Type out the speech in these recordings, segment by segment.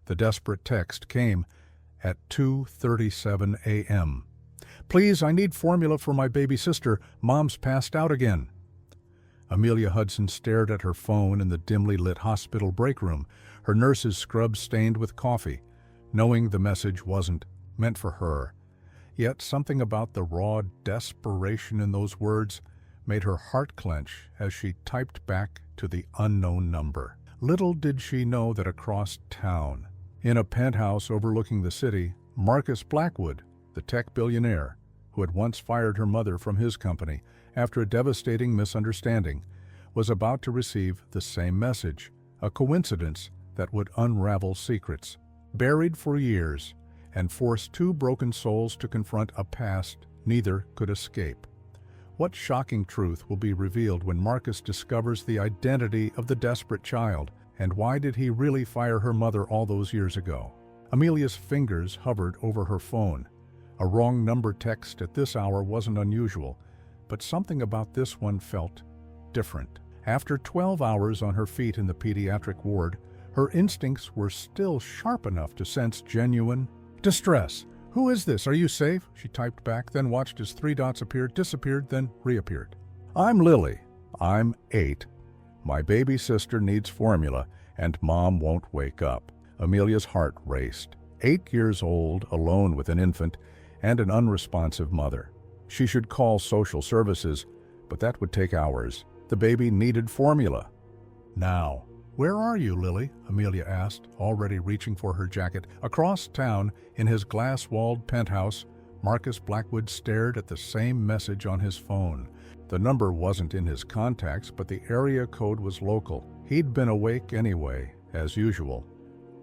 The desperate text came at 2:37 a.m. "Please, I need formula for my baby sister. Mom's passed out again." Amelia Hudson stared at her phone in the dimly lit hospital break room, her nurse's scrubs stained with coffee, knowing the message wasn't meant for her. Yet something about the raw desperation in those words made her heart clench as she typed back to the unknown number. Little did she know that across town, in a penthouse overlooking the city, Marcus Blackwood, the tech billionaire, who had once fired her mother from his company after a devastating misunderstanding, was about to receive the same message, a coincidence that would unravel secrets buried for years and force two broken souls to confront a past neither could escape. What shocking truth will be revealed when Marcus discovers the identity of the desperate child, and why did he really fire her mother all those years ago? Amelia's fingers hovered over her phone. A wrong number text at this hour wasn't unusual, but something about this one felt different. After 12 hours on her feet in the pediatric ward, her instincts were still sharp enough to sense genuine distress. "Who is this? Are you safe?" she typed back, then watched as three dots appeared, disappeared, then reappeared. "I'm Lily. I'm 8. My baby sister needs formula, and Mom won't wake up." Amelia's heart raced. 8 years old, alone with an infant, and an unresponsive mother. She should call social services, but that would take hours. The baby needed formula. Now. "Where are you, Lily?" Amelia asked, already reaching for her jacket. Across town, in his glass-walled penthouse, Marcus Blackwood stared at the same message on his phone. The number wasn't in his contacts, but the area code was local. He'd been awake anyway, as usual,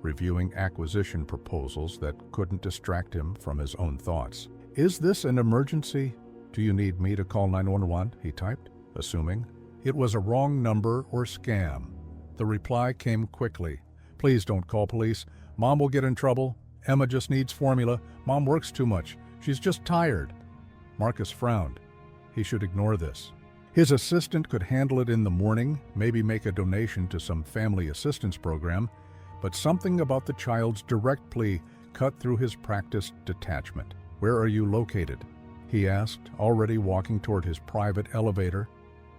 reviewing acquisition proposals that couldn't distract him from his own thoughts. "Is this an emergency? Do you need me to call 911? He typed, assuming it was a wrong number or scam. The reply came quickly. "Please don't call police. Mom will get in trouble. Emma just needs formula. Mom works too much. She's just tired." Marcus frowned. He should ignore this. His assistant could handle it in the morning, maybe make a donation to some family assistance program, but something about the child's direct plea cut through his practiced detachment. "Where are you located?" he asked, already walking toward his private elevator.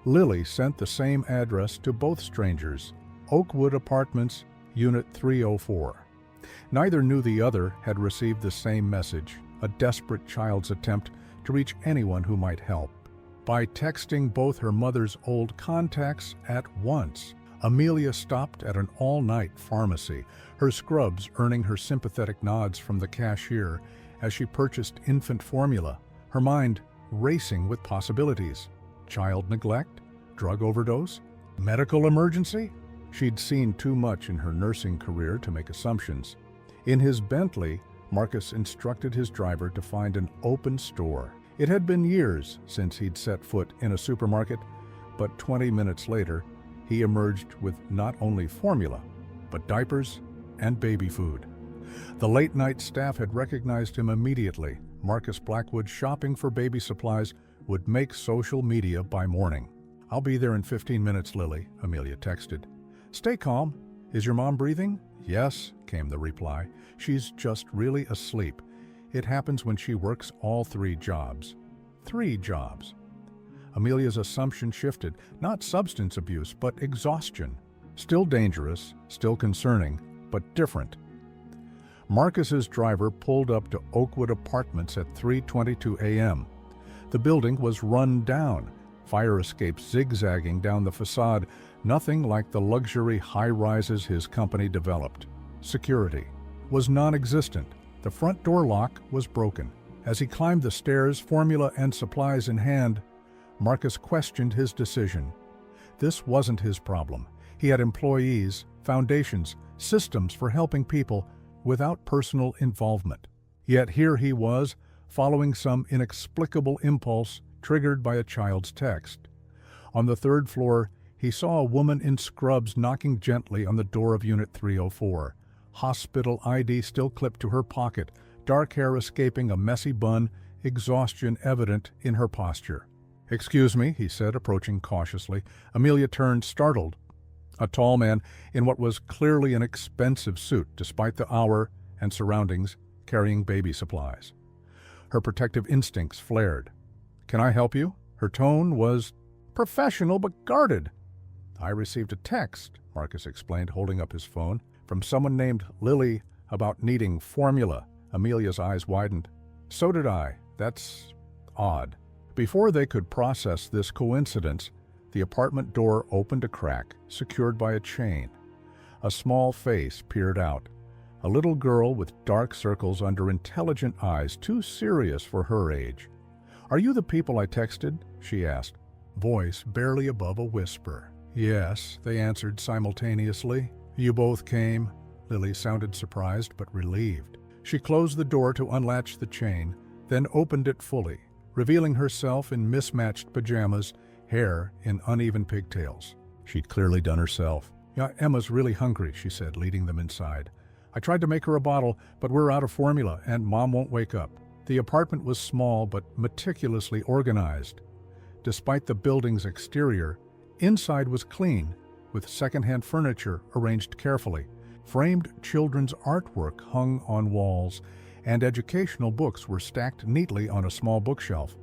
Lily sent the same address to both strangers, Oakwood Apartments, Unit 304. Neither knew the other had received the same message, a desperate child's attempt to reach anyone who might help. By texting both her mother's old contacts at once, Amelia stopped at an all-night pharmacy, her scrubs earning her sympathetic nods from the cashier as she purchased infant formula, her mind racing with possibilities. Child neglect? Drug overdose? Medical emergency? She'd seen too much in her nursing career to make assumptions. In his Bentley, Marcus instructed his driver to find an open store. It had been years since he'd set foot in a supermarket, but 20 minutes later, he emerged with not only formula, but diapers and baby food. The late-night staff had recognized him immediately. Marcus Blackwood shopping for baby supplies would make social media by morning. "I'll be there in 15 minutes, Lily," Amelia texted. "Stay calm. Is your mom breathing?" "Yes," came the reply. "She's just really asleep. It happens when she works all 3 jobs." 3 jobs. Amelia's assumption shifted. Not substance abuse, but exhaustion. Still dangerous, still concerning, but different. Marcus's driver pulled up to Oakwood Apartments at 3:22 a.m. The building was run down, fire escapes zigzagging down the facade, nothing like the luxury high-rises his company developed. Security was non-existent. The front door lock was broken. As he climbed the stairs, formula and supplies in hand, Marcus questioned his decision. This wasn't his problem. He had employees, foundations, systems for helping people without personal involvement. Yet here he was, following some inexplicable impulse triggered by a child's text. On the 3rd floor, he saw a woman in scrubs knocking gently on the door of Unit 304. Hospital ID still clipped to her pocket, dark hair escaping a messy bun, exhaustion evident in her posture. "Excuse me," he said, approaching cautiously. Amelia turned, startled. A tall man in what was clearly an expensive suit, despite the hour and surroundings, carrying baby supplies. Her protective instincts flared. "Can I help you?" Her tone was professional but guarded. "I received a text," Marcus explained, holding up his phone, "from someone named Lily about needing formula." Amelia's eyes widened. "So did I. That's odd." Before they could process this coincidence, the apartment door opened a crack, secured by a chain. A small face peered out. A little girl with dark circles under intelligent eyes, too serious for her age. "Are you the people I texted?" she asked, voice barely above a whisper. "Yes," they answered simultaneously. "You both came?" Lily sounded surprised but relieved. She closed the door to unlatch the chain, then opened it fully, revealing herself in mismatched pajamas, hair in uneven pigtails. She'd clearly done herself. "Yeah, Emma's really hungry," she said, leading them inside. "I tried to make her a bottle, but we're out of formula, and Mom won't wake up." The apartment was small but meticulously organized. Despite the building's exterior, inside was clean, with secondhand furniture arranged carefully. Framed children's artwork hung on walls, and educational books were stacked neatly on a small bookshelf.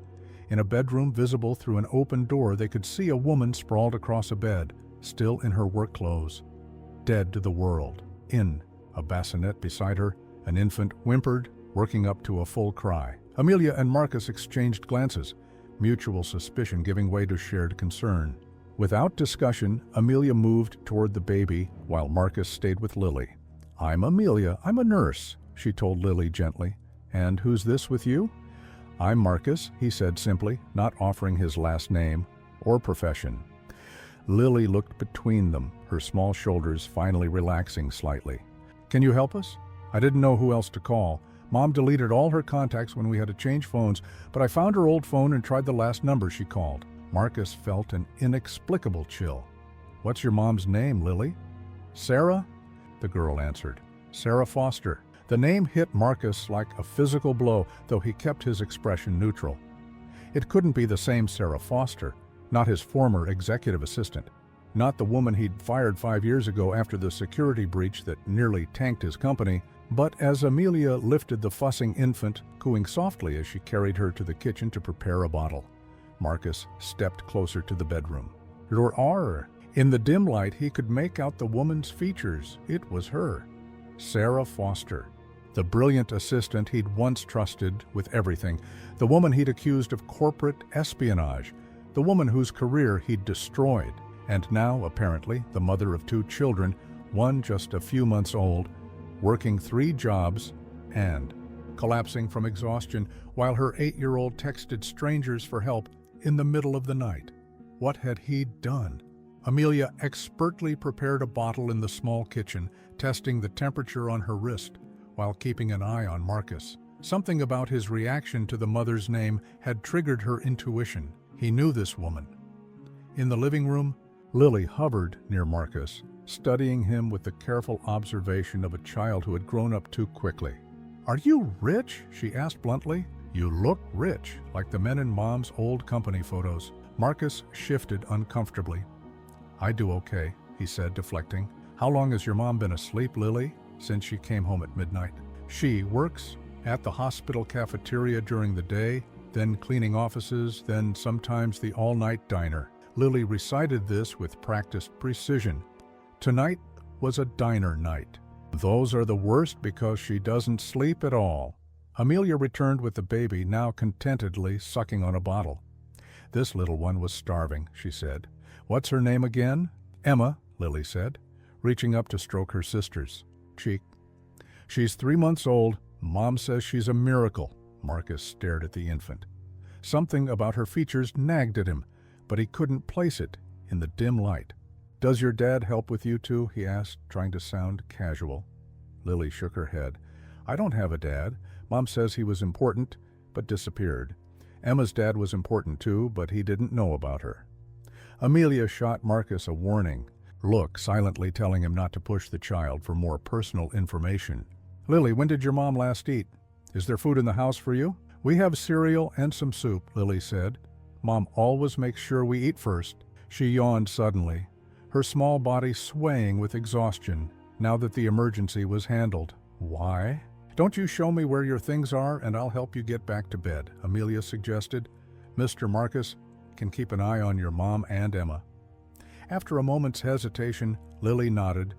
In a bedroom visible through an open door, they could see a woman sprawled across a bed, still in her work clothes. Dead to the world. In a bassinet beside her, an infant whimpered, working up to a full cry. Amelia and Marcus exchanged glances, mutual suspicion giving way to shared concern. Without discussion, Amelia moved toward the baby while Marcus stayed with Lily. "I'm Amelia. I'm a nurse," she told Lily gently. "And who's this with you?" "I'm Marcus," he said simply, not offering his last name or profession. Lily looked between them, her small shoulders finally relaxing slightly. "Can you help us? I didn't know who else to call. Mom deleted all her contacts when we had to change phones, but I found her old phone and tried the last number she called." Marcus felt an inexplicable chill. "What's your mom's name, Lily?" "Sarah?" the girl answered. "Sarah Foster." The name hit Marcus like a physical blow, though he kept his expression neutral. It couldn't be the same Sarah Foster, not his former executive assistant, not the woman he'd fired 5 years ago after the security breach that nearly tanked his company. But as Amelia lifted the fussing infant, cooing softly as she carried her to the kitchen to prepare a bottle, Marcus stepped closer to the bedroom. "Lord." In the dim light, he could make out the woman's features. It was her. Sarah Foster. The brilliant assistant he'd once trusted with everything. The woman he'd accused of corporate espionage. The woman whose career he'd destroyed. And now, apparently, the mother of 2 children, one just a few months old, working 3 jobs, and collapsing from exhaustion while her 8-year-old texted strangers for help in the middle of the night. What had he done? Amelia expertly prepared a bottle in the small kitchen, testing the temperature on her wrist while keeping an eye on Marcus. Something about his reaction to the mother's name had triggered her intuition. He knew this woman. In the living room, Lily hovered near Marcus, studying him with the careful observation of a child who had grown up too quickly. "Are you rich?" she asked bluntly. "You look rich, like the men in Mom's old company photos." Marcus shifted uncomfortably. "I do okay," he said, deflecting. "How long has your mom been asleep, Lily?" "Since she came home at midnight." "She works at the hospital cafeteria during the day, then cleaning offices, then sometimes the all-night diner." Lily recited this with practiced precision. Tonight was a diner night. "Those are the worst because she doesn't sleep at all." Amelia returned with the baby, now contentedly sucking on a bottle. "This little one was starving," she said. "What's her name again?" "Emma," Lily said, reaching up to stroke her sister's cheek. "She's 3 months old. Mom says she's a miracle." Marcus stared at the infant. Something about her features nagged at him, but he couldn't place it in the dim light. "Does your dad help with you two?" he asked, trying to sound casual. Lily shook her head. "I don't have a dad. Mom says he was important, but disappeared. Emma's dad was important too, but he didn't know about her." Amelia shot Marcus a warning look, silently telling him not to push the child for more personal information. "Lily, when did your mom last eat? Is there food in the house for you?" "We have cereal and some soup," Lily said. "Mom always makes sure we eat first." She yawned suddenly. her small body swaying with exhaustion now that the emergency was handled. "Why? Don't you show me where your things are and I'll help you get back to bed," Amelia suggested. "Mr. Marcus can keep an eye on your mom and Emma." After a moment's hesitation, Lily nodded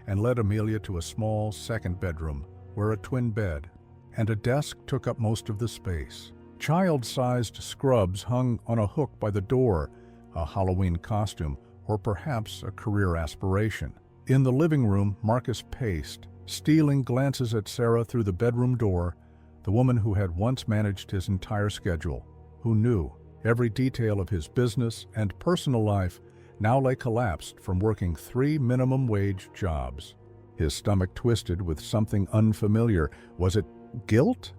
and led Amelia to a small second bedroom where a twin bed and a desk took up most of the space. Child-sized scrubs hung on a hook by the door, a Halloween costume, or perhaps a career aspiration. In the living room, Marcus paced, stealing glances at Sarah through the bedroom door, the woman who had once managed his entire schedule, who knew every detail of his business and personal life, now lay collapsed from working 3 minimum-wage jobs. His stomach twisted with something unfamiliar. Was it guilt?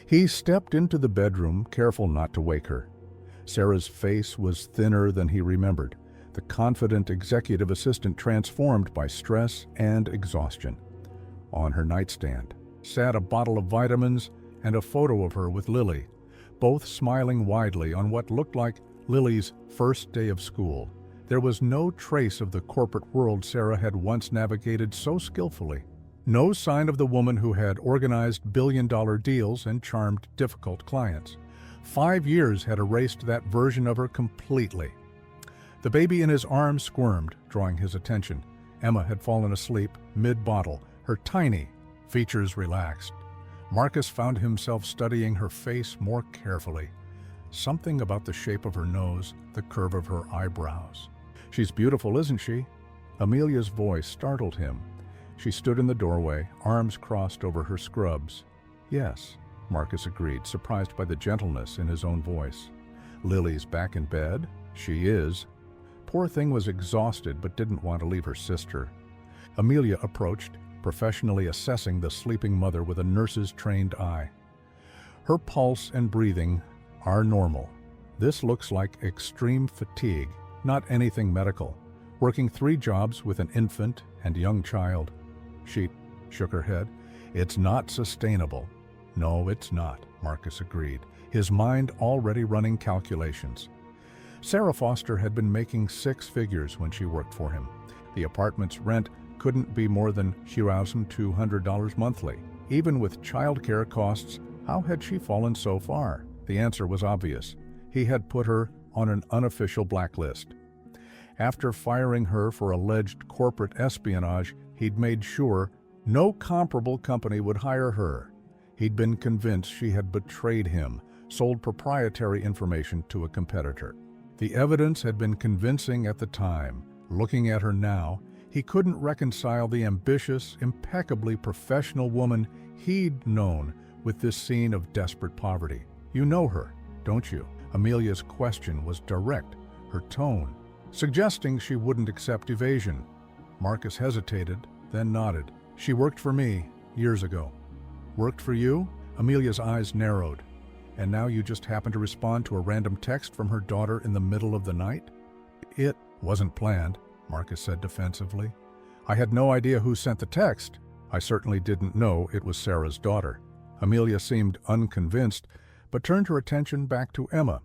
He stepped into the bedroom, careful not to wake her. Sarah's face was thinner than he remembered, the confident executive assistant transformed by stress and exhaustion. On her nightstand sat a bottle of vitamins and a photo of her with Lily, both smiling widely on what looked like Lily's first day of school. There was no trace of the corporate world Sarah had once navigated so skillfully. No sign of the woman who had organized billion-dollar deals and charmed difficult clients. 5 years had erased that version of her completely. The baby in his arms squirmed, drawing his attention. Emma had fallen asleep mid-bottle, her tiny features relaxed. Marcus found himself studying her face more carefully. Something about the shape of her nose, the curve of her eyebrows. "She's beautiful, isn't she?" Amelia's voice startled him. She stood in the doorway, arms crossed over her scrubs. "Yes," Marcus agreed, surprised by the gentleness in his own voice. "Lily's back in bed?" "She is." Poor thing was exhausted but didn't want to leave her sister. Amelia approached, professionally assessing the sleeping mother with a nurse's trained eye. "Her pulse and breathing are normal. This looks like extreme fatigue, not anything medical. Working 3 jobs with an infant and young child." She shook her head. "It's not sustainable." "No, it's not," Marcus agreed, his mind already running calculations. Sarah Foster had been making 6 figures when she worked for him. The apartment's rent couldn't be more than $200 monthly. Even with childcare costs, how had she fallen so far? The answer was obvious. He had put her on an unofficial blacklist. After firing her for alleged corporate espionage, he'd made sure no comparable company would hire her. He'd been convinced she had betrayed him, sold proprietary information to a competitor. The evidence had been convincing at the time. Looking at her now, he couldn't reconcile the ambitious, impeccably professional woman he'd known with this scene of desperate poverty. "You know her, don't you?" Amelia's question was direct, her tone suggesting she wouldn't accept evasion. Marcus hesitated, then nodded. "She worked for me years ago." "Worked for you?" Amelia's eyes narrowed. "And now you just happen to respond to a random text from her daughter in the middle of the night?" "It wasn't planned," Marcus said defensively. "I had no idea who sent the text. I certainly didn't know it was Sarah's daughter." Amelia seemed unconvinced, but turned her attention back to Emma.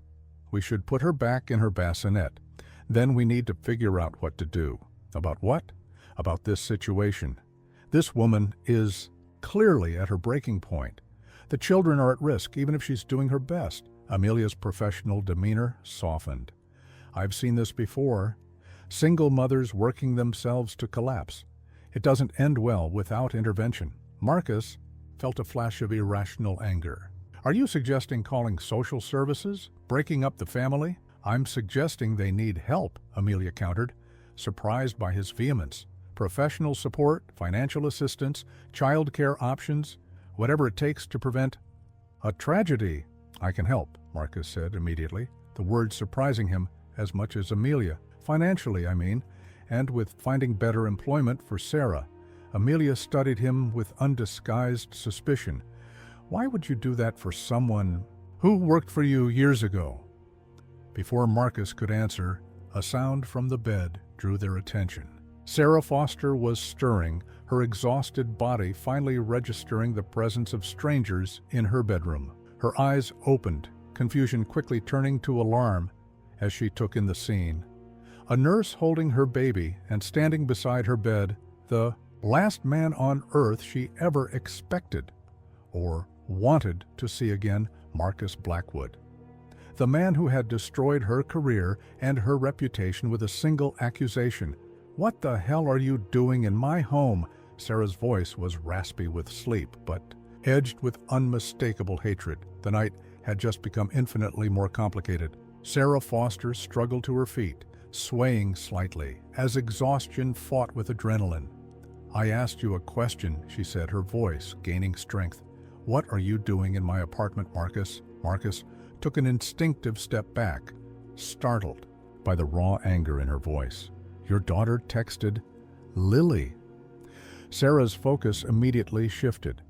"We should put her back in her bassinet. Then we need to figure out what to do." "About what?" "About this situation. This woman is clearly at her breaking point. The children are at risk, even if she's doing her best." Amelia's professional demeanor softened. "I've seen this before. Single mothers working themselves to collapse. It doesn't end well without intervention." Marcus felt a flash of irrational anger. "Are you suggesting calling social services? Breaking up the family?" "I'm suggesting they need help," Amelia countered, surprised by his vehemence. "Professional support, financial assistance, child care options, whatever it takes to prevent a tragedy." "I can help," Marcus said immediately, the words surprising him as much as Amelia. "Financially, I mean, and with finding better employment for Sarah." Amelia studied him with undisguised suspicion. "Why would you do that for someone who worked for you years ago?" Before Marcus could answer, a sound from the bed drew their attention. Sarah Foster was stirring, her exhausted body finally registering the presence of strangers in her bedroom. Her eyes opened, confusion quickly turning to alarm as she took in the scene. A nurse holding her baby and standing beside her bed, the last man on earth she ever expected or wanted to see again, Marcus Blackwood. The man who had destroyed her career and her reputation with a single accusation. "What the hell are you doing in my home?" Sarah's voice was raspy with sleep, but edged with unmistakable hatred. The night had just become infinitely more complicated. Sarah Foster struggled to her feet, swaying slightly, as exhaustion fought with adrenaline. "I asked you a question," she said, her voice gaining strength. "What are you doing in my apartment, Marcus?" Marcus took an instinctive step back, startled by the raw anger in her voice. "Your daughter texted Lily." Sarah's focus immediately shifted.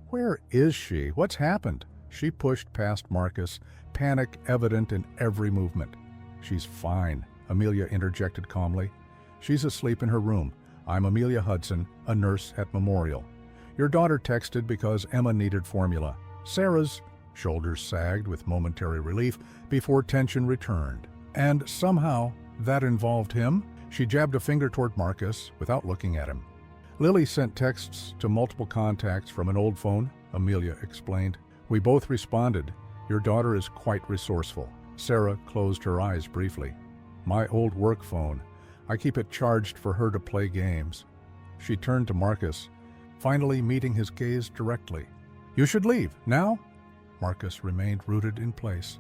"Where is she? What's happened?" She pushed past Marcus, panic evident in every movement. "She's fine," Amelia interjected calmly. "She's asleep in her room. I'm Amelia Hudson, a nurse at Memorial. Your daughter texted because Emma needed formula." Sarah's shoulders sagged with momentary relief before tension returned. "And somehow that involved him?" She jabbed a finger toward Marcus without looking at him. "Lily sent texts to multiple contacts from an old phone," Amelia explained. "We both responded. Your daughter is quite resourceful." Sarah closed her eyes briefly. "My old work phone. I keep it charged for her to play games." She turned to Marcus, finally meeting his gaze directly. "You should leave. Now?" Marcus remained rooted in place.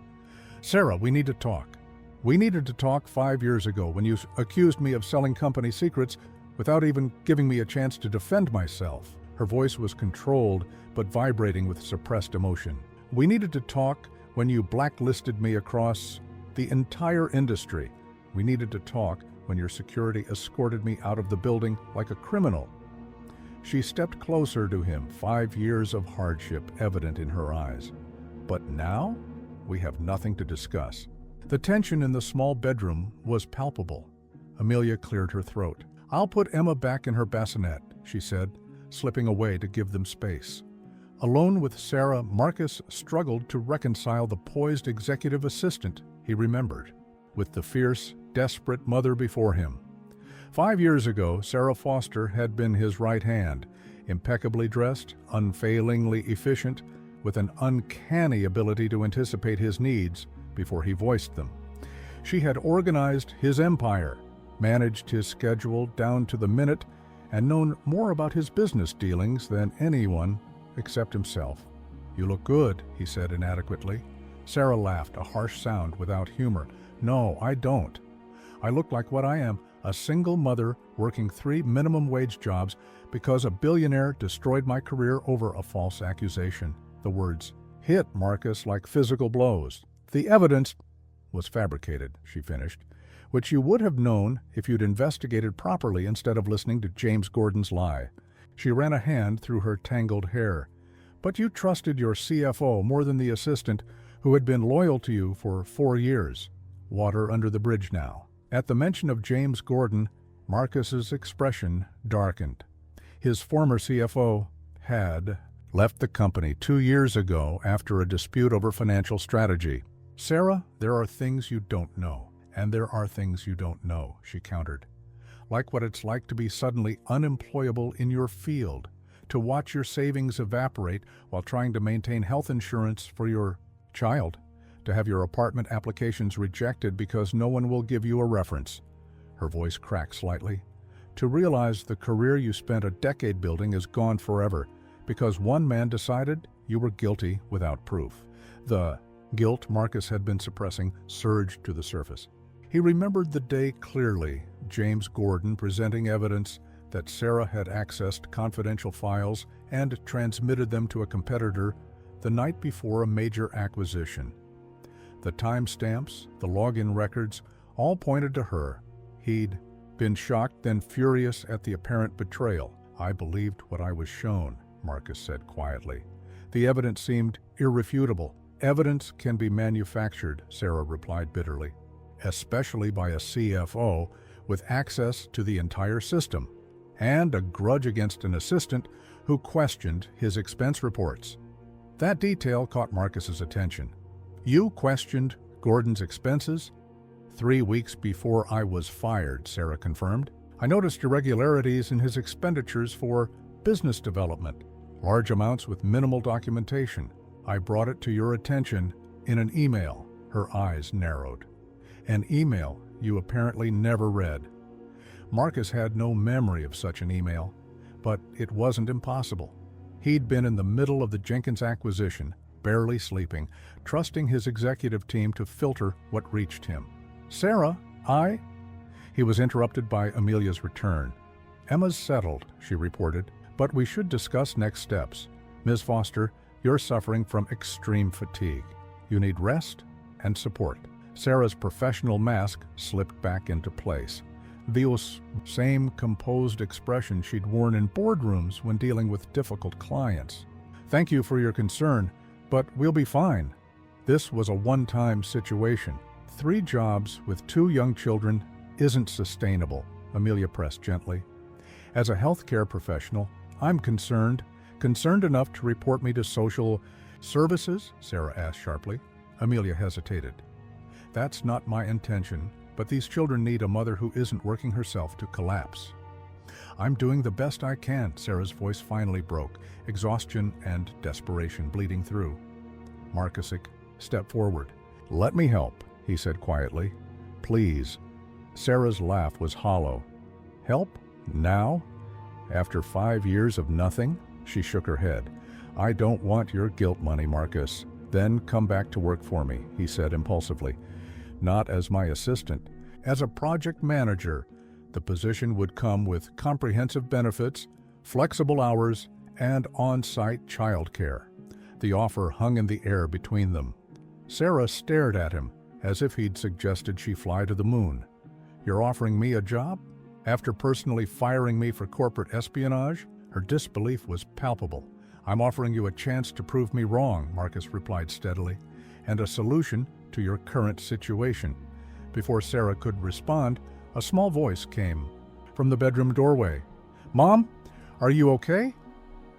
"Sarah, we need to talk. We needed to talk 5 years ago when you accused me of selling company secrets without even giving me a chance to defend myself." Her voice was controlled but vibrating with suppressed emotion. "We needed to talk when you blacklisted me across the entire industry. We needed to talk when your security escorted me out of the building like a criminal." She stepped closer to him, 5 years of hardship evident in her eyes. "But now, we have nothing to discuss." The tension in the small bedroom was palpable. Amelia cleared her throat. "I'll put Emma back in her bassinet," she said, slipping away to give them space. Alone with Sarah, Marcus struggled to reconcile the poised executive assistant he remembered with the fierce, desperate mother before him. 5 years ago, Sarah Foster had been his right hand, impeccably dressed, unfailingly efficient, with an uncanny ability to anticipate his needs before he voiced them. She had organized his empire, managed his schedule down to the minute, and known more about his business dealings than anyone except himself. "You look good," he said inadequately. Sarah laughed, a harsh sound without humor. "No, I don't. I look like what I am, a single mother working 3 minimum wage jobs because a billionaire destroyed my career over a false accusation." The words hit Marcus like physical blows. "The evidence was fabricated," she finished, "which you would have known if you'd investigated properly instead of listening to James Gordon's lie." She ran a hand through her tangled hair. "But you trusted your CFO more than the assistant who had been loyal to you for 4 years. Water under the bridge now." At the mention of James Gordon, Marcus's expression darkened. His former CFO had left the company 2 years ago after a dispute over financial strategy. "Sarah, there are things you don't know, and there are things you don't know," she countered. "Like what it's like to be suddenly unemployable in your field, to watch your savings evaporate while trying to maintain health insurance for your child, to have your apartment applications rejected because no one will give you a reference." Her voice cracked slightly. "To realize the career you spent a decade building is gone forever because one man decided you were guilty without proof." The guilt Marcus had been suppressing surged to the surface. He remembered the day clearly, James Gordon presenting evidence that Sarah had accessed confidential files and transmitted them to a competitor the night before a major acquisition. The timestamps, the login records, all pointed to her. He'd been shocked, then furious at the apparent betrayal. "I believed what I was shown," Marcus said quietly. "The evidence seemed irrefutable." "Evidence can be manufactured," Sarah replied bitterly, "especially by a CFO with access to the entire system and a grudge against an assistant who questioned his expense reports." That detail caught Marcus's attention. "You questioned Gordon's expenses?" 3 weeks before I was fired, Sarah confirmed. I noticed irregularities in his expenditures for business development, large amounts with minimal documentation. I brought it to your attention in an email. Her eyes narrowed. An email you apparently never read. Marcus had no memory of such an email, but it wasn't impossible. He'd been in the middle of the Jenkins acquisition, barely sleeping, trusting his executive team to filter what reached him. Sarah, He was interrupted by Amelia's return. Emma's settled, she reported, but we should discuss next steps. Ms. Foster, you're suffering from extreme fatigue. You need rest and support. Sarah's professional mask slipped back into place. The same composed expression she'd worn in boardrooms when dealing with difficult clients. Thank you for your concern, but we'll be fine. This was a one-time situation. 3 jobs with 2 young children isn't sustainable, Amelia pressed gently. As a healthcare professional, I'm concerned enough to report me to social services? Sarah asked sharply. Amelia hesitated. That's not my intention, but these children need a mother who isn't working herself to collapse. I'm doing the best I can, Sarah's voice finally broke, exhaustion and desperation bleeding through. Marcus stepped forward. Let me help, he said quietly. Please. Sarah's laugh was hollow. Help? Now? After 5 years of nothing? She shook her head. I don't want your guilt money, Marcus. Then come back to work for me, he said impulsively. Not as my assistant. As a project manager, the position would come with comprehensive benefits, flexible hours, and on-site childcare. The offer hung in the air between them. Sarah stared at him, as if he'd suggested she fly to the moon. You're offering me a job? After personally firing me for corporate espionage? Her disbelief was palpable. I'm offering you a chance to prove me wrong, Marcus replied steadily, and a solution to your current situation. Before Sarah could respond, a small voice came from the bedroom doorway. Mom, are you okay?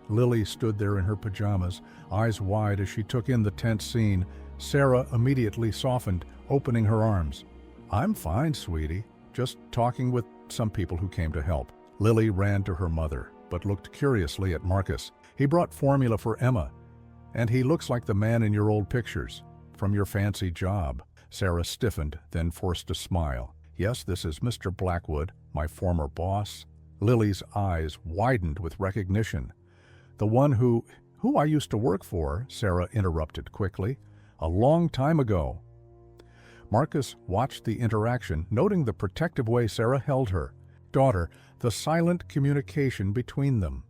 Lily stood there in her pajamas, eyes wide as she took in the tense scene. Sarah immediately softened, opening her arms. I'm fine, sweetie. Just talking with some people who came to help. Lily ran to her mother, but looked curiously at Marcus. He brought formula for Emma, and he looks like the man in your old pictures, from your fancy job. Sarah stiffened, then forced a smile. Yes, this is Mr. Blackwood, my former boss. Lily's eyes widened with recognition. The one who I used to work for, Sarah interrupted quickly. A long time ago. Marcus watched the interaction, noting the protective way Sarah held her daughter, the silent communication between them.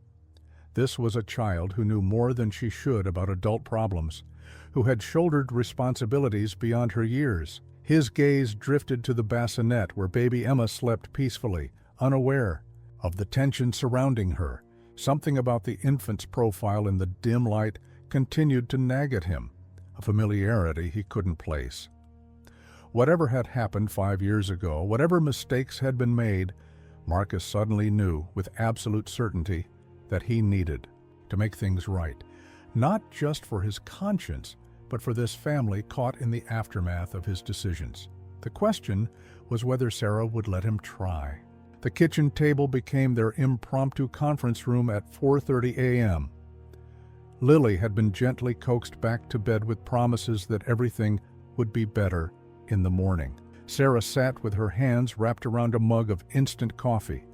This was a child who knew more than she should about adult problems, who had shouldered responsibilities beyond her years. His gaze drifted to the bassinet where baby Emma slept peacefully, unaware of the tension surrounding her. Something about the infant's profile in the dim light continued to nag at him, a familiarity he couldn't place. Whatever had happened 5 years ago, whatever mistakes had been made, Marcus suddenly knew with absolute certainty that he needed to make things right, not just for his conscience, but for this family caught in the aftermath of his decisions. The question was whether Sarah would let him try. The kitchen table became their impromptu conference room at 4:30 a.m. Lily had been gently coaxed back to bed with promises that everything would be better in the morning. Sarah sat with her hands wrapped around a mug of instant coffee,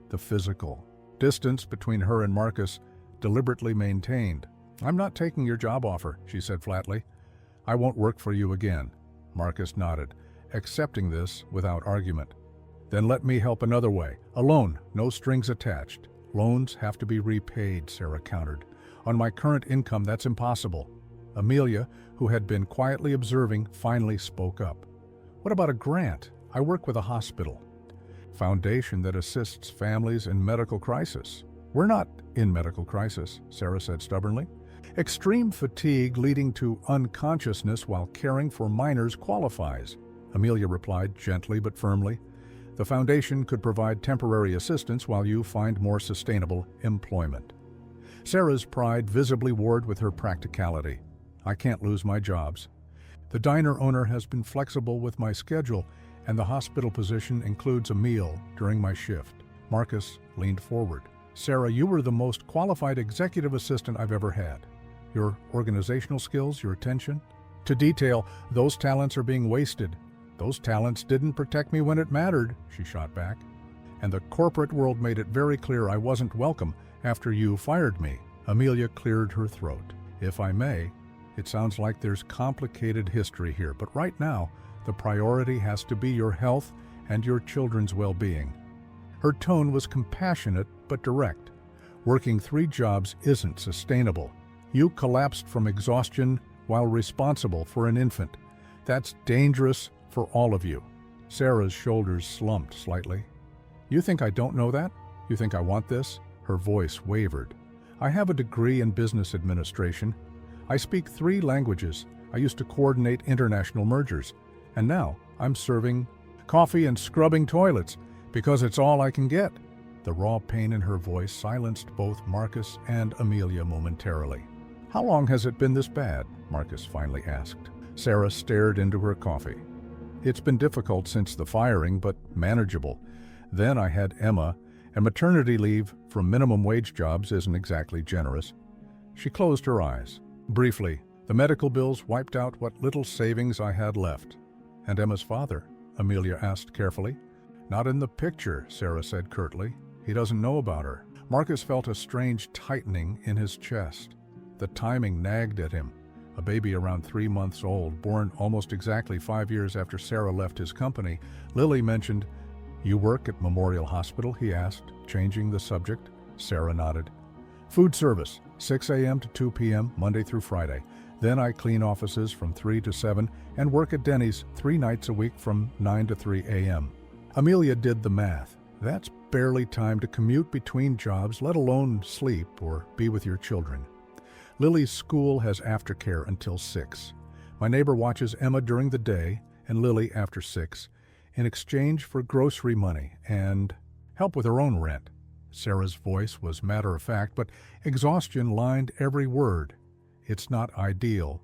the physical distance between her and Marcus deliberately maintained. I'm not taking your job offer, she said flatly. I won't work for you again. Marcus nodded, accepting this without argument. Then let me help another way. A loan, no strings attached. Loans have to be repaid, Sarah countered. On my current income, that's impossible. Amelia, who had been quietly observing, finally spoke up. What about a grant? I work with a hospital foundation that assists families in medical crisis. We're not in medical crisis, Sarah said stubbornly. Extreme fatigue leading to unconsciousness while caring for minors qualifies, Amelia replied gently but firmly. The foundation could provide temporary assistance while you find more sustainable employment. Sarah's pride visibly warred with her practicality. I can't lose my jobs. The diner owner has been flexible with my schedule, And the hospital position includes a meal during my shift. Marcus leaned forward. Sarah, you were the most qualified executive assistant I've ever had. Your organizational skills, your attention to detail, those talents are being wasted. Those talents didn't protect me when it mattered, she shot back. And the corporate world made it very clear I wasn't welcome after you fired me. Amelia cleared her throat. If I may, it sounds like there's complicated history here, but right now, the priority has to be your health and your children's well-being. Her tone was compassionate but direct. Working 3 jobs isn't sustainable. You collapsed from exhaustion while responsible for an infant. That's dangerous for all of you. Sarah's shoulders slumped slightly. You think I don't know that? You think I want this? Her voice wavered. I have a degree in business administration. I speak 3 languages. I used to coordinate international mergers. And now I'm serving coffee and scrubbing toilets because it's all I can get. The raw pain in her voice silenced both Marcus and Amelia momentarily. How long has it been this bad? Marcus finally asked. Sarah stared into her coffee. It's been difficult since the firing, but manageable. Then I had Emma, and maternity leave from minimum wage jobs isn't exactly generous. She closed her eyes. Briefly, the medical bills wiped out what little savings I had left. And Emma's father? Amelia asked carefully. Not in the picture, Sarah said curtly. He doesn't know about her. Marcus felt a strange tightening in his chest. The timing nagged at him. A baby around 3 months old, born almost exactly 5 years after Sarah left his company. Lily mentioned, "You work at Memorial Hospital?" he asked, changing the subject. Sarah nodded. Food service, 6 a.m. to 2 p.m., Monday through Friday. Then I clean offices from 3 to 7 and work at Denny's 3 nights a week from 9 to 3 a.m. Amelia did the math. That's barely time to commute between jobs, let alone sleep or be with your children. Lily's school has aftercare until 6. My neighbor watches Emma during the day and Lily after 6 in exchange for grocery money and help with her own rent. Sarah's voice was matter-of-fact, but exhaustion lined every word. It's not ideal,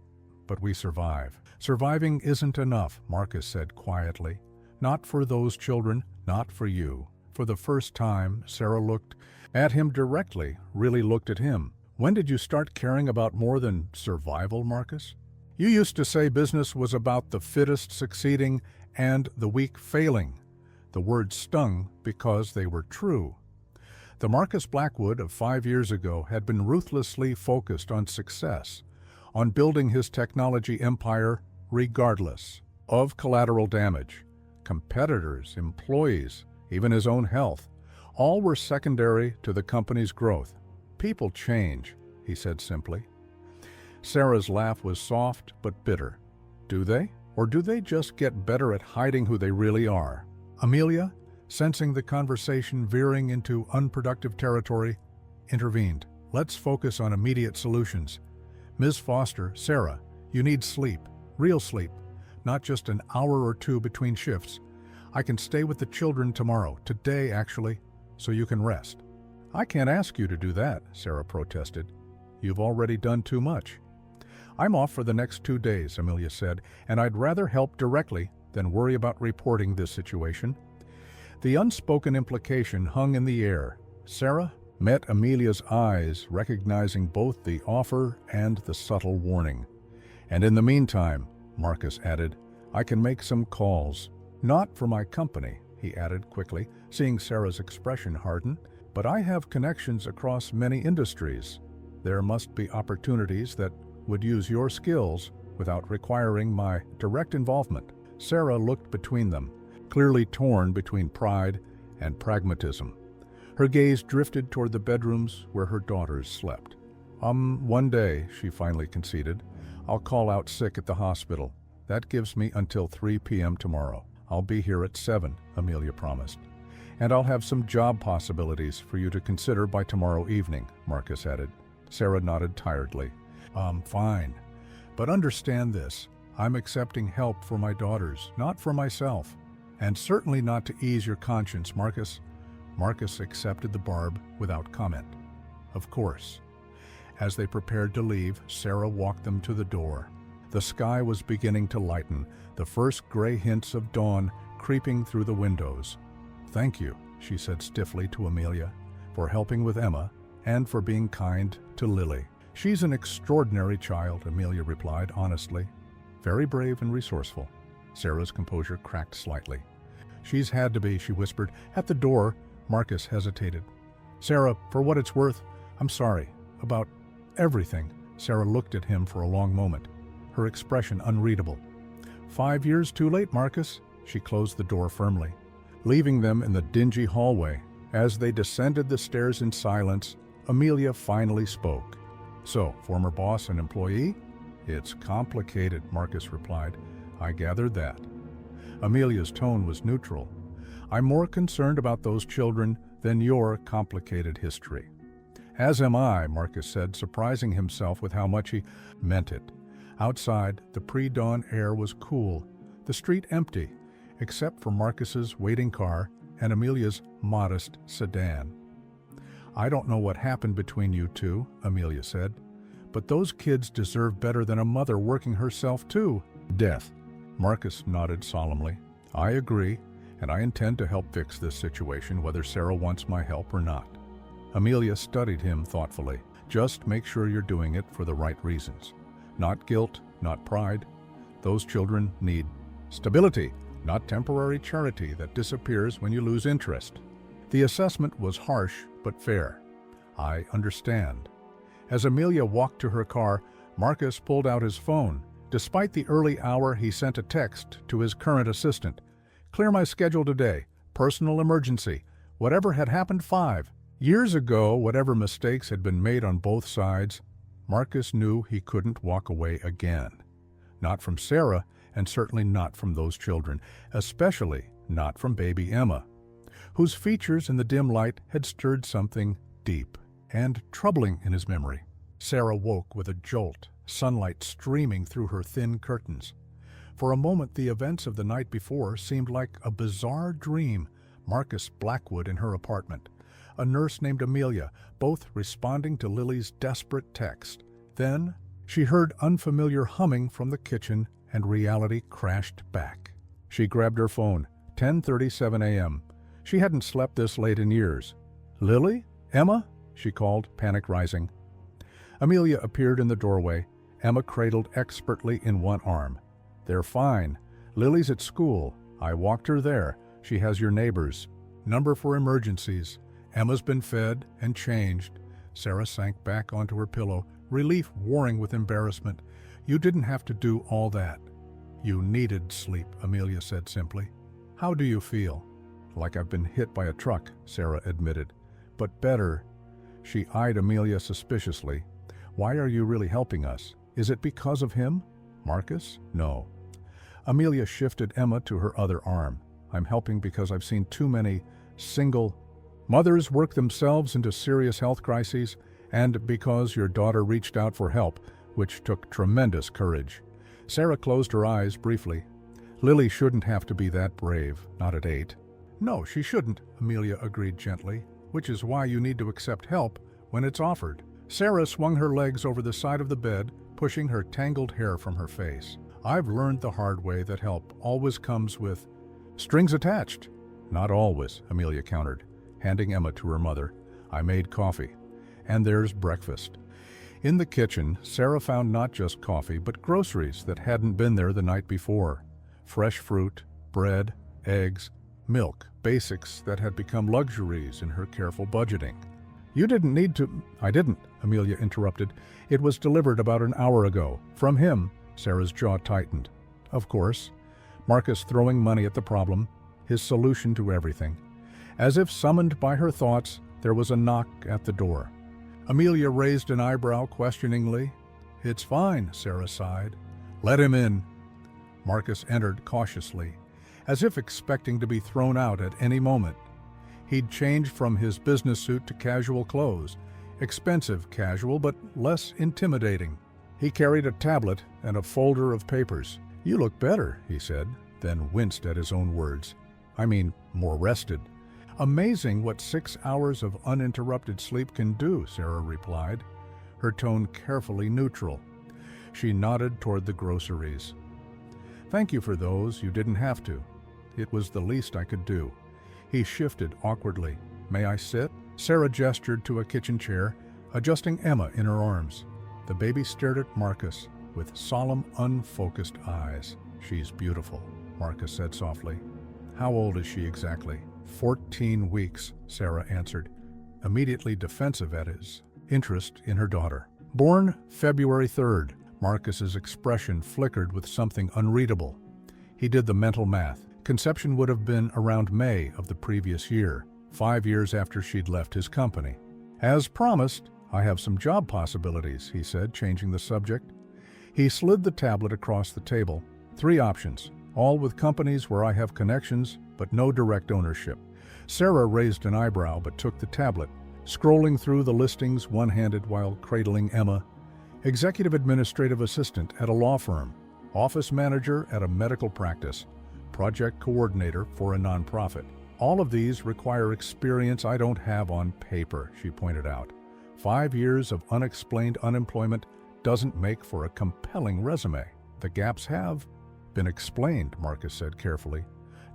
but we survive. Surviving isn't enough, Marcus said quietly. Not for those children, not for you. For the first time, Sarah looked at him directly, really looked at him. When did you start caring about more than survival, Marcus? You used to say business was about the fittest succeeding and the weak failing. The words stung because they were true. The Marcus Blackwood of 5 years ago had been ruthlessly focused on success, on building his technology empire regardless of collateral damage. Competitors, employees, even his own health, all were secondary to the company's growth. People change, he said simply. Sarah's laugh was soft but bitter. Do they? Or do they just get better at hiding who they really are? Amelia, sensing the conversation veering into unproductive territory, intervened. Let's focus on immediate solutions. Ms. Foster, Sarah, you need sleep, real sleep, not just an hour or 2 between shifts. I can stay with the children tomorrow, today actually, so you can rest. I can't ask you to do that, Sarah protested. You've already done too much. I'm off for the next 2 days, Amelia said, and I'd rather help directly than worry about reporting this situation. The unspoken implication hung in the air. Sarah met Amelia's eyes, recognizing both the offer and the subtle warning. And in the meantime, Marcus added, I can make some calls. Not for my company, he added quickly, seeing Sarah's expression harden, but I have connections across many industries. There must be opportunities that would use your skills without requiring my direct involvement. Sarah looked between them, clearly torn between pride and pragmatism. Her gaze drifted toward the bedrooms where her daughters slept. One day, she finally conceded. I'll call out sick at the hospital. That gives me until 3 p.m. tomorrow. I'll be here at 7, Amelia promised. And I'll have some job possibilities for you to consider by tomorrow evening, Marcus added. Sarah nodded tiredly. Fine. But understand this. I'm accepting help for my daughters, not for myself. And certainly not to ease your conscience, Marcus. Marcus accepted the barb without comment. Of course. As they prepared to leave, Sarah walked them to the door. The sky was beginning to lighten, the first gray hints of dawn creeping through the windows. "Thank you," she said stiffly to Amelia, "for helping with Emma and for being kind to Lily." "She's an extraordinary child," Amelia replied honestly. "Very brave and resourceful." Sarah's composure cracked slightly. "She's had to be," she whispered. At the door, Marcus hesitated. "Sarah, for what it's worth, I'm sorry. About everything." Sarah looked at him for a long moment, her expression unreadable. 5 years too late, Marcus." She closed the door firmly, leaving them in the dingy hallway. As they descended the stairs in silence, Amelia finally spoke. "So, former boss and employee?" "It's complicated," Marcus replied. "I gathered that." Amelia's tone was neutral. "I'm more concerned about those children than your complicated history." "As am I," Marcus said, surprising himself with how much he meant it. Outside, the pre-dawn air was cool, the street empty, except for Marcus's waiting car and Amelia's modest sedan. "I don't know what happened between you two," Amelia said, "but those kids deserve better than a mother working herself to death." Marcus nodded solemnly. "I agree, and I intend to help fix this situation whether Sarah wants my help or not." Amelia studied him thoughtfully. "Just make sure you're doing it for the right reasons. Not guilt, not pride. Those children need stability, not temporary charity that disappears when you lose interest." The assessment was harsh but fair. "I understand." As Amelia walked to her car, Marcus pulled out his phone. Despite the early hour, he sent a text to his current assistant. "Clear my schedule today. Personal emergency. Whatever had happened 5 years ago, whatever mistakes had been made on both sides, Marcus knew he couldn't walk away again. Not from Sarah, and certainly not from those children, especially not from baby Emma, whose features in the dim light had stirred something deep and troubling in his memory. Sarah woke with a jolt, sunlight streaming through her thin curtains. For a moment, the events of the night before seemed like a bizarre dream. Marcus Blackwood in her apartment, a nurse named Amelia, both responding to Lily's desperate text. Then she heard unfamiliar humming from the kitchen, and reality crashed back. She grabbed her phone. 10:37 a.m. She hadn't slept this late in years. "Lily? Emma?" she called, panic rising. Amelia appeared in the doorway, Emma cradled expertly in one arm. "They're fine. Lily's at school. I walked her there. She has your neighbor's number for emergencies. Emma's been fed and changed." Sarah sank back onto her pillow, relief warring with embarrassment. "You didn't have to do all that." "You needed sleep," Amelia said simply. "How do you feel?" "Like I've been hit by a truck," Sarah admitted. "But better." She eyed Amelia suspiciously. "Why are you really helping us? Is it because of him? Marcus?" "No." Amelia shifted Emma to her other arm. "I'm helping because I've seen too many single mothers work themselves into serious health crises, and because your daughter reached out for help, which took tremendous courage." Sarah closed her eyes briefly. "Lily shouldn't have to be that brave, not at 8. "No, she shouldn't," Amelia agreed gently, "which is why you need to accept help when it's offered." Sarah swung her legs over the side of the bed, pushing her tangled hair from her face. "I've learned the hard way that help always comes with strings attached." "Not always," Amelia countered, handing Emma to her mother. "I made coffee. And there's breakfast." In the kitchen, Sarah found not just coffee, but groceries that hadn't been there the night before. Fresh fruit, bread, eggs, milk, basics that had become luxuries in her careful budgeting. "You didn't need to—" "I didn't," Amelia interrupted. "It was delivered about an hour ago. From him." Sarah's jaw tightened. "Of course." Marcus throwing money at the problem, his solution to everything. As if summoned by her thoughts, there was a knock at the door. Amelia raised an eyebrow questioningly. "It's fine," Sarah sighed. "Let him in." Marcus entered cautiously, as if expecting to be thrown out at any moment. He'd changed from his business suit to casual clothes, expensive casual but less intimidating. He carried a tablet and a folder of papers. "You look better," he said, then winced at his own words. "I mean, more rested." "Amazing what 6 hours of uninterrupted sleep can do," Sarah replied, her tone carefully neutral. She nodded toward the groceries. "Thank you for those. You didn't have to." It was the least I could do. He shifted awkwardly. May I sit? Sarah gestured to a kitchen chair, adjusting Emma in her arms. The baby stared at Marcus with solemn, unfocused eyes. She's beautiful, Marcus said softly. How old is she exactly? 14 weeks, Sarah answered, immediately defensive at his interest in her daughter. Born February 3rd, Marcus's expression flickered with something unreadable. He did the mental math. Conception would have been around May of the previous year, 5 years after she'd left his company. As promised, I have some job possibilities, he said, changing the subject. He slid the tablet across the table. 3 options, all with companies where I have connections, but no direct ownership. Sarah raised an eyebrow but took the tablet, scrolling through the listings one-handed while cradling Emma. Executive administrative assistant at a law firm, office manager at a medical practice, project coordinator for a nonprofit. All of these require experience I don't have on paper, she pointed out. 5 years of unexplained unemployment doesn't make for a compelling resume. The gaps have been explained, Marcus said carefully.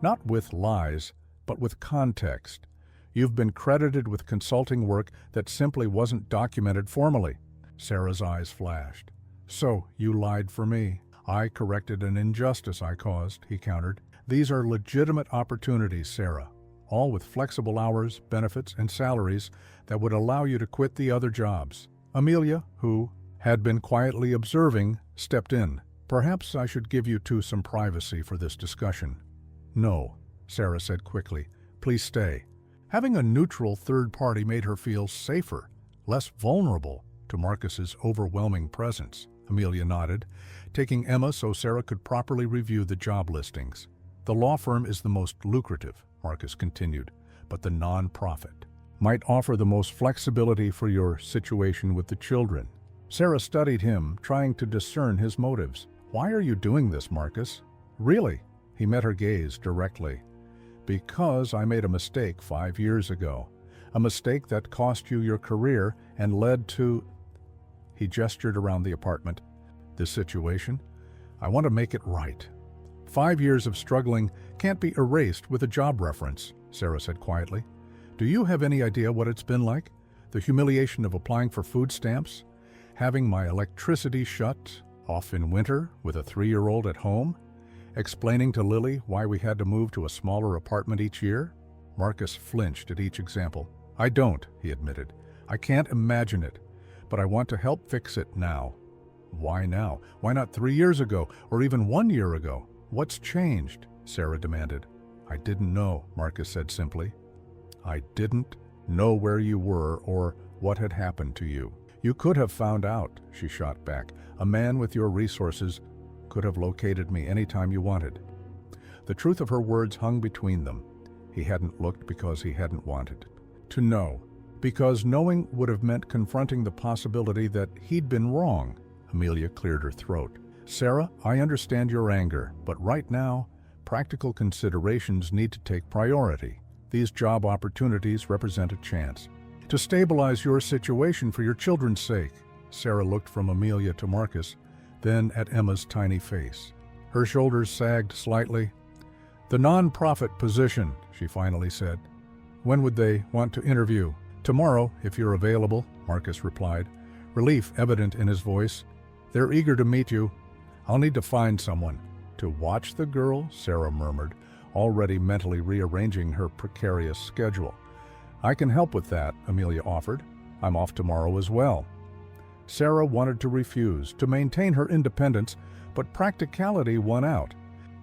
Not with lies, but with context. You've been credited with consulting work that simply wasn't documented formally. Sarah's eyes flashed. So, you lied for me. I corrected an injustice I caused, he countered. These are legitimate opportunities, Sarah, all with flexible hours, benefits, and salaries that would allow you to quit the other jobs. Amelia, who had been quietly observing, stepped in. Perhaps I should give you two some privacy for this discussion. No, Sarah said quickly. Please stay. Having a neutral third party made her feel safer, less vulnerable to Marcus's overwhelming presence. Amelia nodded, taking Emma so Sarah could properly review the job listings. The law firm is the most lucrative, Marcus continued, but the non-profit might offer the most flexibility for your situation with the children. Sarah studied him, trying to discern his motives. Why are you doing this, Marcus? Really? He met her gaze directly. Because I made a mistake 5 years ago. A mistake that cost you your career and led to... He gestured around the apartment. This situation? I want to make it right. 5 years of struggling can't be erased with a job reference, Sarah said quietly. Do you have any idea what it's been like? The humiliation of applying for food stamps? Having my electricity shut off in winter with a 3-year-old at home? Explaining to Lily why we had to move to a smaller apartment each year? Marcus flinched at each example. I don't, he admitted. I can't imagine it, but I want to help fix it now. Why now? Why not 3 years ago, or even 1 year ago? What's changed? Sarah demanded. I didn't know, Marcus said simply. I didn't know where you were or what had happened to you. You could have found out, she shot back. A man with your resources could have located me anytime you wanted. The truth of her words hung between them. He hadn't looked because he hadn't wanted to know, because knowing would have meant confronting the possibility that he'd been wrong. Amelia cleared her throat. Sarah, I understand your anger, but right now, practical considerations need to take priority. These job opportunities represent a chance to stabilize your situation for your children's sake. Sarah looked from Amelia to Marcus, then at Emma's tiny face. Her shoulders sagged slightly. The non-profit position, she finally said. When would they want to interview? Tomorrow, if you're available, Marcus replied, relief evident in his voice. They're eager to meet you. I'll need to find someone. To watch the girl, Sarah murmured, already mentally rearranging her precarious schedule. I can help with that, Amelia offered. I'm off tomorrow as well. Sarah wanted to refuse, to maintain her independence, but practicality won out.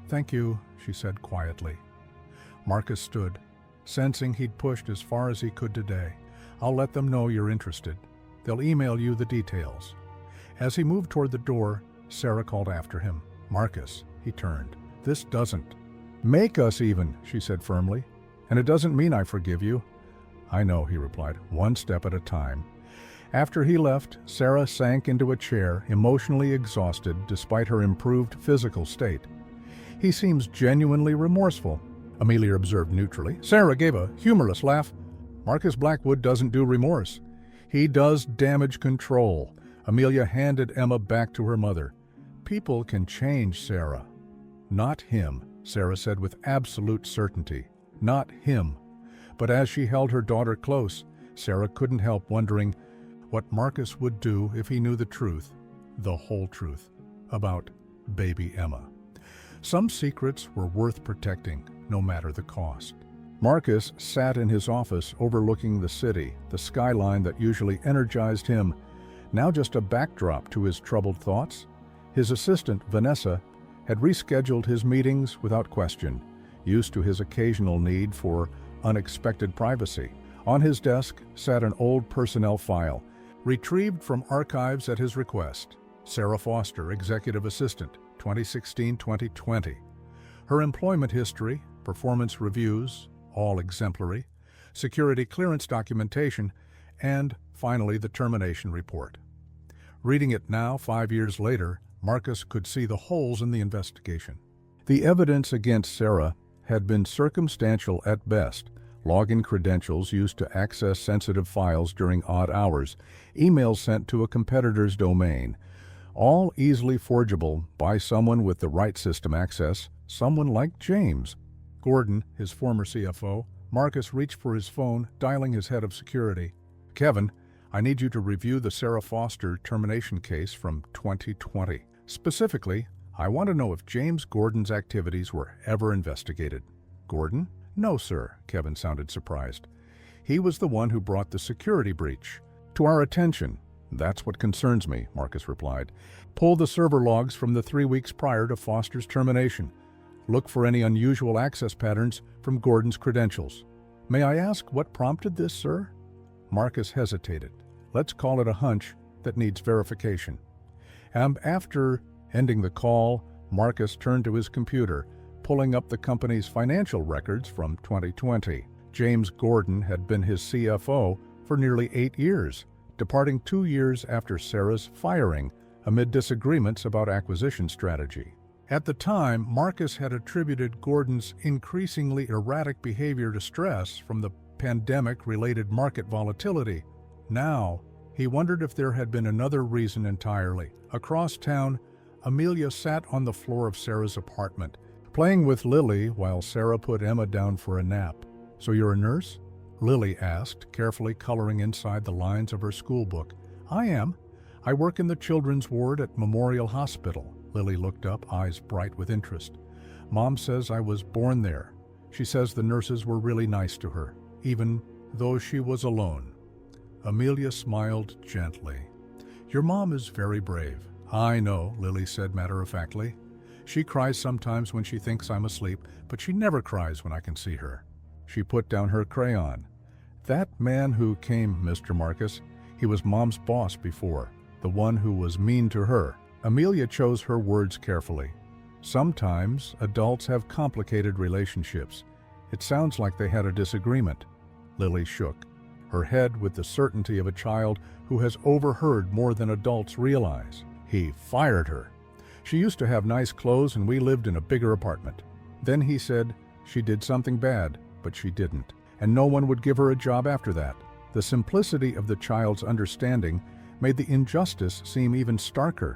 Thank you, she said quietly. Marcus stood, sensing he'd pushed as far as he could today. I'll let them know you're interested. They'll email you the details. As he moved toward the door, Sarah called after him. Marcus, he turned. This doesn't make us even, she said firmly. And it doesn't mean I forgive you. I know, he replied, one step at a time. After he left, Sarah sank into a chair, emotionally exhausted despite her improved physical state. He seems genuinely remorseful, Amelia observed neutrally. Sarah gave a humorless laugh. Marcus Blackwood doesn't do remorse. He does damage control. Amelia handed Emma back to her mother. People can change, Sarah. Not him. Sarah said with absolute certainty. Not him. But as she held her daughter close, Sarah couldn't help wondering what Marcus would do if he knew the truth, the whole truth, about baby Emma. Some secrets were worth protecting, no matter the cost. Marcus sat in his office overlooking the city, the skyline that usually energized him, now just a backdrop to his troubled thoughts. His assistant, Vanessa, had rescheduled his meetings without question, used to his occasional need for unexpected privacy. On his desk sat an old personnel file, retrieved from archives at his request. Sarah Foster, Executive Assistant, 2016-2020. Her employment history, performance reviews, all exemplary, security clearance documentation, and finally the termination report. Reading it now, 5 years later, Marcus could see the holes in the investigation. The evidence against Sarah had been circumstantial at best: login credentials used to access sensitive files during odd hours, emails sent to a competitor's domain, all easily forgeable by someone with the right system access, someone like James Gordon, his former CFO. Marcus reached for his phone, dialing his head of security. "Kevin, I need you to review the Sarah Foster termination case from 2020. Specifically, I want to know if James Gordon's activities were ever investigated." "Gordon? No, sir," Kevin sounded surprised. "He was the one who brought the security breach to our attention." "That's what concerns me," Marcus replied. "Pull the server logs from the 3 weeks prior to Foster's termination. Look for any unusual access patterns from Gordon's credentials." "May I ask what prompted this, sir?" Marcus hesitated. "Let's call it a hunch that needs verification." And after ending the call, Marcus turned to his computer, pulling up the company's financial records from 2020. James Gordon had been his CFO for nearly 8 years, departing 2 years after Sarah's firing amid disagreements about acquisition strategy. At the time, Marcus had attributed Gordon's increasingly erratic behavior to stress from the pandemic-related market volatility. Now, he wondered if there had been another reason entirely. Across town, Amelia sat on the floor of Sarah's apartment, playing with Lily while Sarah put Emma down for a nap. "So you're a nurse?" Lily asked, carefully coloring inside the lines of her school book. "I am. I work in the children's ward at Memorial Hospital." Lily looked up, eyes bright with interest. "Mom says I was born there. She says the nurses were really nice to her, even though she was alone." Amelia smiled gently. "Your mom is very brave." "I know," Lily said matter-of-factly. "She cries sometimes when she thinks I'm asleep, but she never cries when I can see her." She put down her crayon. "That man who came, Mr. Marcus, he was Mom's boss before, the one who was mean to her." Amelia chose her words carefully. "Sometimes adults have complicated relationships. It sounds like they had a disagreement." Lily shook, her head with the certainty of a child who has overheard more than adults realize. "He fired her. She used to have nice clothes and we lived in a bigger apartment. Then he said she did something bad, but she didn't, and no one would give her a job after that." The simplicity of the child's understanding made the injustice seem even starker.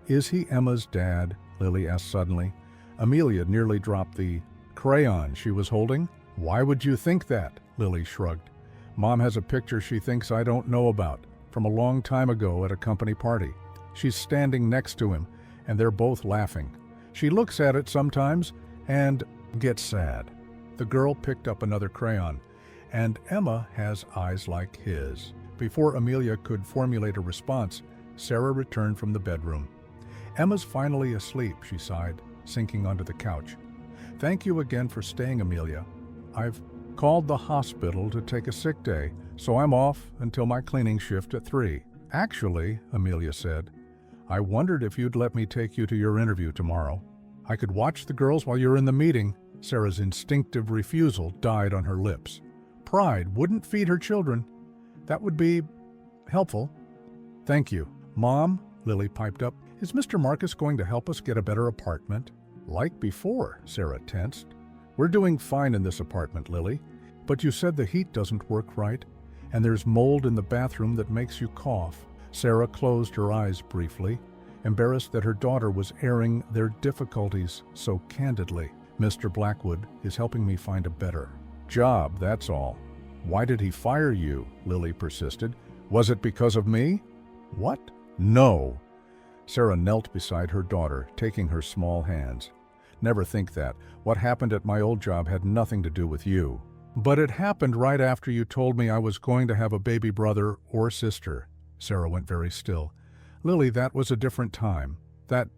"Is he Emma's dad?" Lily asked suddenly. Amelia nearly dropped the crayon she was holding. "Why would you think that?" Lily shrugged. "Mom has a picture she thinks I don't know about, from a long time ago at a company party. She's standing next to him, and they're both laughing. She looks at it sometimes and gets sad." The girl picked up another crayon. "And Emma has eyes like his." Before Amelia could formulate a response, Sarah returned from the bedroom. "Emma's finally asleep," she sighed, sinking onto the couch. "Thank you again for staying, Amelia. I've called the hospital to take a sick day, so I'm off until my cleaning shift at 3. "Actually," Amelia said, "I wondered if you'd let me take you to your interview tomorrow. I could watch the girls while you're in the meeting." Sarah's instinctive refusal died on her lips. Pride wouldn't feed her children. "That would be helpful." "Thank you." "Mom," Lily piped up, "is Mr. Marcus going to help us get a better apartment?" "Like before," Sarah tensed. "We're doing fine in this apartment, Lily. But you said the heat doesn't work right, and there's mold in the bathroom that makes you cough." Sarah closed her eyes briefly. embarrassed that her daughter was airing their difficulties so candidly. "Mr. Blackwood is helping me find a better job, that's all." "Why did he fire you?" Lily persisted. "Was it because of me?" "What? No." Sarah knelt beside her daughter, taking her small hands. "Never think that. What happened at my old job had nothing to do with you." "But it happened right after you told me I was going to have a baby brother or sister." Sarah went very still. "Lily, that was a different time. That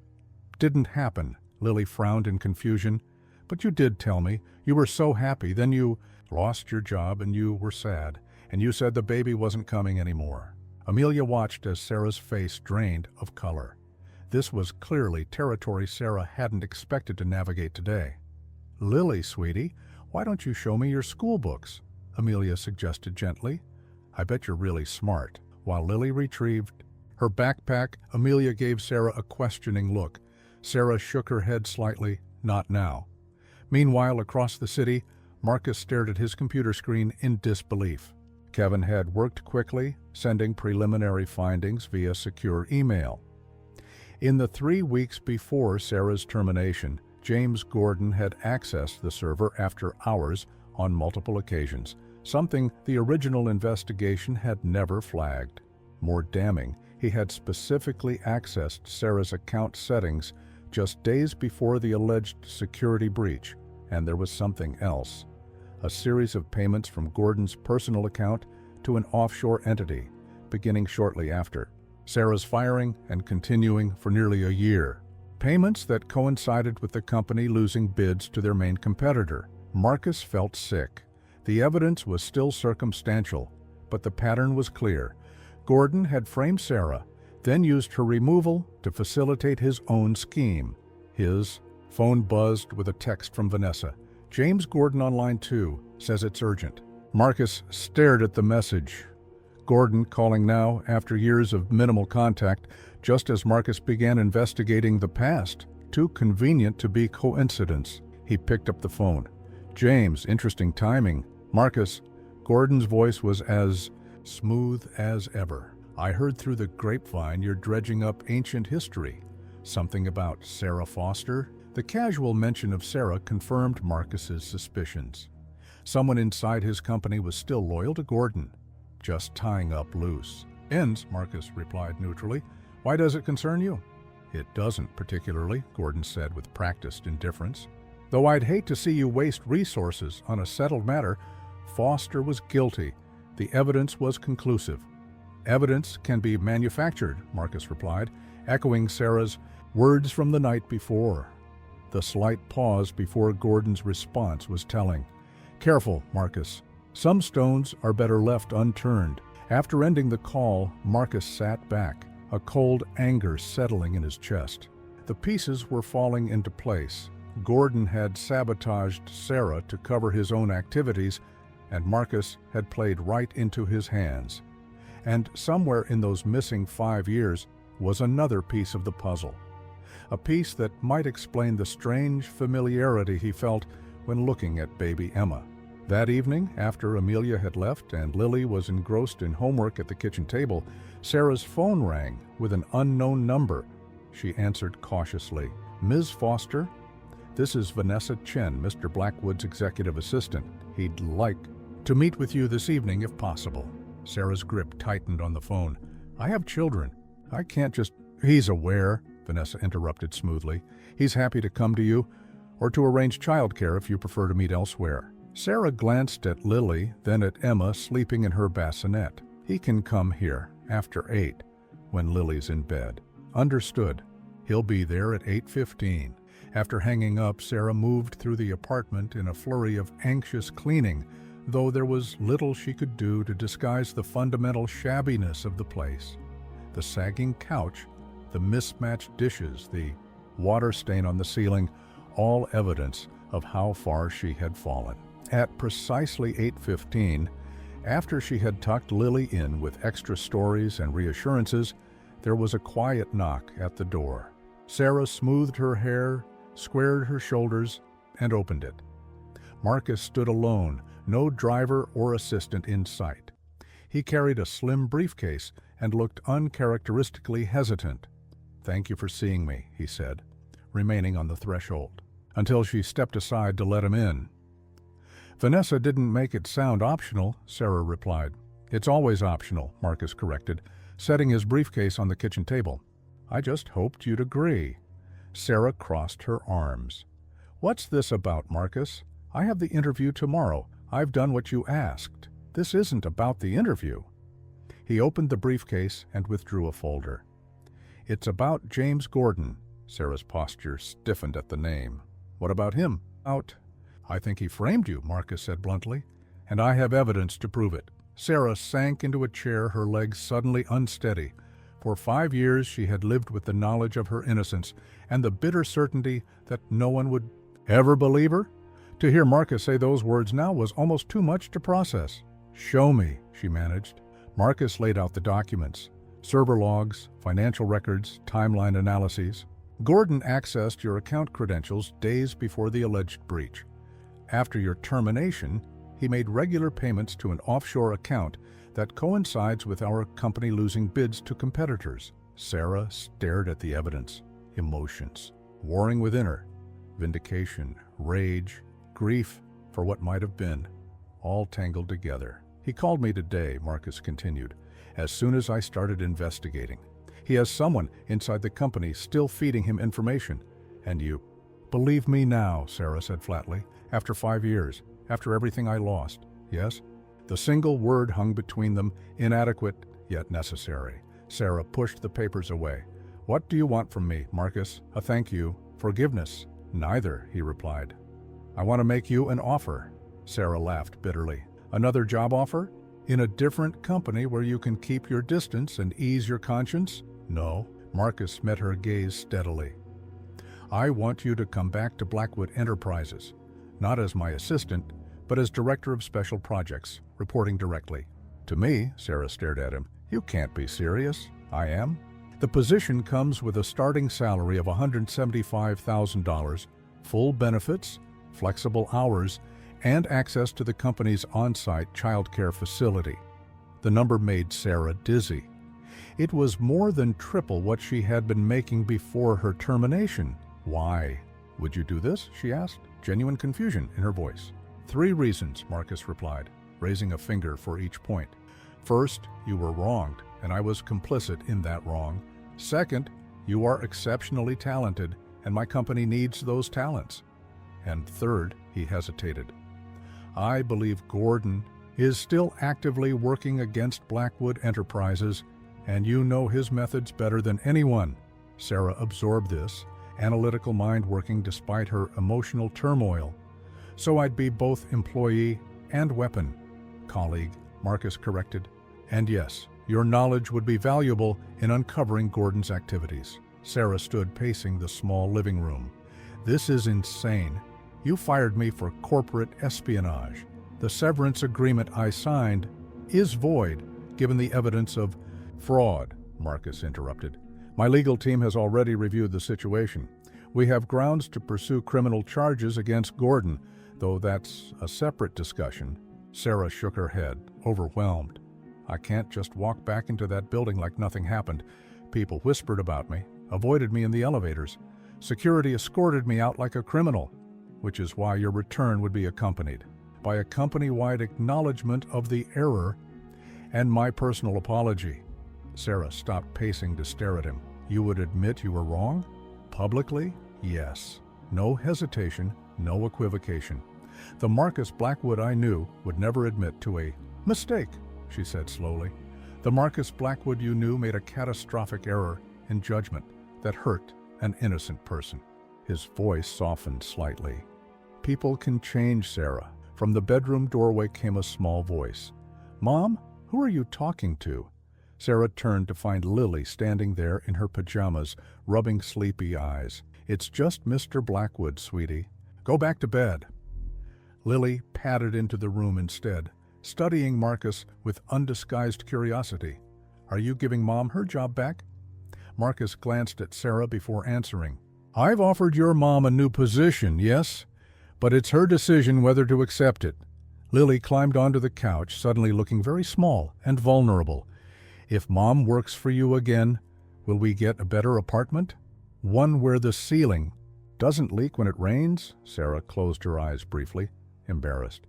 didn't happen." Lily frowned in confusion. "But you did tell me. You were so happy. Then you lost your job and you were sad. And you said the baby wasn't coming anymore." Amelia watched as Sarah's face drained of color. This was clearly territory Sarah hadn't expected to navigate today. "Lily, sweetie, why don't you show me your school books?" Amelia suggested gently. "I bet you're really smart." While Lily retrieved her backpack, Amelia gave Sarah a questioning look. Sarah shook her head slightly. "Not now." Meanwhile, across the city, Marcus stared at his computer screen in disbelief. Kevin had worked quickly, sending preliminary findings via secure email. In the 3 weeks before Sarah's termination, James Gordon had accessed the server after hours on multiple occasions, something the original investigation had never flagged. More damning, he had specifically accessed Sarah's account settings just days before the alleged security breach, and there was something else. A series of payments from Gordon's personal account to an offshore entity, beginning shortly after Sarah's firing and continuing for nearly a year. Payments that coincided with the company losing bids to their main competitor. Marcus felt sick. The evidence was still circumstantial, but the pattern was clear. Gordon had framed Sarah, then used her removal to facilitate his own scheme. His phone buzzed with a text from Vanessa. "James Gordon on line 2, says it's urgent." Marcus stared at the message. Gordon calling now after years of minimal contact, just as Marcus began investigating the past. Too convenient to be coincidence. He picked up the phone. "James, interesting timing." "Marcus." Gordon's voice was as smooth as ever. "I heard through the grapevine you're dredging up ancient history. Something about Sarah Foster?" The casual mention of Sarah confirmed Marcus's suspicions. Someone inside his company was still loyal to Gordon, just tying up loose ends, Marcus replied neutrally. "Why does it concern you?" "It doesn't particularly," Gordon said with practiced indifference. "Though I'd hate to see you waste resources on a settled matter. Foster was guilty. The evidence was conclusive." "Evidence can be manufactured," Marcus replied, echoing Sarah's words from the night before. The slight pause before Gordon's response was telling. "Careful, Marcus. Some stones are better left unturned." After ending the call, Marcus sat back, a cold anger settling in his chest. The pieces were falling into place. Gordon had sabotaged Sarah to cover his own activities, and Marcus had played right into his hands. And somewhere in those missing 5 years was another piece of the puzzle. A piece that might explain the strange familiarity he felt when looking at baby Emma. That evening, after Amelia had left and Lily was engrossed in homework at the kitchen table, Sarah's phone rang with an unknown number. She answered cautiously. "Ms. Foster? This is Vanessa Chen, Mr. Blackwood's executive assistant. He'd like to meet with you this evening if possible." Sarah's grip tightened on the phone. "I have children. I can't just—" "He's aware," Vanessa interrupted smoothly. "He's happy to come to you, or to arrange childcare if you prefer to meet elsewhere." Sarah glanced at Lily, then at Emma sleeping in her bassinet. "He can come here after 8, when Lily's in bed." "Understood. He'll be there at 8:15. After hanging up, Sarah moved through the apartment in a flurry of anxious cleaning, though there was little she could do to disguise the fundamental shabbiness of the place. The sagging couch, the mismatched dishes, the water stain on the ceiling, all evidence of how far she had fallen. At precisely 8:15, after she had tucked Lily in with extra stories and reassurances, there was a quiet knock at the door. Sarah smoothed her hair, squared her shoulders, and opened it. Marcus stood alone, no driver or assistant in sight. He carried a slim briefcase and looked uncharacteristically hesitant. "Thank you for seeing me," he said, remaining on the threshold, until she stepped aside to let him in. "Vanessa didn't make it sound optional," Sarah replied. "It's always optional," Marcus corrected, setting his briefcase on the kitchen table. "I just hoped you'd agree." Sarah crossed her arms. "What's this about, Marcus? I have the interview tomorrow. I've done what you asked. This isn't about the interview." He opened the briefcase and withdrew a folder. "It's about James Gordon." Sarah's posture stiffened at the name. "What about him?" "I think he framed you," Marcus said bluntly, "and I have evidence to prove it." Sarah sank into a chair, her legs suddenly unsteady. For 5 years she had lived with the knowledge of her innocence and the bitter certainty that no one would ever believe her. To hear Marcus say those words now was almost too much to process. "Show me," she managed. Marcus laid out the documents: server logs, financial records, timeline analyses. "Gordon accessed your account credentials days before the alleged breach. After your termination, he made regular payments to an offshore account that coincides with our company losing bids to competitors." Sarah stared at the evidence. Emotions warring within her. Vindication, rage, grief for what might have been, all tangled together. "He called me today," Marcus continued, "as soon as I started investigating. He has someone inside the company still feeding him information. And you—" "Believe me now," Sarah said flatly, "after 5 years, after everything I lost." "Yes?" The single word hung between them, inadequate yet necessary. Sarah pushed the papers away. "What do you want from me, Marcus? A thank you? Forgiveness?" "Neither," he replied. "I want to make you an offer." Sarah laughed bitterly. "Another job offer? In a different company where you can keep your distance and ease your conscience?" "No." Marcus met her gaze steadily. "I want you to come back to Blackwood Enterprises, not as my assistant, but as Director of Special Projects, reporting directly." "To me?" Sarah stared at him. "You can't be serious." "I am." "The position comes with a starting salary of $175,000, full benefits, flexible hours, and access to the company's on-site childcare facility." The number made Sarah dizzy. It was more than triple what she had been making before her termination. "Why would you do this?" she asked, genuine confusion in her voice. "3 reasons," Marcus replied, raising a finger for each point. "First, you were wronged, and I was complicit in that wrong. Second, you are exceptionally talented, and my company needs those talents. And third," he hesitated, "I believe Gordon is still actively working against Blackwood Enterprises, and you know his methods better than anyone." Sarah absorbed this, analytical mind working despite her emotional turmoil. "So I'd be both employee and weapon." "Colleague," Marcus corrected. "And yes, your knowledge would be valuable in uncovering Gordon's activities." Sarah stood pacing the small living room. "This is insane. You fired me for corporate espionage. The severance agreement I signed is void, given the evidence of—" "Fraud," Marcus interrupted. "My legal team has already reviewed the situation. We have grounds to pursue criminal charges against Gordon, though that's a separate discussion." Sarah shook her head, overwhelmed. "I can't just walk back into that building like nothing happened. People whispered about me, avoided me in the elevators. Security escorted me out like a criminal, which is why your return would be accompanied by a company-wide acknowledgement of the error and my personal apology." Sarah stopped pacing to stare at him. "You would admit you were wrong? Publicly?" "Yes." No hesitation, no equivocation. "The Marcus Blackwood I knew would never admit to a mistake," she said slowly. "The Marcus Blackwood you knew made a catastrophic error in judgment that hurt an innocent person." His voice softened slightly. "People can change, Sarah." From the bedroom doorway came a small voice. "Mom, who are you talking to?" Sarah turned to find Lily standing there in her pajamas, rubbing sleepy eyes. "It's just Mr. Blackwood, sweetie. Go back to bed." Lily padded into the room instead, studying Marcus with undisguised curiosity. "Are you giving Mom her job back?" Marcus glanced at Sarah before answering. "I've offered your mom a new position, yes, but it's her decision whether to accept it." Lily climbed onto the couch, suddenly looking very small and vulnerable. "If Mom works for you again, Will we get a better apartment? One where the ceiling doesn't leak when it rains? Sarah closed her eyes briefly, embarrassed.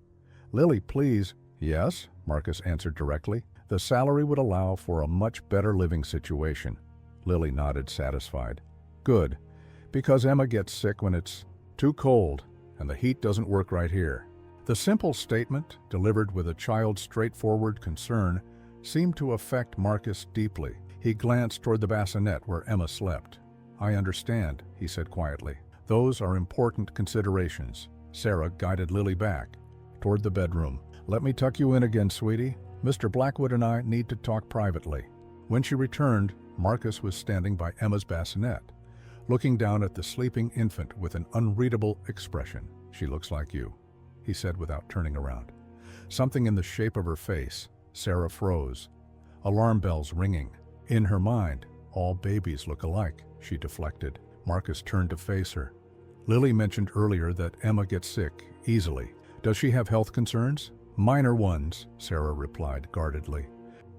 Lily, please. Yes, Marcus answered directly. The salary would allow for a much better living situation. Lily nodded, satisfied. Good, because Emma gets sick when it's too cold and the heat doesn't work right here. The simple statement, delivered with a child's straightforward concern, seemed to affect Marcus deeply. He glanced toward the bassinet where Emma slept. I understand, he said quietly. Those are important considerations. Sarah guided Lily back toward the bedroom. Let me tuck you in again, sweetie. Mr. Blackwood and I need to talk privately. When she returned, Marcus was standing by Emma's bassinet, looking down at the sleeping infant with an unreadable expression. She looks like you, he said without turning around. Something in the shape of her face. Sarah froze. Alarm bells ringing. In her mind, all babies look alike, she deflected. Marcus turned to face her. Lily mentioned earlier that Emma gets sick easily. Does she have health concerns? Minor ones, Sarah replied guardedly.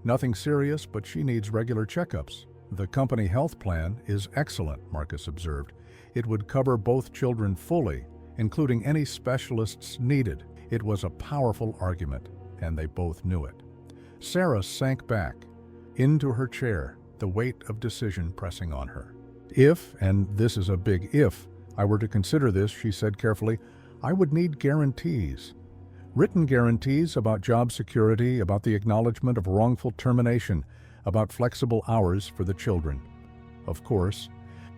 Nothing serious, but she needs regular checkups. The company health plan is excellent, Marcus observed. It would cover both children fully, including any specialists needed. It was a powerful argument, and they both knew it. Sarah sank back into her chair, the weight of decision pressing on her. If, and this is a big if, I were to consider this, she said carefully, I would need guarantees. Written guarantees about job security, about the acknowledgement of wrongful termination, about flexible hours for the children. Of course,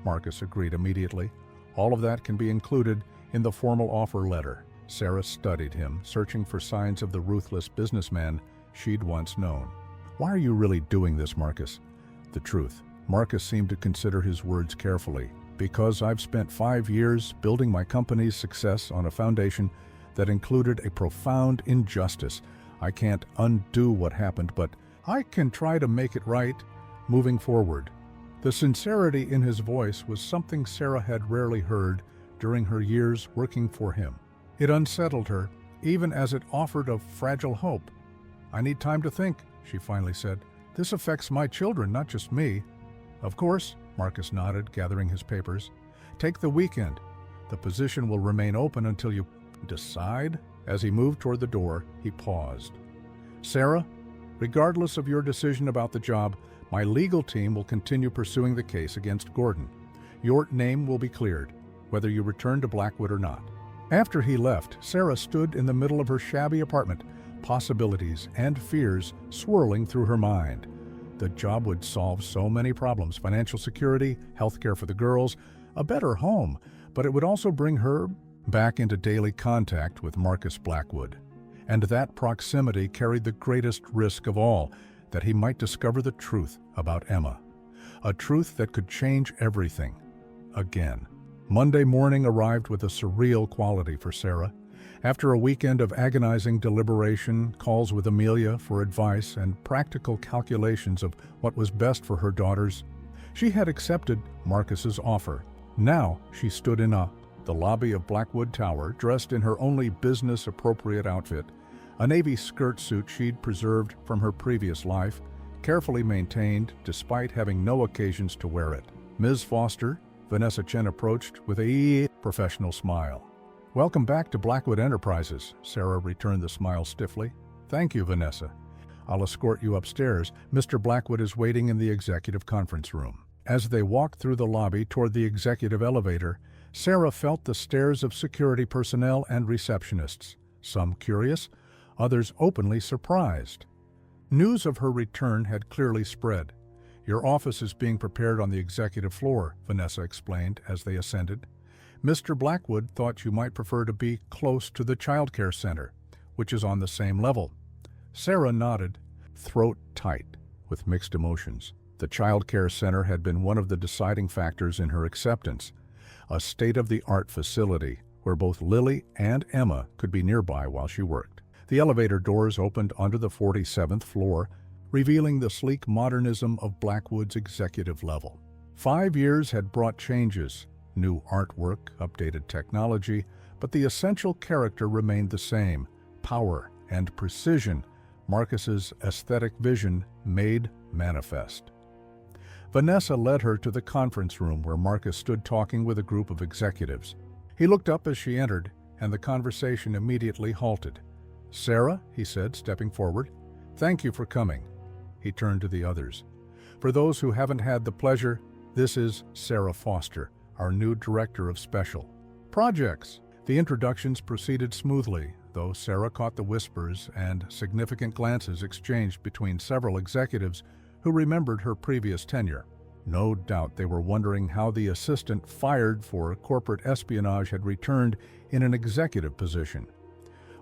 Marcus agreed immediately. All of that can be included in the formal offer letter. Sarah studied him, searching for signs of the ruthless businessman she'd once known. Why are you really doing this, Marcus? The truth. Marcus seemed to consider his words carefully. Because I've spent 5 years building my company's success on a foundation that included a profound injustice. I can't undo what happened, but I can try to make it right moving forward. The sincerity in his voice was something Sarah had rarely heard during her years working for him. It unsettled her, even as it offered a fragile hope. I need time to think, she finally said. This affects my children, not just me. Of course, Marcus nodded, gathering his papers. Take the weekend. The position will remain open until you decide. As he moved toward the door, he paused. Sarah, regardless of your decision about the job, my legal team will continue pursuing the case against Gordon. Your name will be cleared, whether you return to Blackwood or not. After he left, Sarah stood in the middle of her shabby apartment, possibilities and fears swirling through her mind. The job would solve so many problems: financial security, health care for the girls, a better home, but it would also bring her back into daily contact with Marcus Blackwood. And that proximity carried the greatest risk of all, that he might discover the truth about Emma. A truth that could change everything. Again. Monday morning arrived with a surreal quality for Sarah. After a weekend of agonizing deliberation, calls with Amelia for advice, and practical calculations of what was best for her daughters, she had accepted Marcus's offer. Now she stood in the lobby of Blackwood Tower, dressed in her only business-appropriate outfit, a navy skirt suit she'd preserved from her previous life, carefully maintained despite having no occasions to wear it. Ms. Foster, Vanessa Chen approached with a professional smile. Welcome back to Blackwood Enterprises, Sarah returned the smile stiffly. Thank you, Vanessa. I'll escort you upstairs. Mr. Blackwood is waiting in the executive conference room. As they walked through the lobby toward the executive elevator, Sarah felt the stares of security personnel and receptionists, some curious, others openly surprised. News of her return had clearly spread. Your office is being prepared on the executive floor, Vanessa explained as they ascended. Mr. Blackwood thought you might prefer to be close to the child care center, which is on the same level. Sarah nodded, throat tight, with mixed emotions. The child care center had been one of the deciding factors in her acceptance, a state-of-the-art facility where both Lily and Emma could be nearby while she worked. The elevator doors opened onto the 47th floor, revealing the sleek modernism of Blackwood's executive level. 5 years had brought changes, new artwork, updated technology, but the essential character remained the same: power and precision, Marcus's aesthetic vision made manifest. Vanessa led her to the conference room where Marcus stood talking with a group of executives. He looked up as she entered, and the conversation immediately halted. "Sarah," he said, stepping forward, "thank you for coming." He turned to the others. "For those who haven't had the pleasure, this is Sarah Foster, our new Director of Special Projects." The introductions proceeded smoothly, though Sarah caught the whispers and significant glances exchanged between several executives who remembered her previous tenure. No doubt they were wondering how the assistant fired for corporate espionage had returned in an executive position.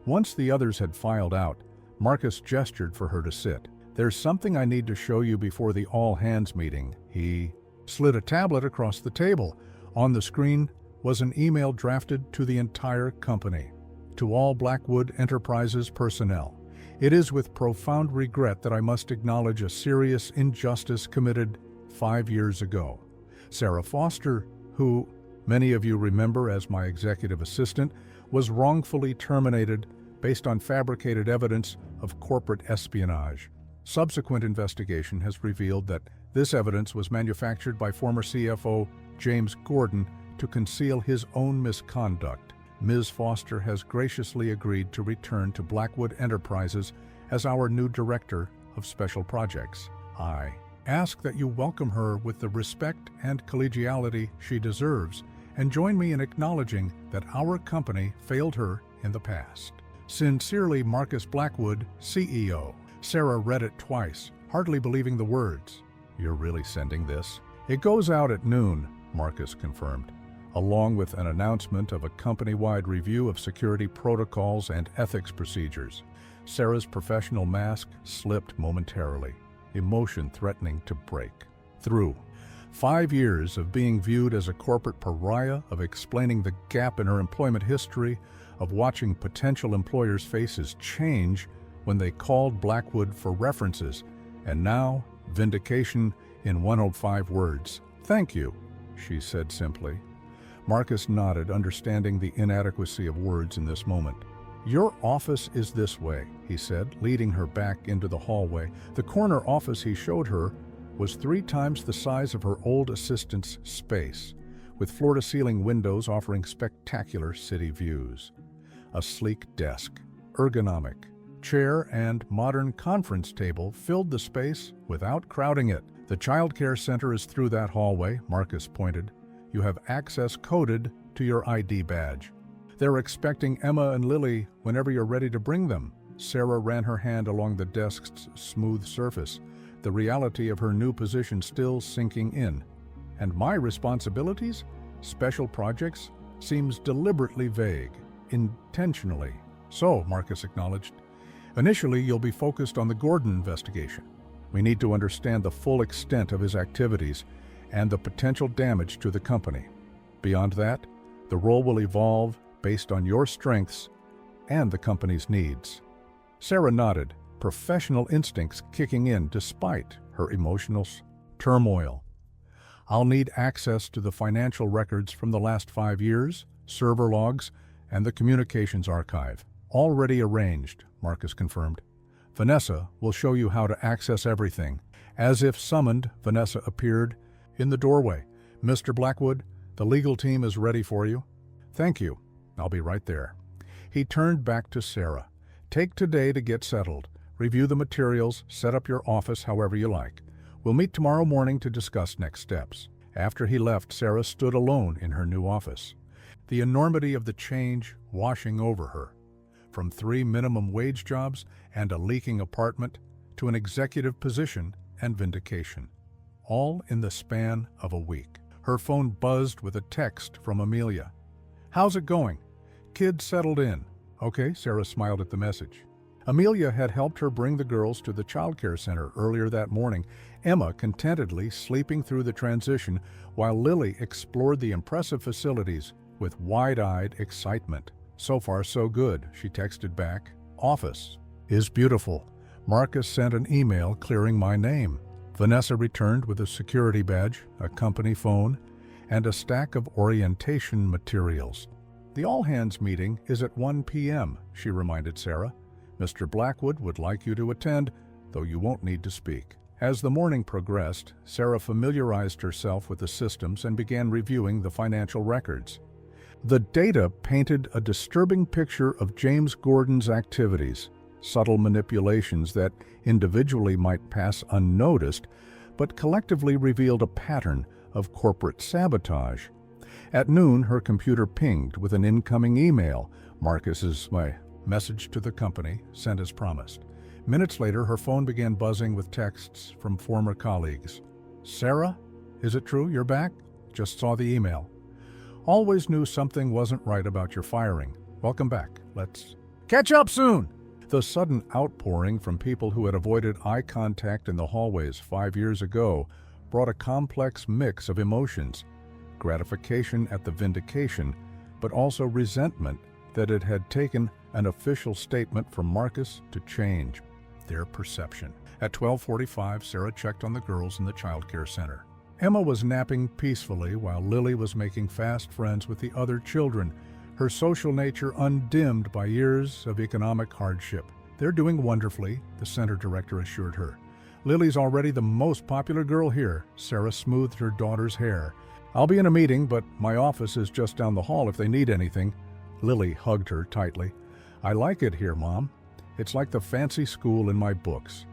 Once the others had filed out, Marcus gestured for her to sit. "There's something I need to show you before the all-hands meeting." He slid a tablet across the table. On the screen was an email drafted to the entire company. "To all Blackwood Enterprises personnel. It is with profound regret that I must acknowledge a serious injustice committed 5 years ago. Sarah Foster, who many of you remember as my executive assistant, was wrongfully terminated based on fabricated evidence of corporate espionage. Subsequent investigation has revealed that this evidence was manufactured by former CFO James Gordon to conceal his own misconduct. Ms. Foster has graciously agreed to return to Blackwood Enterprises as our new Director of Special Projects. I ask that you welcome her with the respect and collegiality she deserves, and join me in acknowledging that our company failed her in the past. Sincerely, Marcus Blackwood, CEO." Sarah read it twice, hardly believing the words. "You're really sending this?" "It goes out at noon," Marcus confirmed, along with an announcement of a company-wide review of security protocols and ethics procedures. Sarah's professional mask slipped momentarily, emotion threatening to break through. 5 years of being viewed as a corporate pariah, of explaining the gap in her employment history, of watching potential employers' faces change when they called Blackwood for references, and now vindication in 105 words. "Thank you," she said simply. Marcus nodded, understanding the inadequacy of words in this moment. "Your office is this way," he said, leading her back into the hallway. The corner office he showed her was 3 times the size of her old assistant's space, with floor-to-ceiling windows offering spectacular city views. A sleek desk, ergonomic chair, and modern conference table filled the space without crowding it. "The child care center is through that hallway," Marcus pointed. "You have access coded to your ID badge. They're expecting Emma and Lily whenever you're ready to bring them." Sarah ran her hand along the desk's smooth surface, the reality of her new position still sinking in. "And my responsibilities? Special projects? Seems deliberately vague. Intentionally." "So," Marcus acknowledged, "initially you'll be focused on the Gordon investigation. We need to understand the full extent of his activities and the potential damage to the company. Beyond that, the role will evolve based on your strengths and the company's needs." Sarah nodded, professional instincts kicking in despite her emotional turmoil. "I'll need access to the financial records from the last 5 years, server logs, and the communications archive." "Already arranged," Marcus confirmed. "Vanessa will show you how to access everything." As if summoned, Vanessa appeared in the doorway. "Mr. Blackwood, the legal team is ready for you." "Thank you. I'll be right there." He turned back to Sarah. "Take today to get settled. Review the materials, set up your office however you like. We'll meet tomorrow morning to discuss next steps." After he left, Sarah stood alone in her new office, the enormity of the change washing over her. From 3 minimum wage jobs and a leaking apartment to an executive position and vindication, all in the span of a week. Her phone buzzed with a text from Amelia. "How's it going? Kids settled in?" "Okay," Sarah smiled at the message. Amelia had helped her bring the girls to the child care center earlier that morning, Emma contentedly sleeping through the transition while Lily explored the impressive facilities with wide-eyed excitement. "So far so good," she texted back. "Office is beautiful. Marcus sent an email clearing my name." Vanessa returned with a security badge, a company phone, and a stack of orientation materials. "The all-hands meeting is at 1 p.m., she reminded Sarah. "Mr. Blackwood would like you to attend, though you won't need to speak." As the morning progressed, Sarah familiarized herself with the systems and began reviewing the financial records. The data painted a disturbing picture of James Gordon's activities, subtle manipulations that individually might pass unnoticed, but collectively revealed a pattern of corporate sabotage. At noon, her computer pinged with an incoming email. Marcus's message to the company, sent as promised. Minutes later, her phone began buzzing with texts from former colleagues. "Sarah, is it true you're back? Just saw the email. Always knew something wasn't right about your firing. Welcome back. Let's catch up soon." The sudden outpouring from people who had avoided eye contact in the hallways 5 years ago brought a complex mix of emotions: gratification at the vindication, but also resentment that it had taken an official statement from Marcus to change their perception. At 12:45, Sarah checked on the girls in the child care center. Emma was napping peacefully while Lily was making fast friends with the other children, her social nature undimmed by years of economic hardship. "They're doing wonderfully," the center director assured her. "Lily's already the most popular girl here." Sarah smoothed her daughter's hair. "I'll be in a meeting, but my office is just down the hall if they need anything." Lily hugged her tightly. "I like it here, Mom. It's like the fancy school in my books."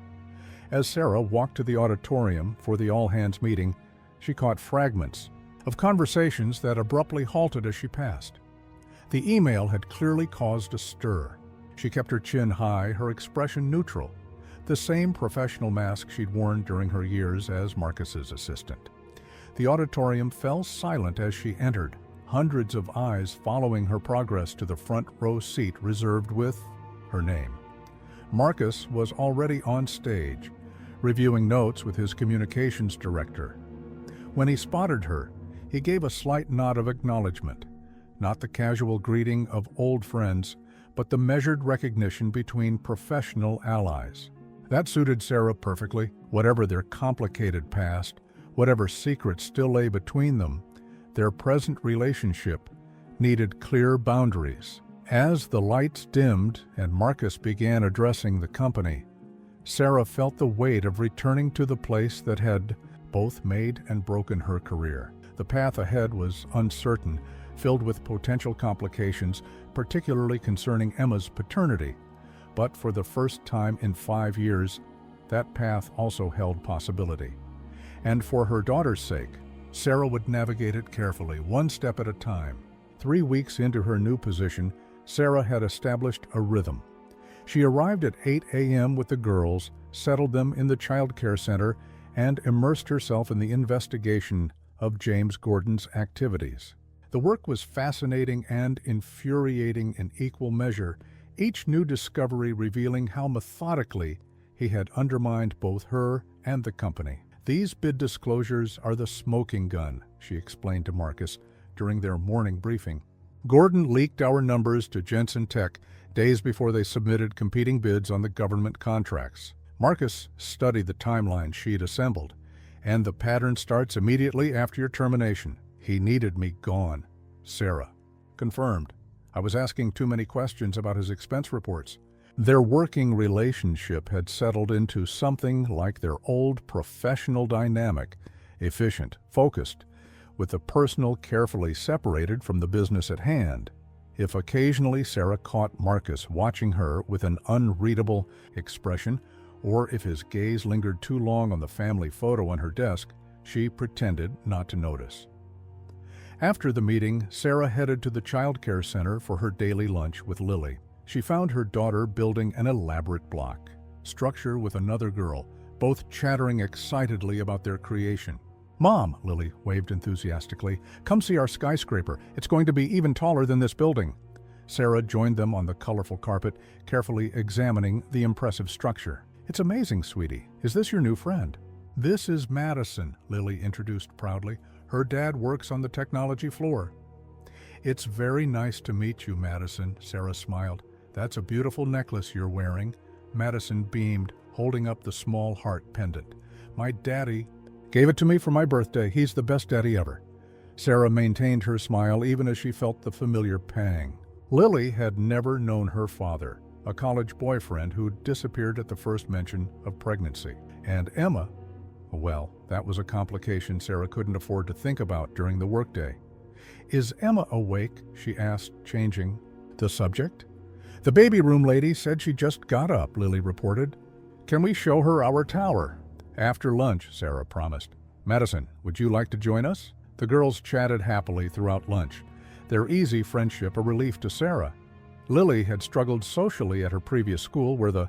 As Sarah walked to the auditorium for the all-hands meeting, she caught fragments of conversations that abruptly halted as she passed. The email had clearly caused a stir. She kept her chin high, her expression neutral, the same professional mask she'd worn during her years as Marcus's assistant. The auditorium fell silent as she entered, hundreds of eyes following her progress to the front row seat reserved with her name. Marcus was already on stage, reviewing notes with his communications director. When he spotted her, he gave a slight nod of acknowledgement, not the casual greeting of old friends, but the measured recognition between professional allies. That suited Sarah perfectly. Whatever their complicated past, whatever secrets still lay between them, their present relationship needed clear boundaries. As the lights dimmed and Marcus began addressing the company, Sarah felt the weight of returning to the place that had both made and broken her career. The path ahead was uncertain, filled with potential complications, particularly concerning Emma's paternity. But for the first time in 5 years, that path also held possibility. And for her daughter's sake, Sarah would navigate it carefully, one step at a time. 3 weeks into her new position, Sarah had established a rhythm. She arrived at 8 a.m. with the girls, settled them in the child care center, and immersed herself in the investigation of James Gordon's activities. The work was fascinating and infuriating in equal measure, each new discovery revealing how methodically he had undermined both her and the company. "These bid disclosures are the smoking gun," she explained to Marcus during their morning briefing. "Gordon leaked our numbers to Jensen Tech days before they submitted competing bids on the government contracts." Marcus studied the timeline she'd assembled. "And the pattern starts immediately after your termination. He needed me gone." Sarah: "Confirmed. I was asking too many questions about his expense reports." Their working relationship had settled into something like their old professional dynamic, efficient, focused, with the personal carefully separated from the business at hand. If occasionally Sarah caught Marcus watching her with an unreadable expression, or if his gaze lingered too long on the family photo on her desk, she pretended not to notice. After the meeting, Sarah headed to the child care center for her daily lunch with Lily. She found her daughter building an elaborate block structure with another girl, both chattering excitedly about their creation. "Mom," Lily waved enthusiastically, "come see our skyscraper. It's going to be even taller than this building." Sarah joined them on the colorful carpet, carefully examining the impressive structure. "It's amazing, sweetie. Is this your new friend?" "This is Madison," Lily introduced proudly. "Her dad works on the technology floor." "It's very nice to meet you, Madison," Sarah smiled. "That's a beautiful necklace you're wearing." Madison beamed, holding up the small heart pendant. "My daddy gave it to me for my birthday. He's the best daddy ever." Sarah maintained her smile even as she felt the familiar pang. Lily had never known her father, a college boyfriend who disappeared at the first mention of pregnancy. And Emma, well, that was a complication Sarah couldn't afford to think about during the workday. "Is Emma awake?" she asked, changing the subject. "The baby room lady said she just got up," Lily reported. "Can we show her our tower?" "After lunch," Sarah promised. "Madison, would you like to join us?" The girls chatted happily throughout lunch, their easy friendship a relief to Sarah. Lily had struggled socially at her previous school, where the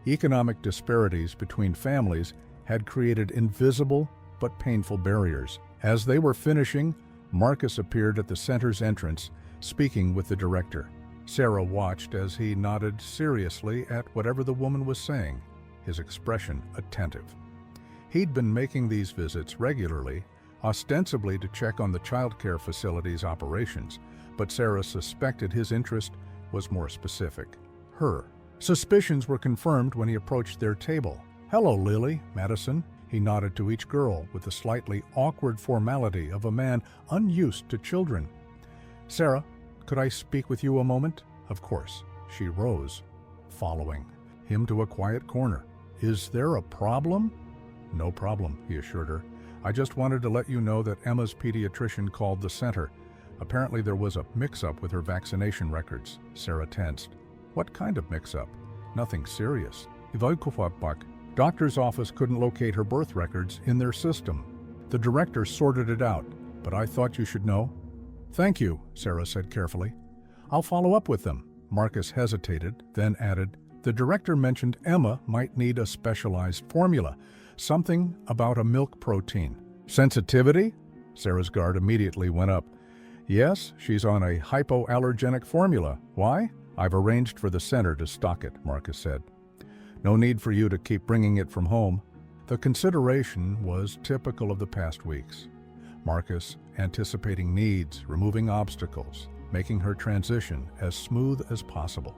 economic disparities between families had created invisible but painful barriers. As they were finishing, Marcus appeared at the center's entrance, speaking with the director. Sarah watched as he nodded seriously at whatever the woman was saying, his expression attentive. He'd been making these visits regularly, ostensibly to check on the childcare facility's operations, but Sarah suspected his interest was more specific. Her suspicions were confirmed when he approached their table. "Hello, Lily, Madison." He nodded to each girl with the slightly awkward formality of a man unused to children. "Sarah, could I speak with you a moment?" "Of course." She rose, following him to a quiet corner. "Is there a problem?" "No problem," he assured her. "I just wanted to let you know that Emma's pediatrician called the center. Apparently there was a mix-up with her vaccination records." Sarah tensed. "What kind of mix-up?" "Nothing serious. Doctor's office couldn't locate her birth records in their system. The director sorted it out, but I thought you should know." "Thank you," Sarah said carefully. "I'll follow up with them." Marcus hesitated, then added, "The director mentioned Emma might need a specialized formula, something about a milk protein." "Sensitivity?" Sarah's guard immediately went up. "Yes, she's on a hypoallergenic formula. Why?" "I've arranged for the center to stock it," Marcus said. "No need for you to keep bringing it from home." The consideration was typical of the past weeks. Marcus anticipating needs, removing obstacles, making her transition as smooth as possible.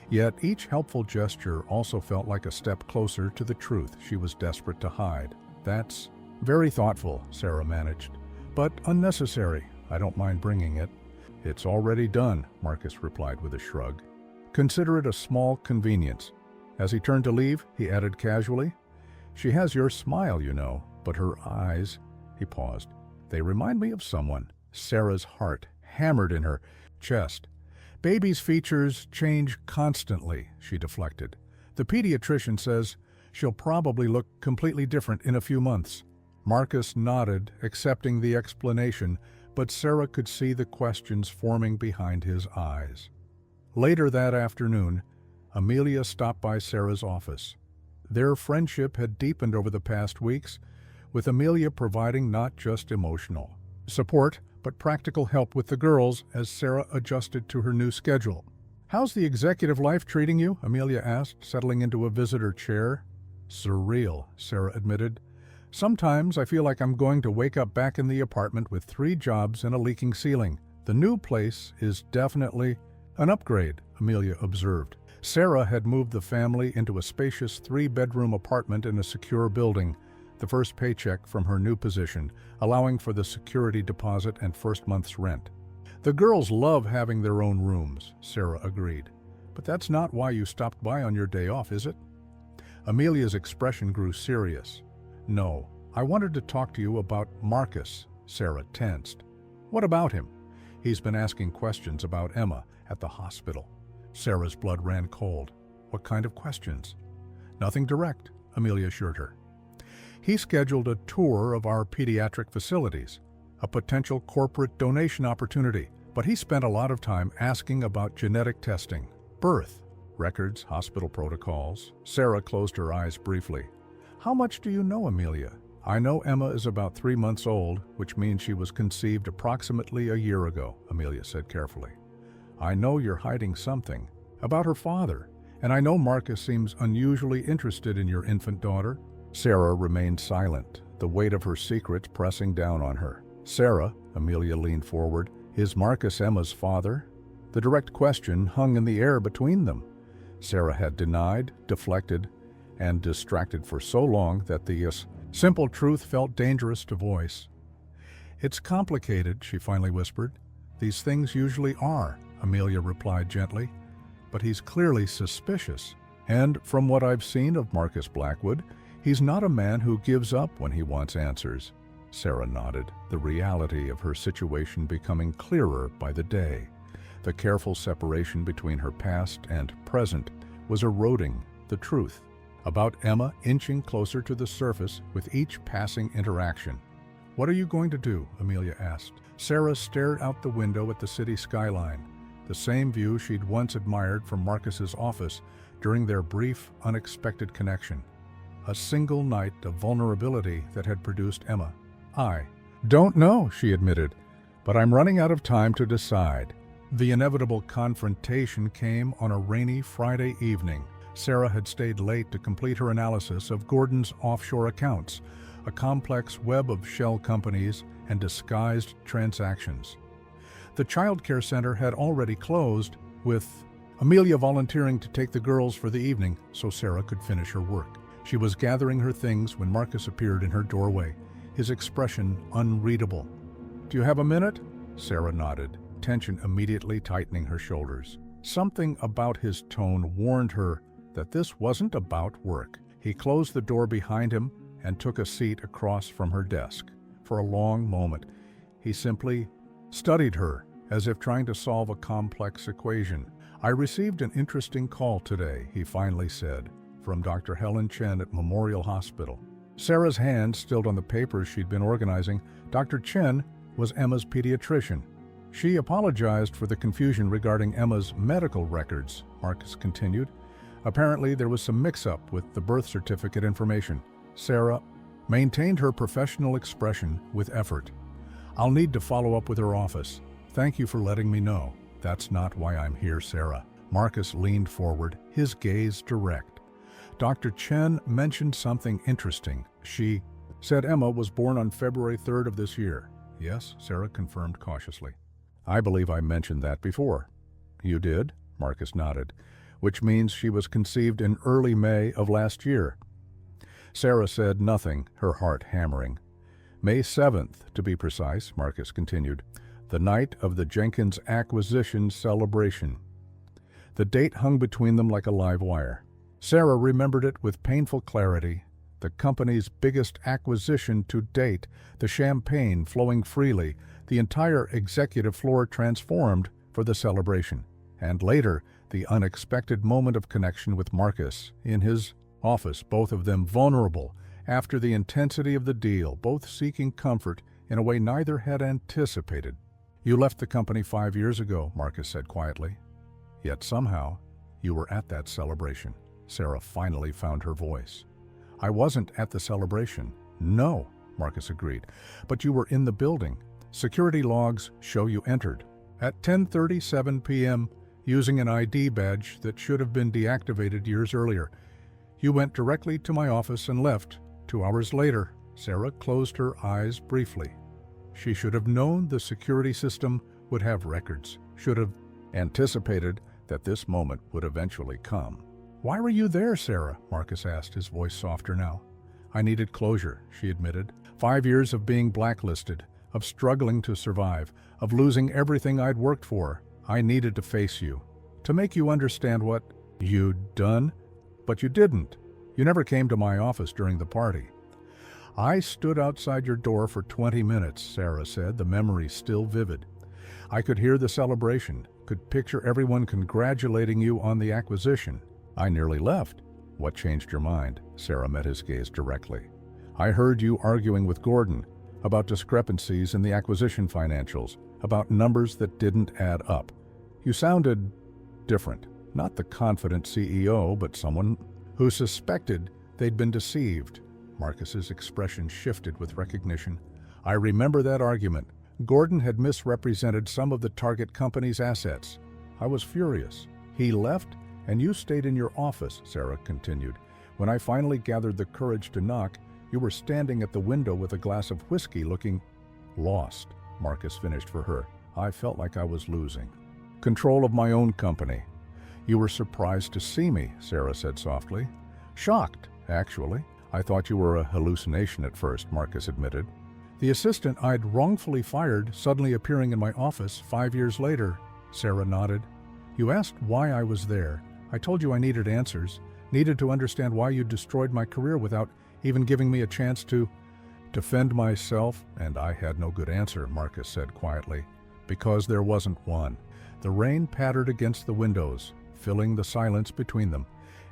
Yet each helpful gesture also felt like a step closer to the truth she was desperate to hide. "That's very thoughtful," Sarah managed, "but unnecessary. I don't mind bringing it." "It's already done," Marcus replied with a shrug. "Consider it a small convenience." As he turned to leave, he added casually, "She has your smile, you know, but her eyes—" He paused. "They remind me of someone." Sarah's heart hammered in her chest. "Baby's features change constantly," she deflected. "The pediatrician says she'll probably look completely different in a few months." Marcus nodded, accepting the explanation, but Sarah could see the questions forming behind his eyes. Later that afternoon, Amelia stopped by Sarah's office. Their friendship had deepened over the past weeks, with Amelia providing not just emotional support, but practical help with the girls as Sarah adjusted to her new schedule. "How's the executive life treating you?" Amelia asked, settling into a visitor chair. "Surreal," Sarah admitted. "Sometimes I feel like I'm going to wake up back in the apartment with 3 jobs and a leaking ceiling. The new place is definitely an upgrade," Amelia observed. Sarah had moved the family into a spacious 3-bedroom apartment in a secure building, the first paycheck from her new position, allowing for the security deposit and first month's rent. "The girls love having their own rooms," Sarah agreed. "But that's not why you stopped by on your day off, is it?" Amelia's expression grew serious. "No, I wanted to talk to you about Marcus." Sarah tensed. "What about him?" "He's been asking questions about Emma at the hospital." Sarah's blood ran cold. "What kind of questions?" "Nothing direct," Amelia assured her. "He scheduled a tour of our pediatric facilities, a potential corporate donation opportunity, but he spent a lot of time asking about genetic testing, birth records, hospital protocols." Sarah closed her eyes briefly. "How much do you know, Amelia?" "I know Emma is about 3 months old, which means she was conceived approximately a year ago," Amelia said carefully. "I know you're hiding something about her father, and I know Marcus seems unusually interested in your infant daughter." Sarah remained silent, the weight of her secret pressing down on her. "Sarah," Amelia leaned forward, "is Marcus Emma's father?" The direct question hung in the air between them. Sarah had denied, deflected, and distracted for so long that the simple truth felt dangerous to voice. "It's complicated," she finally whispered. "These things usually are," Amelia replied gently. "But he's clearly suspicious. And from what I've seen of Marcus Blackwood, He's not a man who gives up when he wants answers. Sarah nodded, the reality of her situation becoming clearer by the day. The careful separation between her past and present was eroding the truth about Emma inching closer to the surface with each passing interaction. "What are you going to do?" Amelia asked. Sarah stared out the window at the city skyline, the same view she'd once admired from Marcus's office during their brief, unexpected connection. A single night of vulnerability that had produced Emma. "I don't know," she admitted, "but I'm running out of time to decide." The inevitable confrontation came on a rainy Friday evening. Sarah had stayed late to complete her analysis of Gordon's offshore accounts, a complex web of shell companies and disguised transactions. The child care center had already closed, with Amelia volunteering to take the girls for the evening so Sarah could finish her work. She was gathering her things when Marcus appeared in her doorway, his expression unreadable. "Do you have a minute?" Sarah nodded, tension immediately tightening her shoulders. Something about his tone warned her that this wasn't about work. He closed the door behind him and took a seat across from her desk. For a long moment, he simply studied her, as if trying to solve a complex equation. "I received an interesting call today," he finally said, from Dr. Helen Chen at Memorial Hospital. Sarah's hand still on the papers she'd been organizing. Dr. Chen was Emma's pediatrician. "She apologized for the confusion regarding Emma's medical records," Marcus continued. "Apparently there was some mix-up with the birth certificate information." Sarah maintained her professional expression with effort. "I'll need to follow up with her office. Thank you for letting me know." "That's not why I'm here, Sarah." Marcus leaned forward, his gaze direct. "Dr. Chen mentioned something interesting. She said Emma was born on February 3rd of this year." "Yes," Sarah confirmed cautiously. "I believe I mentioned that before." "You did?" Marcus nodded. "Which means she was conceived in early May of last year." Sarah said nothing, her heart hammering. "May 7th, to be precise," Marcus continued, "the night of the Jenkins acquisition celebration." The date hung between them like a live wire. Sarah remembered it with painful clarity. The company's biggest acquisition to date, the champagne flowing freely, the entire executive floor transformed for the celebration. And later, the unexpected moment of connection with Marcus in his office, both of them vulnerable after the intensity of the deal, both seeking comfort in a way neither had anticipated. "You left the company 5 years ago," Marcus said quietly. "Yet somehow, you were at that celebration." Sarah finally found her voice. "I wasn't at the celebration." "No," Marcus agreed, "but you were in the building. Security logs show you entered at 10:37 p.m. using an ID badge that should have been deactivated years earlier. You went directly to my office and left 2 hours later." Sarah closed her eyes briefly. She should have known the security system would have records, should have anticipated that this moment would eventually come. "Why were you there, Sarah?" Marcus asked, his voice softer now. "I needed closure," she admitted. 5 years of being blacklisted, of struggling to survive, of losing everything I'd worked for. I needed to face you, to make you understand what you'd done. But you didn't. You never came to my office during the party." "I stood outside your door for 20 minutes, Sarah said, the memory still vivid. "I could hear the celebration, could picture everyone congratulating you on the acquisition. I nearly left." "What changed your mind?" Sarah met his gaze directly. "I heard you arguing with Gordon about discrepancies in the acquisition financials, about numbers that didn't add up. You sounded different. Not the confident CEO, but someone who suspected they'd been deceived." Marcus's expression shifted with recognition. "I remember that argument. Gordon had misrepresented some of the target company's assets. I was furious. He left, and you stayed in your office," Sarah continued. "When I finally gathered the courage to knock, you were standing at the window with a glass of whiskey looking lost," Marcus finished for her. "I felt like I was losing control of my own company." "You were surprised to see me," Sarah said softly. "Shocked, actually. I thought you were a hallucination at first," Marcus admitted. "The assistant I'd wrongfully fired suddenly appearing in my office 5 years later," Sarah nodded. "You asked why I was there. I told you I needed answers, needed to understand why you destroyed my career without even giving me a chance to defend myself, and I had no good answer, Marcus said quietly, because there wasn't one. The rain pattered against the windows, filling the silence between them,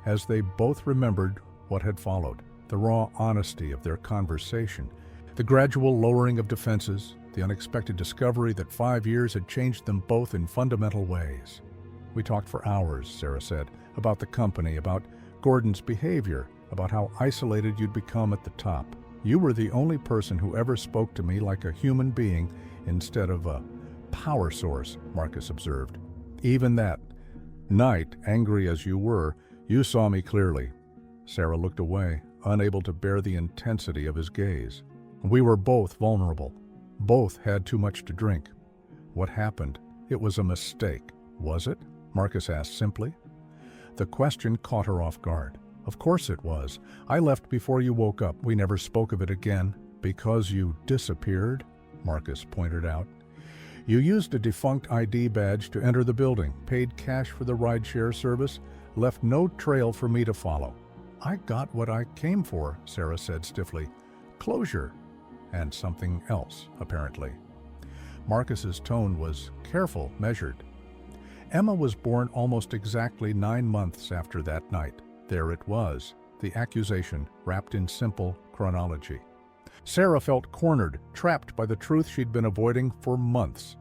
as they both remembered what had followed, the raw honesty of their conversation, the gradual lowering of defenses, the unexpected discovery that 5 years had changed them both in fundamental ways. We talked for hours, Sarah said, about the company, about Gordon's behavior, about how isolated you'd become at the top. You were the only person who ever spoke to me like a human being instead of a power source, Marcus observed. Even that night, angry as you were, you saw me clearly. Sarah looked away, unable to bear the intensity of his gaze. We were both vulnerable. Both had too much to drink. What happened? It was a mistake. Was it? Marcus asked simply. The question caught her off guard. Of course it was. I left before you woke up. We never spoke of it again. Because you disappeared, Marcus pointed out. You used a defunct ID badge to enter the building, paid cash for the rideshare service, left no trail for me to follow. I got what I came for, Sarah said stiffly. Closure. And something else, apparently. Marcus's tone was careful, measured. Emma was born almost exactly 9 months after that night. There it was, the accusation wrapped in simple chronology. Sarah felt cornered, trapped by the truth she'd been avoiding for months.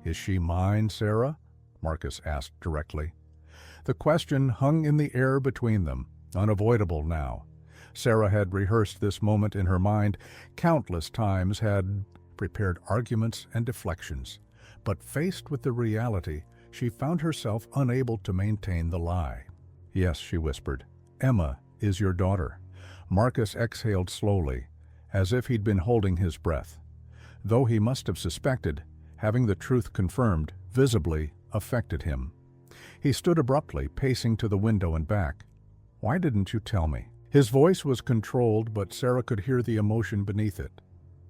Is she mine, Sarah? Marcus asked directly. The question hung in the air between them, unavoidable now. Sarah had rehearsed this moment in her mind countless times, had prepared arguments and deflections. But faced with the reality, she found herself unable to maintain the lie. Yes, she whispered. Emma is your daughter. Marcus exhaled slowly, as if he'd been holding his breath. Though he must have suspected, having the truth confirmed visibly affected him. He stood abruptly, pacing to the window and back. Why didn't you tell me? His voice was controlled, but Sarah could hear the emotion beneath it.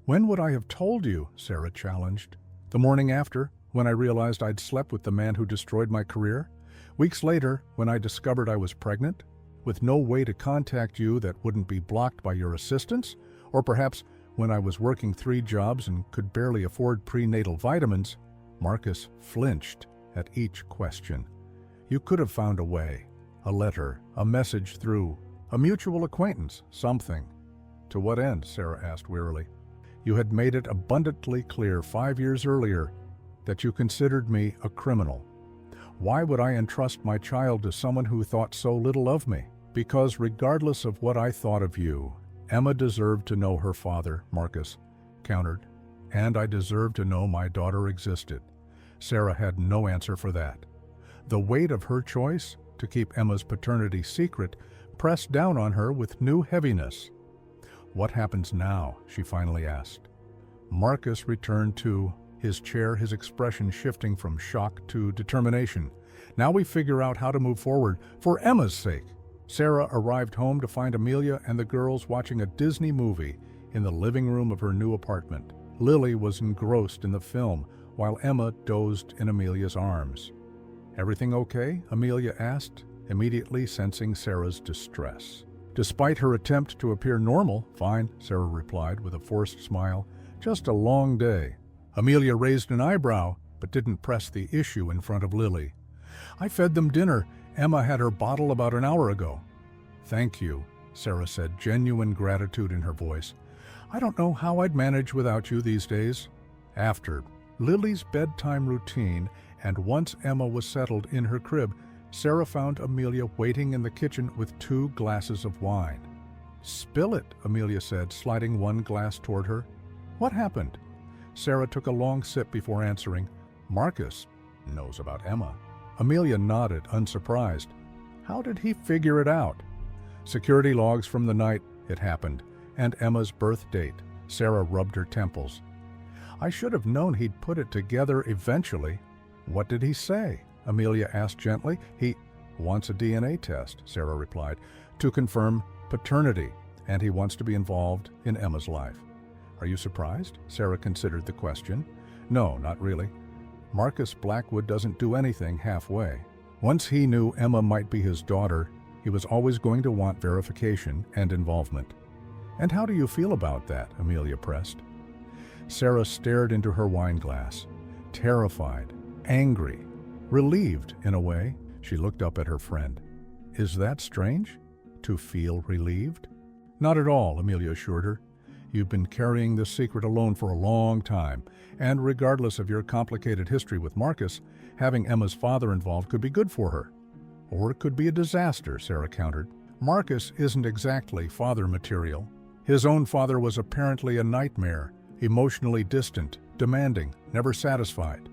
When would I have told you? Sarah challenged. The morning after, when I realized I'd slept with the man who destroyed my career? Weeks later, when I discovered I was pregnant? With no way to contact you that wouldn't be blocked by your assistants? Or perhaps when I was working 3 jobs and could barely afford prenatal vitamins? Marcus flinched at each question. You could have found a way. A letter, a message through a mutual acquaintance, something. To what end? Sarah asked wearily. You had made it abundantly clear 5 years earlier that you considered me a criminal. Why would I entrust my child to someone who thought so little of me? Because regardless of what I thought of you, Emma deserved to know her father, Marcus countered, and I deserved to know my daughter existed. Sarah had no answer for that. The weight of her choice to keep Emma's paternity secret pressed down on her with new heaviness. What happens now? She finally asked. Marcus returned to his chair, his expression shifting from shock to determination. Now we figure out how to move forward, for Emma's sake. Sarah arrived home to find Amelia and the girls watching a Disney movie in the living room of her new apartment. Lily was engrossed in the film, while Emma dozed in Amelia's arms. Everything okay? Amelia asked, immediately sensing Sarah's distress. Despite her attempt to appear normal, fine, Sarah replied with a forced smile. Just a long day. Amelia raised an eyebrow, but didn't press the issue in front of Lily. I fed them dinner. Emma had her bottle about an hour ago. Thank you, Sarah said, genuine gratitude in her voice. I don't know how I'd manage without you these days. After Lily's bedtime routine, and once Emma was settled in her crib, Sarah found Amelia waiting in the kitchen with 2 glasses of wine. Spill it, Amelia said, sliding one glass toward her. What happened? Sarah took a long sip before answering. Marcus knows about Emma. Amelia nodded, unsurprised. How did he figure it out? Security logs from the night it happened, and Emma's birth date. Sarah rubbed her temples. I should have known he'd put it together eventually. What did he say? Amelia asked gently. He wants a DNA test, Sarah replied, to confirm paternity, and he wants to be involved in Emma's life. Are you surprised? Sarah considered the question. No, not really. Marcus Blackwood doesn't do anything halfway. Once he knew Emma might be his daughter, he was always going to want verification and involvement. "And how do you feel about that?" Amelia pressed. Sarah stared into her wine glass, terrified, angry, relieved in a way. She looked up at her friend. "Is that strange? To feel relieved?" "Not at all," Amelia assured her. "You've been carrying this secret alone for a long time, and regardless of your complicated history with Marcus, having Emma's father involved could be good for her. Or it could be a disaster," Sarah countered. "Marcus isn't exactly father material. His own father was apparently a nightmare, emotionally distant, demanding, never satisfied.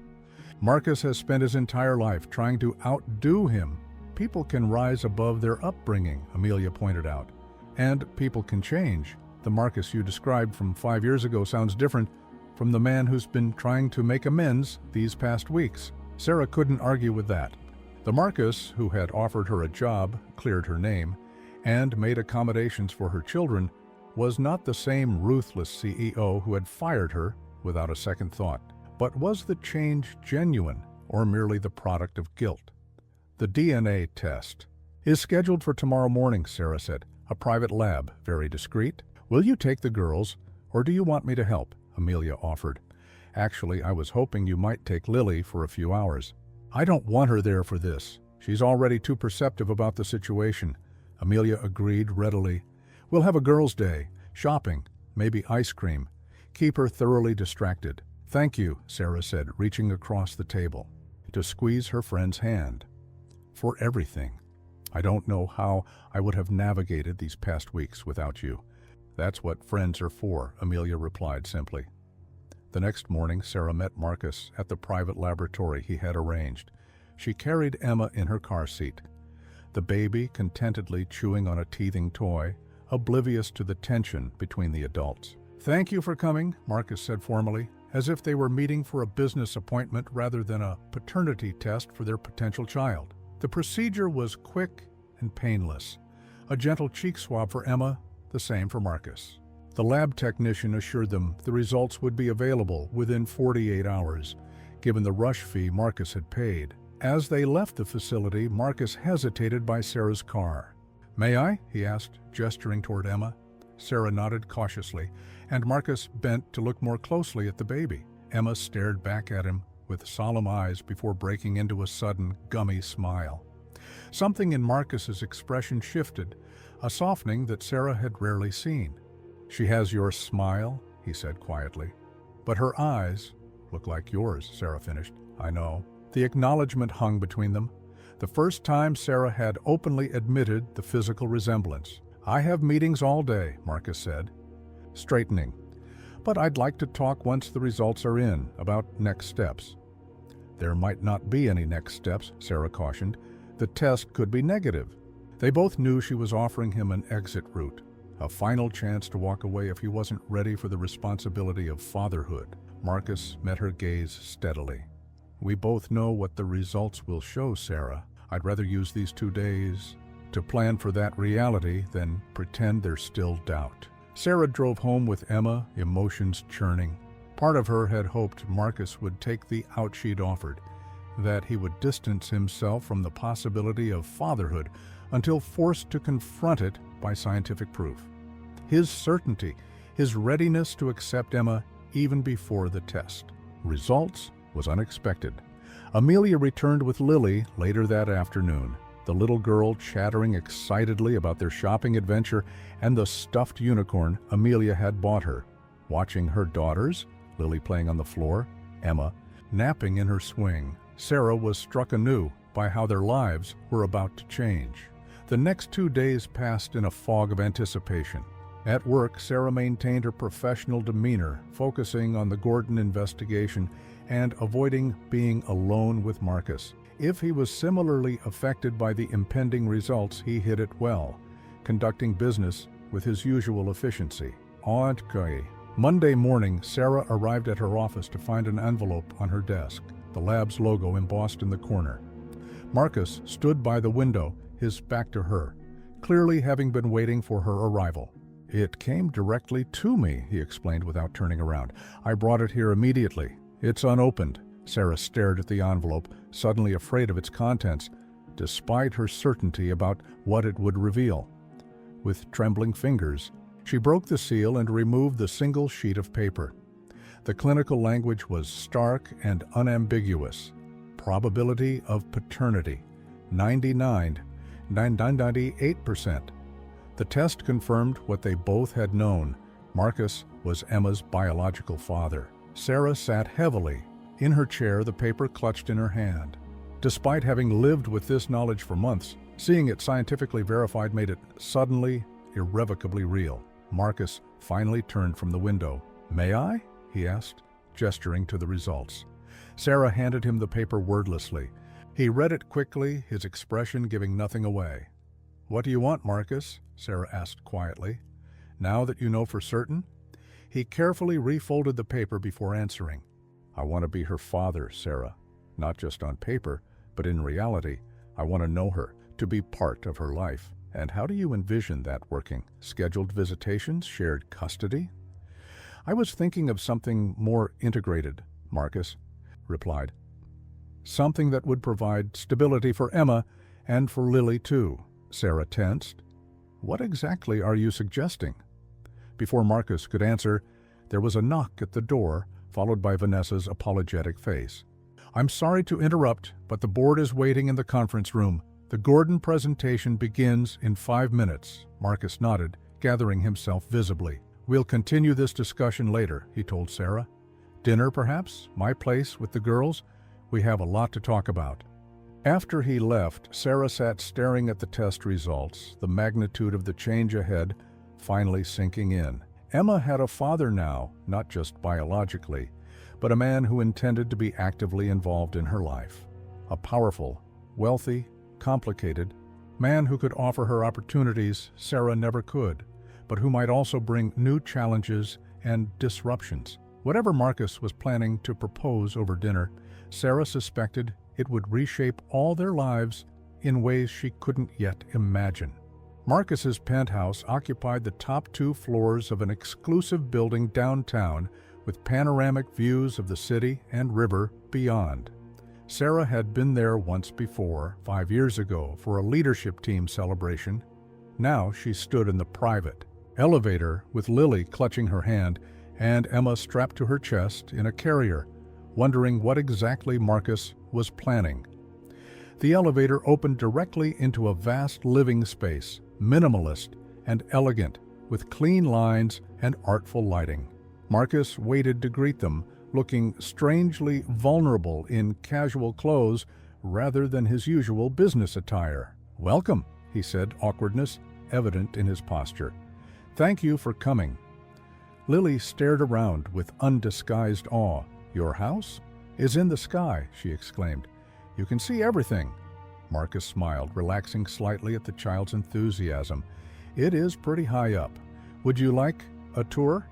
Marcus has spent his entire life trying to outdo him. People can rise above their upbringing," Amelia pointed out. "And people can change. The Marcus you described from 5 years ago sounds different from the man who's been trying to make amends these past weeks." Sarah couldn't argue with that. The Marcus who had offered her a job, cleared her name, and made accommodations for her children was not the same ruthless CEO who had fired her without a second thought. But was the change genuine or merely the product of guilt? "The DNA test is scheduled for tomorrow morning," Sarah said. "A private lab, very discreet. Will you take the girls, or do you want me to help?" Amelia offered. "Actually, I was hoping you might take Lily for a few hours." "I don't want her there for this. She's already too perceptive about the situation," Amelia agreed readily. "We'll have a girls' day, shopping, maybe ice cream. Keep her thoroughly distracted." "Thank you," Sarah said, reaching across the table to squeeze her friend's hand. "For everything. I don't know how I would have navigated these past weeks without you." "That's what friends are for," Amelia replied simply. The next morning, Sarah met Marcus at the private laboratory he had arranged. She carried Emma in her car seat, the baby contentedly chewing on a teething toy, oblivious to the tension between the adults. "Thank you for coming," Marcus said formally, as if they were meeting for a business appointment rather than a paternity test for their potential child. The procedure was quick and painless. A gentle cheek swab for Emma, the same for Marcus. The lab technician assured them the results would be available within 48 hours, given the rush fee Marcus had paid. As they left the facility, Marcus hesitated by Sarah's car. "May I?" he asked, gesturing toward Emma. Sarah nodded cautiously, and Marcus bent to look more closely at the baby. Emma stared back at him with solemn eyes before breaking into a sudden, gummy smile. Something in Marcus's expression shifted, a softening that Sarah had rarely seen. "She has your smile," he said quietly. "But her eyes look like yours," Sarah finished. "I know." The acknowledgement hung between them, the first time Sarah had openly admitted the physical resemblance. "I have meetings all day," Marcus said, straightening. "But I'd like to talk once the results are in, about next steps." "There might not be any next steps," Sarah cautioned. "The test could be negative." They both knew she was offering him an exit route, a final chance to walk away if he wasn't ready for the responsibility of fatherhood. Marcus met her gaze steadily. "We both know what the results will show, Sarah. I'd rather use these 2 days to plan for that reality than pretend there's still doubt." Sarah drove home with Emma, emotions churning. Part of her had hoped Marcus would take the out she'd offered, that he would distance himself from the possibility of fatherhood until forced to confront it by scientific proof. His certainty, his readiness to accept Emma even before the test. Results was unexpected. Amelia returned with Lily later that afternoon, the little girl chattering excitedly about their shopping adventure and the stuffed unicorn Amelia had bought her. Watching her daughters, Lily playing on the floor, Emma napping in her swing, Sarah was struck anew by how their lives were about to change. The next 2 days passed in a fog of anticipation. At work, Sarah maintained her professional demeanor, focusing on the Gordon investigation and avoiding being alone with Marcus. If he was similarly affected by the impending results, he hid it well, conducting business with his usual efficiency. Monday morning, Sarah arrived at her office to find an envelope on her desk, the lab's logo embossed in the corner. Marcus stood by the window, his back to her, clearly having been waiting for her arrival. "It came directly to me," he explained without turning around. "I brought it here immediately. It's unopened." Sarah stared at the envelope, suddenly afraid of its contents, despite her certainty about what it would reveal. With trembling fingers, She broke the seal and removed the single sheet of paper. The clinical language was stark and unambiguous. Probability of paternity, 98%. The test confirmed what they both had known. Marcus was Emma's biological father. Sarah sat heavily in her chair, the paper clutched in her hand. Despite having lived with this knowledge for months, seeing it scientifically verified made it suddenly, irrevocably real. Marcus finally turned from the window. "May I?" he asked, gesturing to the results. Sarah handed him the paper wordlessly. He read it quickly, his expression giving nothing away. "What do you want, Marcus?" Sarah asked quietly. "Now that you know for certain?" He carefully refolded the paper before answering. "I want to be her father, Sarah. Not just on paper, but in reality. I want to know her, to be part of her life. And how do you envision that working? Scheduled visitations? Shared custody?" "I was thinking of something more integrated," Marcus replied. "Something that would provide stability for Emma and for Lily too." Sarah tensed. "What exactly are you suggesting?" Before Marcus could answer, there was a knock at the door, followed by Vanessa's apologetic face. "I'm sorry to interrupt, but the board is waiting in the conference room. The Gordon presentation begins in 5 minutes." Marcus nodded, gathering himself visibly. "We'll continue this discussion later," he told Sarah. "Dinner, perhaps? My place with the girls? We have a lot to talk about." After he left, Sarah sat staring at the test results, the magnitude of the change ahead finally sinking in. Emma had a father now, not just biologically, but a man who intended to be actively involved in her life. A powerful, wealthy, complicated man who could offer her opportunities Sarah never could, but who might also bring new challenges and disruptions. Whatever Marcus was planning to propose over dinner, Sarah suspected it would reshape all their lives in ways she couldn't yet imagine. Marcus's penthouse occupied the top 2 floors of an exclusive building downtown with panoramic views of the city and river beyond. Sarah had been there once before, 5 years ago, for a leadership team celebration. Now she stood in the private elevator with Lily clutching her hand and Emma strapped to her chest in a carrier, wondering what exactly Marcus was planning. The elevator opened directly into a vast living space, minimalist and elegant, with clean lines and artful lighting. Marcus waited to greet them, looking strangely vulnerable in casual clothes rather than his usual business attire. "Welcome," he said, awkwardness evident in his posture. "Thank you for coming." Lily stared around with undisguised awe. "Your house is in the sky," she exclaimed. "You can see everything." Marcus smiled, relaxing slightly at the child's enthusiasm. "It is pretty high up. Would you like a tour?"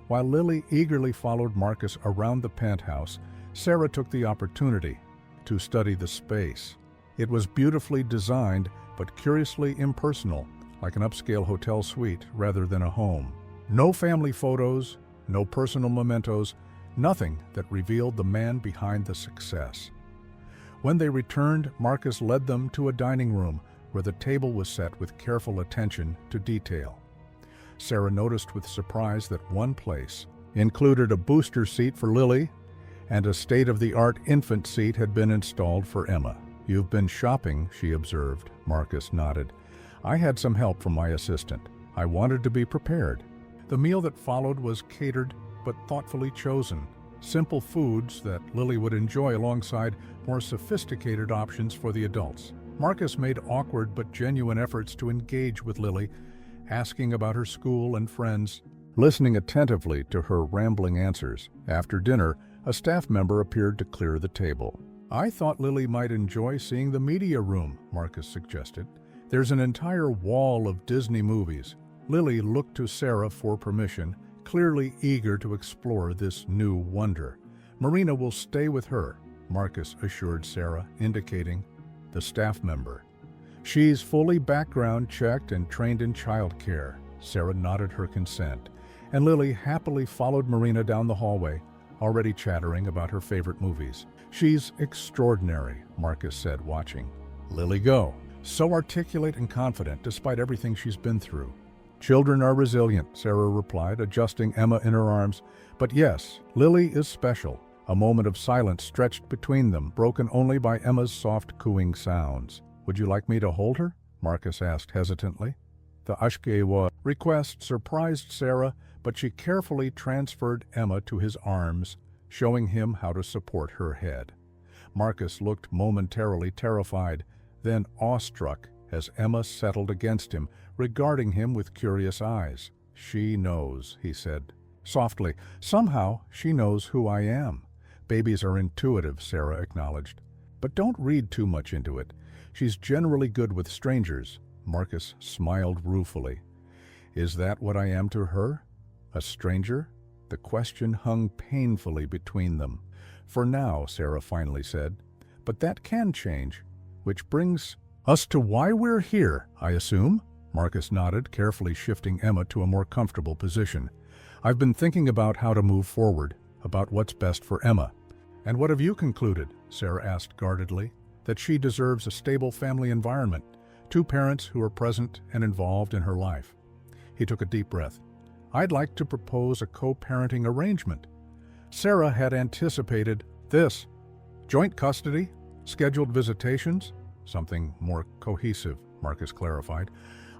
While Lily eagerly followed Marcus around the penthouse, Sarah took the opportunity to study the space. It was beautifully designed, but curiously impersonal, like an upscale hotel suite rather than a home. No family photos, no personal mementos, nothing that revealed the man behind the success. When they returned, Marcus led them to a dining room where the table was set with careful attention to detail. Sarah noticed with surprise that one place included a booster seat for Lily and a state-of-the-art infant seat had been installed for Emma. "You've been shopping," she observed. Marcus nodded. "I had some help from my assistant. I wanted to be prepared." The meal that followed was catered but thoughtfully chosen. Simple foods that Lily would enjoy alongside more sophisticated options for the adults. Marcus made awkward but genuine efforts to engage with Lily, asking about her school and friends, listening attentively to her rambling answers. After dinner, a staff member appeared to clear the table. "I thought Lily might enjoy seeing the media room," Marcus suggested. "There's an entire wall of Disney movies." Lily looked to Sarah for permission, clearly eager to explore this new wonder. "Marina will stay with her," Marcus assured Sarah, indicating the staff member. "She's fully background checked and trained in childcare." Sarah nodded her consent, and Lily happily followed Marina down the hallway, already chattering about her favorite movies. "She's extraordinary," Marcus said, watching Lily go. "So articulate and confident despite everything she's been through." Children are resilient, Sarah replied, adjusting Emma in her arms. But yes, Lily is special. A moment of silence stretched between them, broken only by Emma's soft cooing sounds. Would you like me to hold her? Marcus asked hesitantly. The Ashkewa request surprised Sarah, but she carefully transferred Emma to his arms, showing him how to support her head. Marcus looked momentarily terrified, then awestruck as Emma settled against him, regarding him with curious eyes. She knows, he said softly. Somehow she knows who I am. Babies are intuitive, Sarah acknowledged. But don't read too much into it. She's generally good with strangers. Marcus smiled ruefully. Is that what I am to her? A stranger? The question hung painfully between them. For now, Sarah finally said. But that can change. Which brings us to why we're here, I assume? Marcus nodded, carefully shifting Emma to a more comfortable position. I've been thinking about how to move forward, about what's best for Emma. And what have you concluded? Sarah asked guardedly. That she deserves a stable family environment, 2 parents who are present and involved in her life. He took a deep breath. I'd like to propose a co-parenting arrangement. Sarah had anticipated this. Joint custody, scheduled visitations, something more cohesive, Marcus clarified.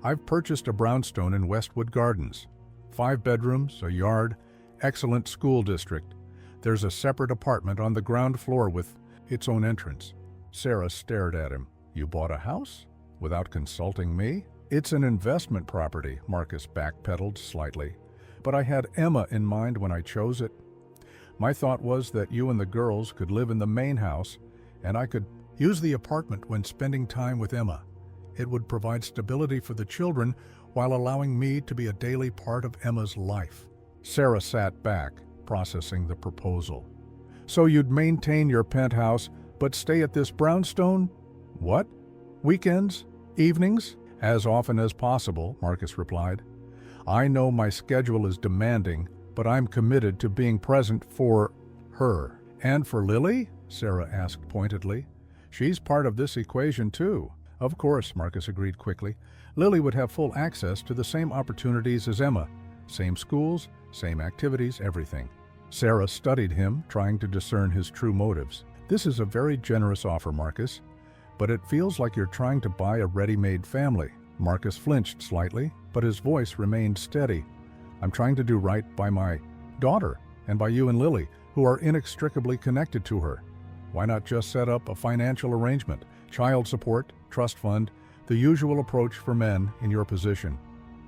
I've purchased a brownstone in Westwood Gardens. 5 bedrooms, a yard, excellent school district. There's a separate apartment on the ground floor with its own entrance. Sarah stared at him. You bought a house? Without consulting me? It's an investment property, Marcus backpedaled slightly. But I had Emma in mind when I chose it. My thought was that you and the girls could live in the main house, and I could use the apartment when spending time with Emma. It would provide stability for the children while allowing me to be a daily part of Emma's life. Sarah sat back, processing the proposal. So you'd maintain your penthouse, but stay at this brownstone? What? Weekends? Evenings? As often as possible, Marcus replied. I know my schedule is demanding, but I'm committed to being present for her. And for Lily? Sarah asked pointedly. She's part of this equation too. Of course, Marcus agreed quickly. Lily would have full access to the same opportunities as Emma. Same schools, same activities, everything. Sarah studied him, trying to discern his true motives. This is a very generous offer, Marcus, but it feels like you're trying to buy a ready-made family. Marcus flinched slightly, but his voice remained steady. I'm trying to do right by my daughter and by you and Lily, who are inextricably connected to her. Why not just set up a financial arrangement, child support, trust fund, the usual approach for men in your position?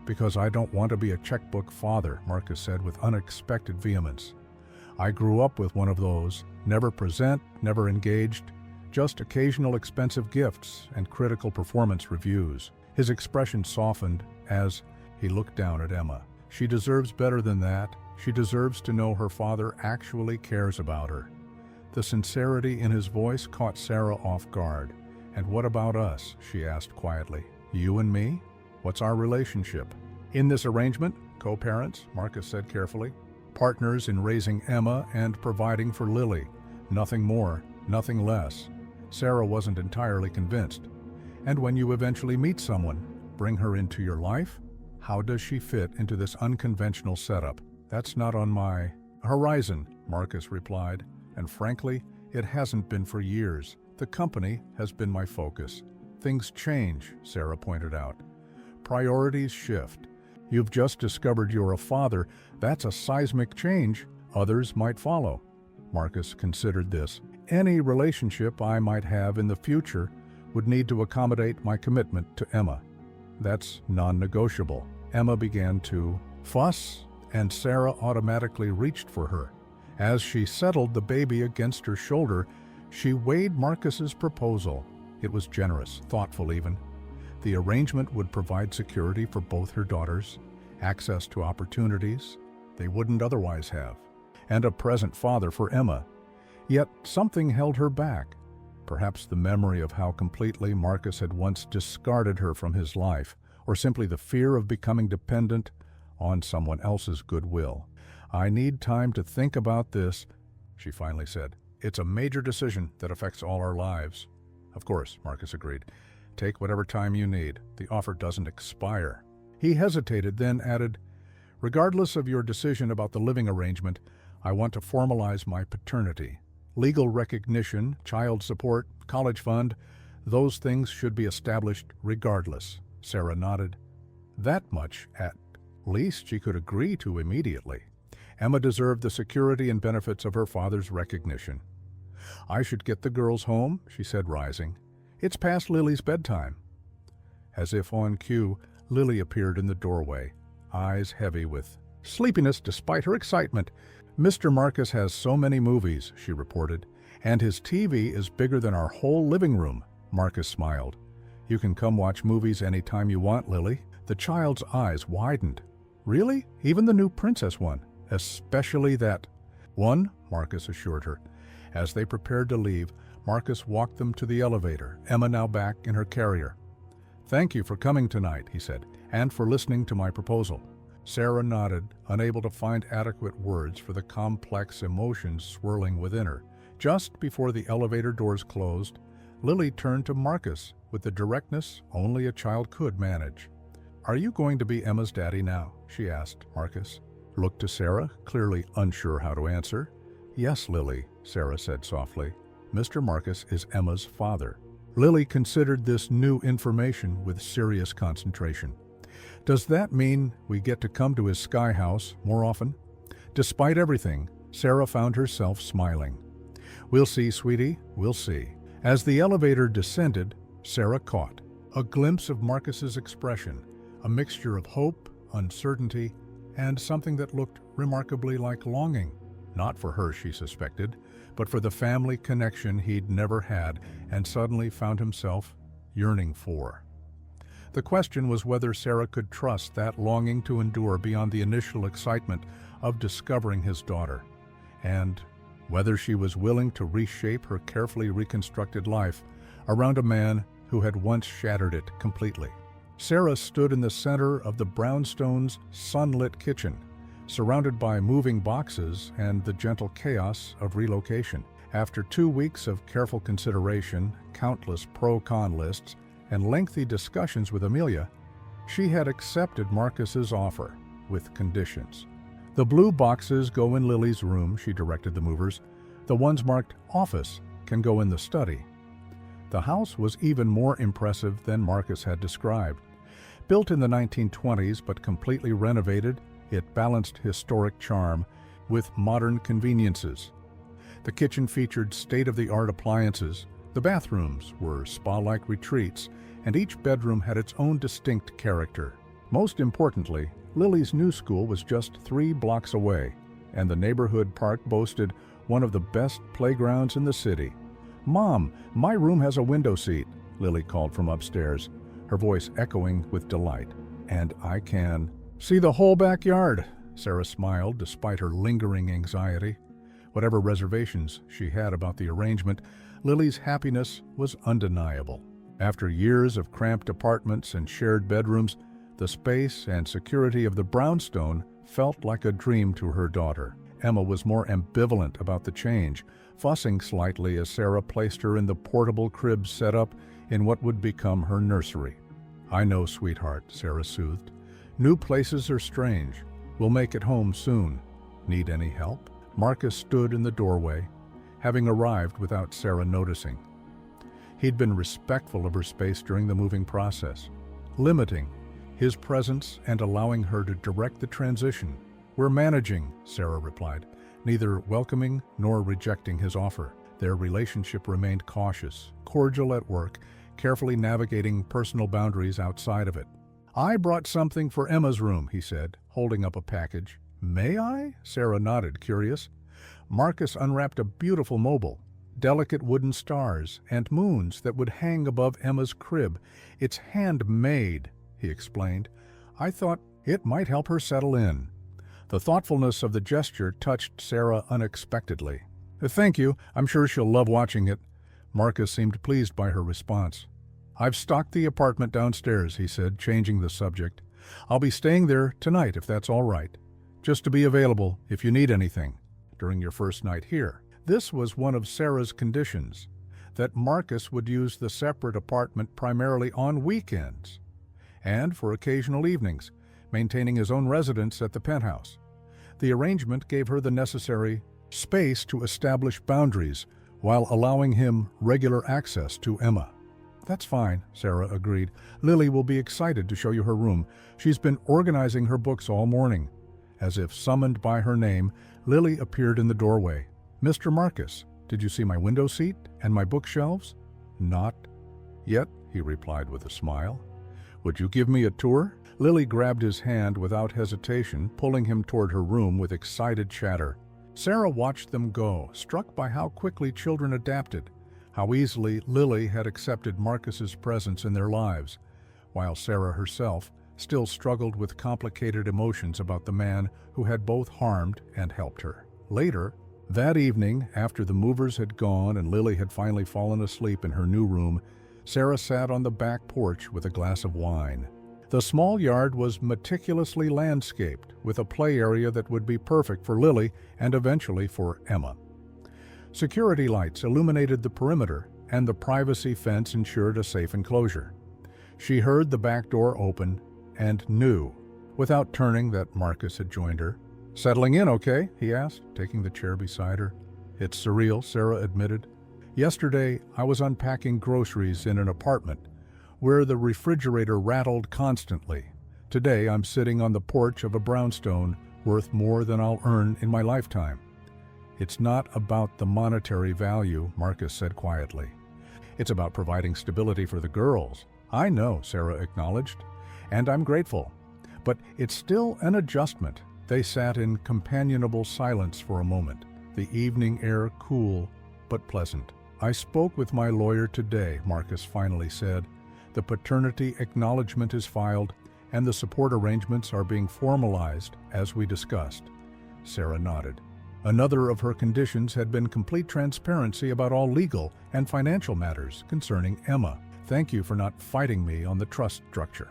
Because I don't want to be a checkbook father, Marcus said with unexpected vehemence. I grew up with one of those, never present, never engaged, just occasional expensive gifts and critical performance reviews. His expression softened as he looked down at Emma. She deserves better than that. She deserves to know her father actually cares about her. The sincerity in his voice caught Sarah off guard. And what about us? She asked quietly. You and me? What's our relationship? In this arrangement, co-parents, Marcus said carefully. Partners in raising Emma and providing for Lily. Nothing more, nothing less. Sarah wasn't entirely convinced. And when you eventually meet someone, bring her into your life, how does she fit into this unconventional setup? That's not on my horizon, Marcus replied, and frankly, it hasn't been for years. The company has been my focus. Things change, Sarah pointed out. Priorities shift. You've just discovered you're a father. That's a seismic change. Others might follow. Marcus considered this. Any relationship I might have in the future would need to accommodate my commitment to Emma. That's non-negotiable. Emma began to fuss, and Sarah automatically reached for her. As she settled the baby against her shoulder, she weighed Marcus's proposal. It was generous, thoughtful even. The arrangement would provide security for both her daughters, access to opportunities they wouldn't otherwise have, and a present father for Emma. Yet something held her back. Perhaps the memory of how completely Marcus had once discarded her from his life, or simply the fear of becoming dependent on someone else's goodwill. I need time to think about this, she finally said. It's a major decision that affects all our lives. Of course, Marcus agreed. Take whatever time you need. The offer doesn't expire. He hesitated, then added, "Regardless of your decision about the living arrangement, I want to formalize my paternity. Legal recognition, child support, college fund, those things should be established regardless." Sarah nodded. That much, at least, she could agree to immediately. Emma deserved the security and benefits of her father's recognition. "I should get the girls home," she said, rising. "It's past Lily's bedtime." As if on cue, Lily appeared in the doorway, eyes heavy with sleepiness despite her excitement. "Mr. Marcus has so many movies," she reported, "and his TV is bigger than our whole living room." Marcus smiled. "You can come watch movies anytime you want, Lily." The child's eyes widened. "Really? Even the new princess one?" "Especially that one," Marcus assured her. As they prepared to leave, Marcus walked them to the elevator, Emma now back in her carrier. "Thank you for coming tonight," he said, "and for listening to my proposal." Sarah nodded, unable to find adequate words for the complex emotions swirling within her. Just before the elevator doors closed, Lily turned to Marcus with the directness only a child could manage. "Are you going to be Emma's daddy now?" she asked. Marcus looked to Sarah, clearly unsure how to answer. "Yes, Lily," Sarah said softly. "Mr. Marcus is Emma's father." Lily considered this new information with serious concentration. "Does that mean we get to come to his sky house more often?" Despite everything, Sarah found herself smiling. "We'll see, sweetie, we'll see." As the elevator descended, Sarah caught a glimpse of Marcus's expression, a mixture of hope, uncertainty, and something that looked remarkably like longing. Not for her, she suspected, but for the family connection he'd never had and suddenly found himself yearning for. The question was whether Sarah could trust that longing to endure beyond the initial excitement of discovering his daughter, and whether she was willing to reshape her carefully reconstructed life around a man who had once shattered it completely. Sarah stood in the center of the brownstone's sunlit kitchen, surrounded by moving boxes and the gentle chaos of relocation. After 2 weeks of careful consideration, countless pro-con lists, and lengthy discussions with Amelia, she had accepted Marcus's offer, with conditions. "The blue boxes go in Lily's room," she directed the movers. "The ones marked office can go in the study." The house was even more impressive than Marcus had described. Built in the 1920s but completely renovated, it balanced historic charm with modern conveniences. The kitchen featured state-of-the-art appliances, the bathrooms were spa-like retreats, and each bedroom had its own distinct character. Most importantly, Lily's new school was just 3 blocks away, and the neighborhood park boasted one of the best playgrounds in the city. "Mom, my room has a window seat," Lily called from upstairs, her voice echoing with delight. "And I can see the whole backyard," Sarah smiled despite her lingering anxiety. Whatever reservations she had about the arrangement, Lily's happiness was undeniable. After years of cramped apartments and shared bedrooms, the space and security of the brownstone felt like a dream to her daughter. Emma was more ambivalent about the change, fussing slightly as Sarah placed her in the portable crib set up in what would become her nursery. "I know, sweetheart," Sarah soothed. "New places are strange. We'll make it home soon. Need any help?" Marcus stood in the doorway, having arrived without Sarah noticing. He'd been respectful of her space during the moving process, limiting his presence and allowing her to direct the transition. "We're managing," Sarah replied, neither welcoming nor rejecting his offer. Their relationship remained cautious, cordial at work, carefully navigating personal boundaries outside of it. "I brought something for Emma's room," he said, holding up a package. "May I?" Sarah nodded, curious. Marcus unwrapped a beautiful mobile, delicate wooden stars and moons that would hang above Emma's crib. "It's handmade," he explained. "I thought it might help her settle in." The thoughtfulness of the gesture touched Sarah unexpectedly. "Thank you. I'm sure she'll love watching it." Marcus seemed pleased by her response. "I've stocked the apartment downstairs," he said, changing the subject. "I'll be staying there tonight if that's all right. Just to be available if you need anything during your first night here." This was one of Sarah's conditions, that Marcus would use the separate apartment primarily on weekends. and for occasional evenings, maintaining his own residence at the penthouse. The arrangement gave her the necessary space to establish boundaries while allowing him regular access to Emma. "That's fine," Sarah agreed. "Lily will be excited to show you her room. She's been organizing her books all morning." As if summoned by her name, Lily appeared in the doorway. "Mr. Marcus, did you see my window seat and my bookshelves?" "Not yet," he replied with a smile. "Would you give me a tour?" Lily grabbed his hand without hesitation, pulling him toward her room with excited chatter. Sarah watched them go, struck by how quickly children adapted, how easily Lily had accepted Marcus's presence in their lives, while Sarah herself still struggled with complicated emotions about the man who had both harmed and helped her. Later, that evening, after the movers had gone and Lily had finally fallen asleep in her new room, Sarah sat on the back porch with a glass of wine. The small yard was meticulously landscaped, with a play area that would be perfect for Lily and eventually for Emma. Security lights illuminated the perimeter, and the privacy fence ensured a safe enclosure. She heard the back door open and knew, without turning, that Marcus had joined her. "Settling in, okay?" he asked, taking the chair beside her. "It's surreal," Sarah admitted. "Yesterday, I was unpacking groceries in an apartment where the refrigerator rattled constantly. Today, I'm sitting on the porch of a brownstone worth more than I'll earn in my lifetime." "It's not about the monetary value," Marcus said quietly. "It's about providing stability for the girls." "I know," Sarah acknowledged, "and I'm grateful. But it's still an adjustment." They sat in companionable silence for a moment, the evening air cool but pleasant. "I spoke with my lawyer today," Marcus finally said. "The paternity acknowledgement is filed, and the support arrangements are being formalized, as we discussed." Sarah nodded. Another of her conditions had been complete transparency about all legal and financial matters concerning Emma. "Thank you for not fighting me on the trust structure."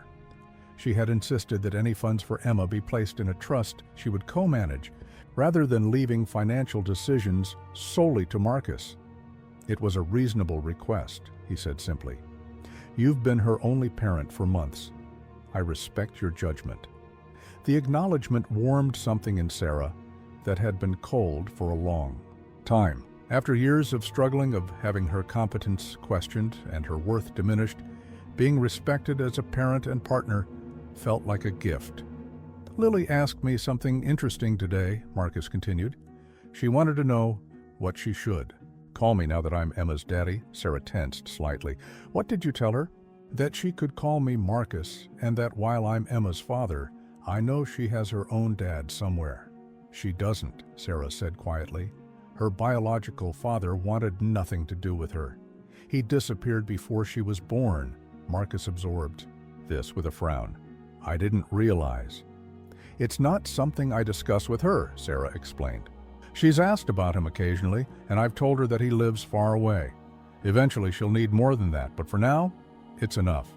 She had insisted that any funds for Emma be placed in a trust she would co-manage, rather than leaving financial decisions solely to Marcus. "It was a reasonable request," he said simply. "You've been her only parent for months. I respect your judgment." The acknowledgement warmed something in Sarah that had been cold for a long time. After years of struggling, of having her competence questioned and her worth diminished, being respected as a parent and partner felt like a gift. "Lily asked me something interesting today," Marcus continued. "She wanted to know what she should. Call me now that I'm Emma's daddy." Sarah tensed slightly. "What did you tell her?" "That she could call me Marcus, and that while I'm Emma's father, I know she has her own dad somewhere." "She doesn't," Sarah said quietly. "Her biological father wanted nothing to do with her. He disappeared before she was born." Marcus absorbed this with a frown. "I didn't realize." "It's not something I discuss with her," Sarah explained. "She's asked about him occasionally, and I've told her that he lives far away. Eventually she'll need more than that, but for now, it's enough."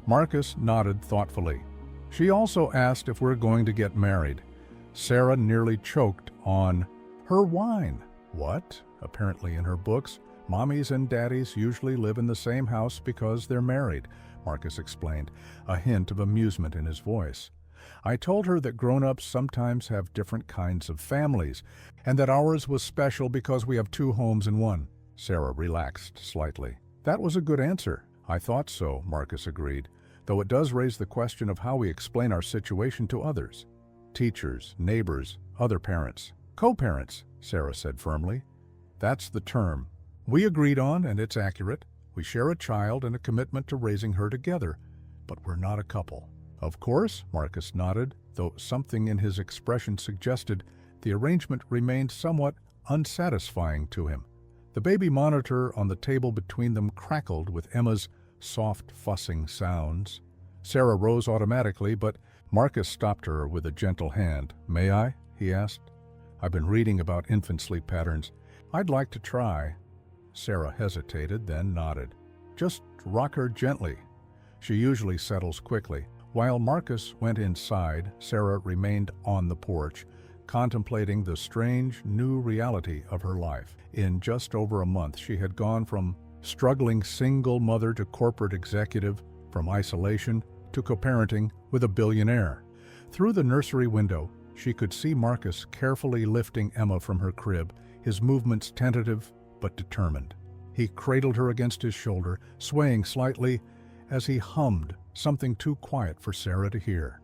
Marcus nodded thoughtfully. "She also asked if we're going to get married." Sarah nearly choked on her wine. "What?" Apparently in her books, mommies and daddies usually live in the same house because they're married, Marcus explained, a hint of amusement in his voice. "I told her that grown-ups sometimes have different kinds of families, and that ours was special because we have two homes in one." Sarah relaxed slightly. "That was a good answer." "I thought so," Marcus agreed, "though it does raise the question of how we explain our situation to others. Teachers, neighbors, other parents. Co-parents," Sarah said firmly. "That's the term we agreed on, and it's accurate. We share a child and a commitment to raising her together, but we're not a couple." "Of course," Marcus nodded, though something in his expression suggested the arrangement remained somewhat unsatisfying to him. The baby monitor on the table between them crackled with Emma's soft fussing sounds. Sarah rose automatically, but Marcus stopped her with a gentle hand. "May I?" he asked. "I've been reading about infant sleep patterns. I'd like to try." Sarah hesitated, then nodded. "Just rock her gently. She usually settles quickly." While Marcus went inside, Sarah remained on the porch, contemplating the strange new reality of her life. In just over a month, she had gone from struggling single mother to corporate executive, from isolation to co-parenting with a billionaire. Through the nursery window, she could see Marcus carefully lifting Emma from her crib, his movements tentative but determined. He cradled her against his shoulder, swaying slightly as he hummed something too quiet for Sarah to hear.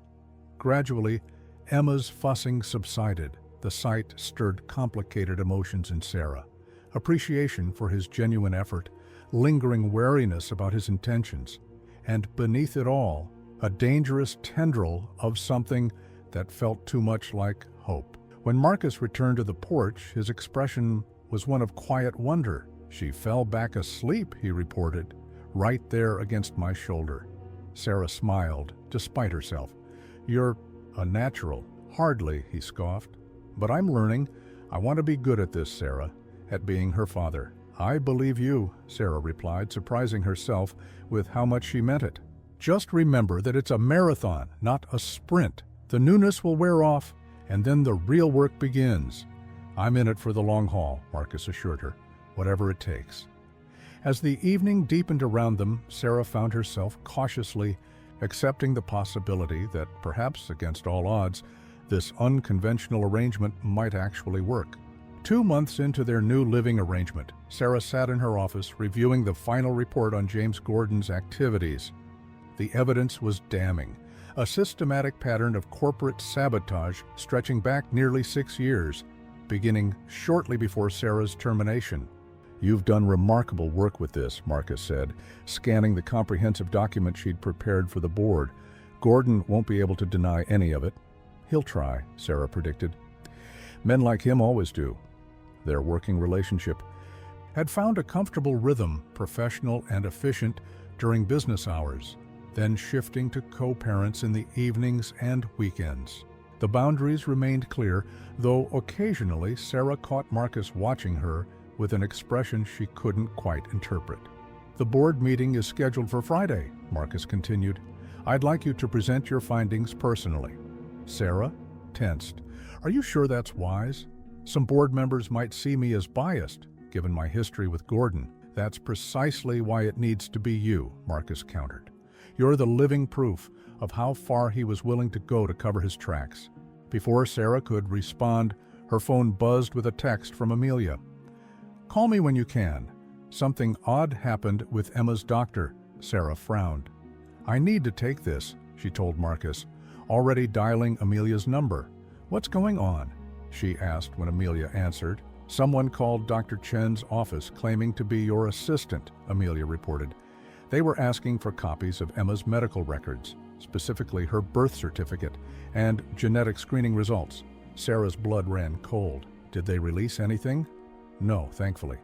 Gradually, Emma's fussing subsided. The sight stirred complicated emotions in Sarah. Appreciation for his genuine effort, lingering wariness about his intentions, and beneath it all, a dangerous tendril of something that felt too much like hope. When Marcus returned to the porch, his expression was one of quiet wonder. "She fell back asleep," he reported, "right there against my shoulder." Sarah smiled, despite herself. "You're a natural." "Hardly," he scoffed. "But I'm learning. I want to be good at this, Sarah, at being her father." "I believe you," Sarah replied, surprising herself with how much she meant it. "Just remember that it's a marathon, not a sprint. The newness will wear off, and then the real work begins." "I'm in it for the long haul," Marcus assured her, "whatever it takes." As the evening deepened around them, Sarah found herself cautiously accepting the possibility that, perhaps against all odds, this unconventional arrangement might actually work. 2 months into their new living arrangement, Sarah sat in her office reviewing the final report on James Gordon's activities. The evidence was damning. A systematic pattern of corporate sabotage stretching back nearly 6 years, beginning shortly before Sarah's termination. "You've done remarkable work with this," Marcus said, scanning the comprehensive document she'd prepared for the board. "Gordon won't be able to deny any of it." "He'll try," Sarah predicted. Men like him always do. Their working relationship had found a comfortable rhythm, professional and efficient during business hours, then shifting to co-parents in the evenings and weekends. The boundaries remained clear, though occasionally Sarah caught Marcus watching her with an expression she couldn't quite interpret. "The board meeting is scheduled for Friday," Marcus continued. "I'd like you to present your findings personally." Sarah tensed. "Are you sure that's wise? Some board members might see me as biased, given my history with Gordon." "That's precisely why it needs to be you," Marcus countered. "You're the living proof of how far he was willing to go to cover his tracks." Before Sarah could respond, her phone buzzed with a text from Amelia. "Call me when you can. Something odd happened with Emma's doctor." Sarah frowned. "I need to take this," she told Marcus, already dialing Amelia's number. "What's going on?" she asked when Amelia answered. "Someone called Dr. Chen's office claiming to be your assistant," Amelia reported. "They were asking for copies of Emma's medical records, specifically her birth certificate and genetic screening results." Sarah's blood ran cold. "Did they release anything?" "No, thankfully.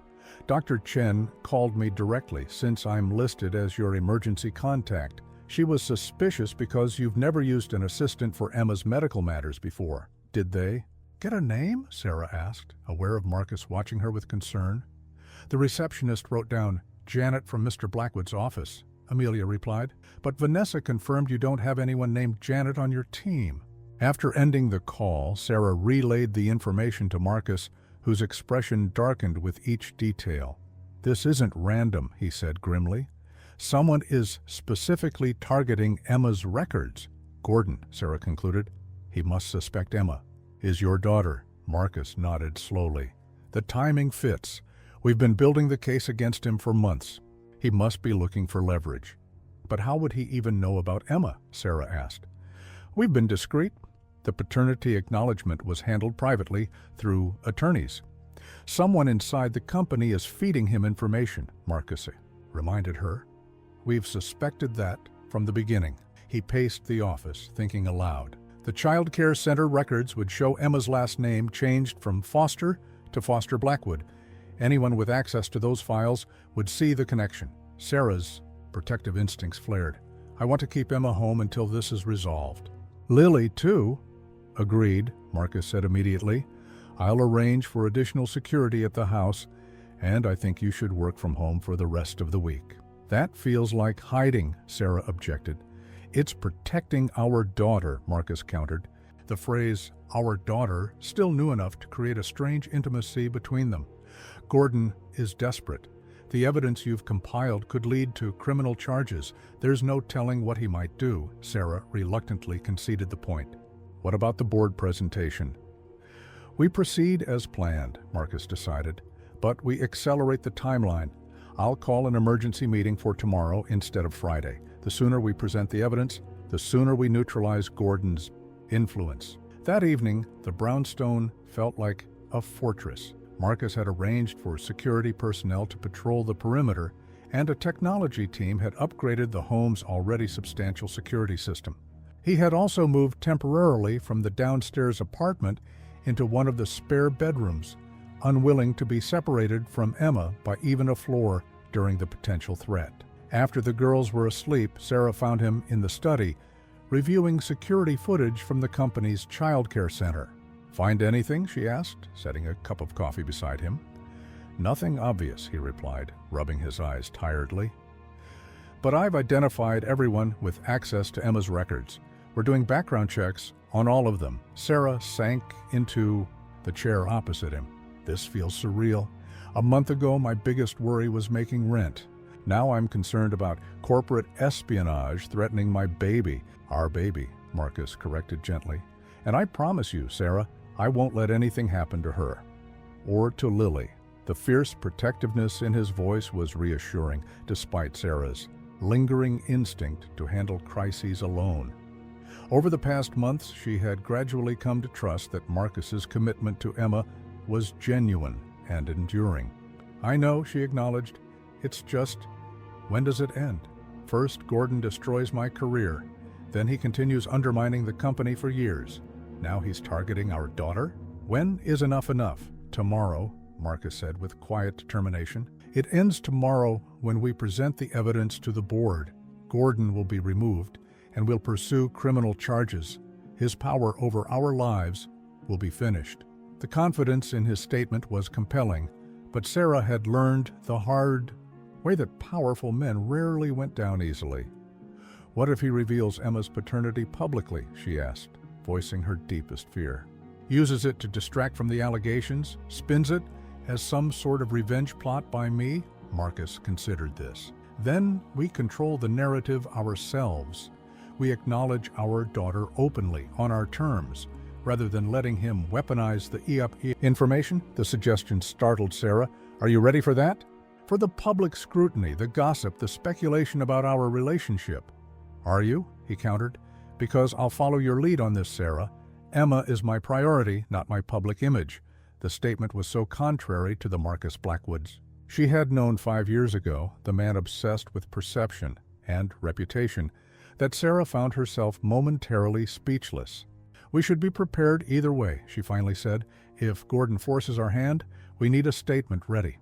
Dr. Chen called me directly since I'm listed as your emergency contact. She was suspicious because you've never used an assistant for Emma's medical matters before." "Did they get a name?" Sarah asked, aware of Marcus watching her with concern. "The receptionist wrote down Janet from Mr. Blackwood's office," Amelia replied. "But Vanessa confirmed you don't have anyone named Janet on your team." After ending the call, Sarah relayed the information to Marcus, whose expression darkened with each detail. "This isn't random," he said grimly. "Someone is specifically targeting Emma's records." "Gordon," Sarah concluded. "He must suspect Emma." "Is your daughter?" Marcus nodded slowly. "The timing fits. We've been building the case against him for months. He must be looking for leverage." "But how would he even know about Emma?" Sarah asked. "We've been discreet. The paternity acknowledgement was handled privately through attorneys. Someone inside the company is feeding him information," Marcus reminded her. "We've suspected that from the beginning." He paced the office, thinking aloud. The child care center records would show Emma's last name changed from Foster to Foster Blackwood. Anyone with access to those files would see the connection. Sarah's protective instincts flared. "I want to keep Emma home until this is resolved." "Lily, too." "Agreed," Marcus said immediately. "I'll arrange for additional security at the house, and I think you should work from home for the rest of the week." "That feels like hiding," Sarah objected. "It's protecting our daughter," Marcus countered. The phrase, "our daughter," still new enough to create a strange intimacy between them. "Gordon is desperate. The evidence you've compiled could lead to criminal charges. There's no telling what he might do. Sarah reluctantly conceded the point. What about the board presentation? We proceed as planned, Marcus decided, but we accelerate the timeline. I'll call an emergency meeting for tomorrow instead of Friday. The sooner we present the evidence, the sooner we neutralize Gordon's influence. That evening, the brownstone felt like a fortress. Marcus had arranged for security personnel to patrol the perimeter, and a technology team had upgraded the home's already substantial security system. He had also moved temporarily from the downstairs apartment into one of the spare bedrooms, unwilling to be separated from Emma by even a floor during the potential threat. After the girls were asleep, Sarah found him in the study, reviewing security footage from the company's childcare center. "Find anything?" she asked, setting a cup of coffee beside him. "Nothing obvious," he replied, rubbing his eyes tiredly. "But I've identified everyone with access to Emma's records. We're doing background checks on all of them." Sarah sank into the chair opposite him. "This feels surreal. A month ago, my biggest worry was making rent. Now I'm concerned about corporate espionage threatening my baby." "Our baby," Marcus corrected gently. "And I promise you, Sarah, I won't let anything happen to her. Or to Lily." The fierce protectiveness in his voice was reassuring, despite Sarah's lingering instinct to handle crises alone. Over the past months, she had gradually come to trust that Marcus's commitment to Emma was genuine and enduring. "I know," she acknowledged. "It's just, when does it end? First, Gordon destroys my career. Then he continues undermining the company for years. Now he's targeting our daughter? When is enough enough?" "Tomorrow," Marcus said with quiet determination. "It ends tomorrow when we present the evidence to the board. Gordon will be removed, and we'll pursue criminal charges. His power over our lives will be finished." The confidence in his statement was compelling, but Sarah had learned the hard way that powerful men rarely went down easily. "What if he reveals Emma's paternity publicly?" she asked, voicing her deepest fear. "Uses it to distract from the allegations? Spins it as some sort of revenge plot by me?" Marcus considered this. "Then we control the narrative ourselves. We acknowledge our daughter openly, on our terms, rather than letting him weaponize the information." The suggestion startled Sarah. "Are you ready for that?" "For the public scrutiny, the gossip, the speculation about our relationship." "Are you?" he countered. "Because I'll follow your lead on this, Sarah. Emma is my priority, not my public image." The statement was so contrary to the Marcus Blackwoods she had known 5 years ago, the man obsessed with perception and reputation, that Sarah found herself momentarily speechless. "We should be prepared either way," she finally said. "If Gordon forces our hand, we need a statement ready."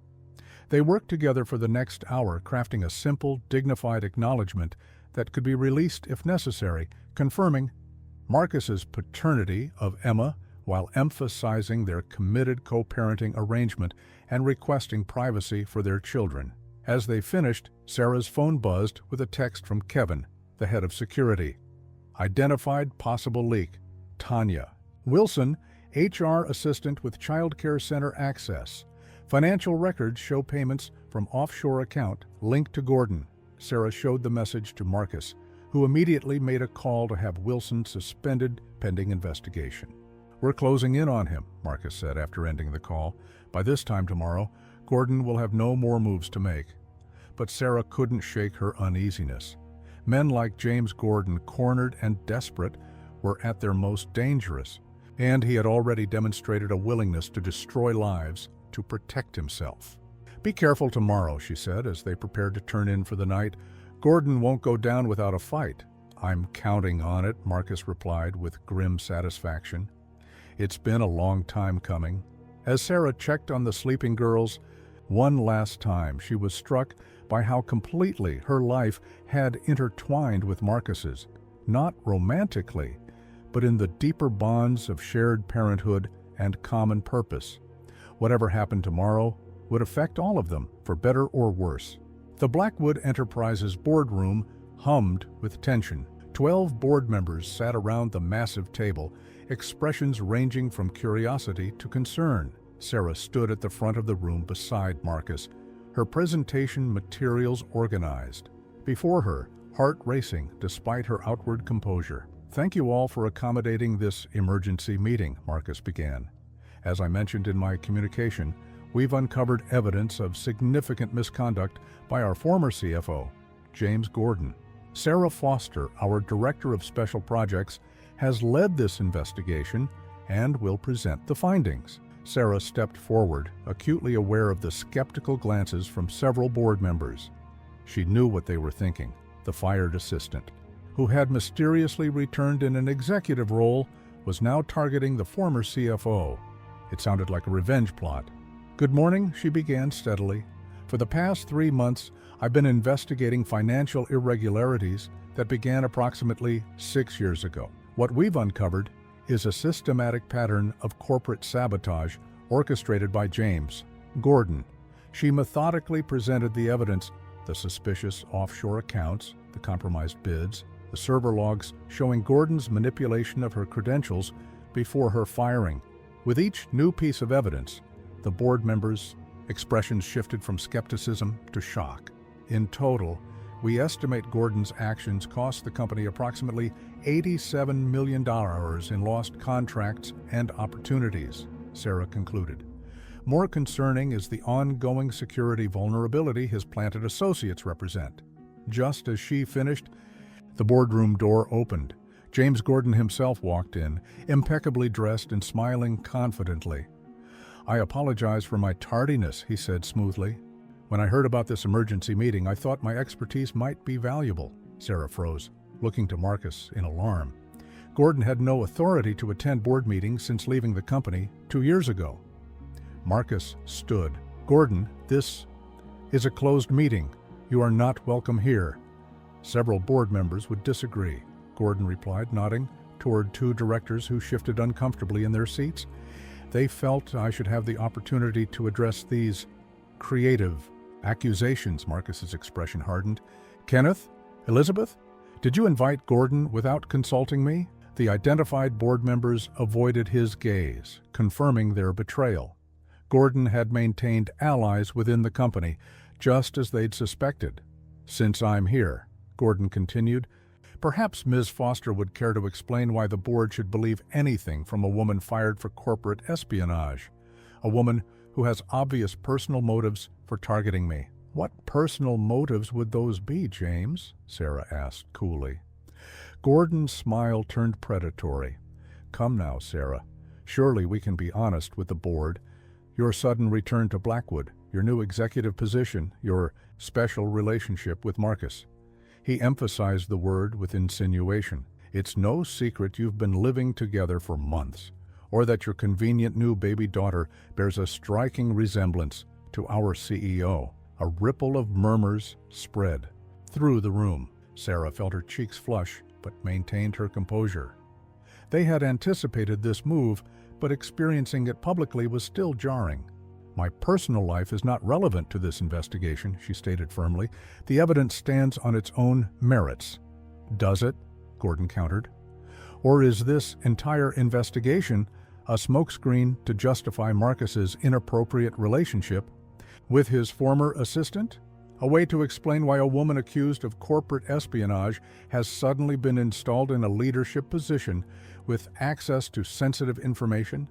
They worked together for the next hour, crafting a simple, dignified acknowledgement that could be released if necessary, confirming Marcus's paternity of Emma while emphasizing their committed co-parenting arrangement and requesting privacy for their children. As they finished, Sarah's phone buzzed with a text from Kevin, the head of security. "Identified possible leak. Tanya. Wilson, HR assistant with Child Care Center access. Financial records show payments from offshore account linked to Gordon." Sarah showed the message to Marcus, who immediately made a call to have Wilson suspended pending investigation. "We're closing in on him," Marcus said after ending the call. "By this time tomorrow, Gordon will have no more moves to make." But Sarah couldn't shake her uneasiness. Men like James Gordon, cornered and desperate, were at their most dangerous, and he had already demonstrated a willingness to destroy lives to protect himself. "Be careful tomorrow," she said as they prepared to turn in for the night. "Gordon won't go down without a fight." "I'm counting on it," Marcus replied with grim satisfaction. It's been a long time coming. As Sarah checked on the sleeping girls one last time, she was struck by how completely her life had intertwined with Marcus's, not romantically, but in the deeper bonds of shared parenthood and common purpose. Whatever happened tomorrow would affect all of them, for better or worse. The Blackwood Enterprises boardroom hummed with tension. 12 board members sat around the massive table, expressions ranging from curiosity to concern. Sarah stood at the front of the room beside Marcus, her presentation materials organized. Before her, heart racing despite her outward composure. "Thank you all for accommodating this emergency meeting," Marcus began. "As I mentioned in my communication, we've uncovered evidence of significant misconduct by our former CFO, James Gordon. Sarah Foster, our Director of Special Projects, has led this investigation and will present the findings." Sarah stepped forward, acutely aware of the skeptical glances from several board members. She knew what they were thinking. The fired assistant, who had mysteriously returned in an executive role, was now targeting the former CFO. It sounded like a revenge plot. "Good morning," she began steadily. "For the past 3 months, I've been investigating financial irregularities that began approximately 6 years ago. What we've uncovered is a systematic pattern of corporate sabotage orchestrated by James Gordon." She methodically presented the evidence: the suspicious offshore accounts, the compromised bids, the server logs showing Gordon's manipulation of her credentials before her firing. With each new piece of evidence, the board members' expressions shifted from skepticism to shock. In total, we estimate Gordon's actions cost the company approximately $87 million in lost contracts and opportunities, Sarah concluded. More concerning is the ongoing security vulnerability his planted associates represent. Just as she finished, the boardroom door opened. James Gordon himself walked in, impeccably dressed and smiling confidently. "I apologize for my tardiness," he said smoothly. "When I heard about this emergency meeting, I thought my expertise might be valuable." Sarah froze, looking to Marcus in alarm. Gordon had no authority to attend board meetings since leaving the company 2 years ago. Marcus stood. "Gordon, this is a closed meeting. You are not welcome here." "Several board members would disagree," Gordon replied, nodding toward 2 directors who shifted uncomfortably in their seats. "They felt I should have the opportunity to address these creative accusations." Marcus's expression hardened. "Kenneth? Elizabeth? Did you invite Gordon without consulting me?" The identified board members avoided his gaze, confirming their betrayal. Gordon had maintained allies within the company, just as they'd suspected. "Since I'm here," Gordon continued, "perhaps Ms. Foster would care to explain why the board should believe anything from a woman fired for corporate espionage, a woman who has obvious personal motives for targeting me." "What personal motives would those be, James?" Sarah asked coolly. Gordon's smile turned predatory. "Come now, Sarah. Surely we can be honest with the board. Your sudden return to Blackwood, your new executive position, your special relationship with Marcus." He emphasized the word with insinuation. "It's no secret you've been living together for months, or that your convenient new baby daughter bears a striking resemblance to our CEO." A ripple of murmurs spread through the room. Sarah felt her cheeks flush, but maintained her composure. They had anticipated this move, but experiencing it publicly was still jarring. "My personal life is not relevant to this investigation," she stated firmly. "The evidence stands on its own merits." "Does it?" Gordon countered. "Or is this entire investigation a smokescreen to justify Marcus's inappropriate relationship with his former assistant? A way to explain why a woman accused of corporate espionage has suddenly been installed in a leadership position with access to sensitive information?"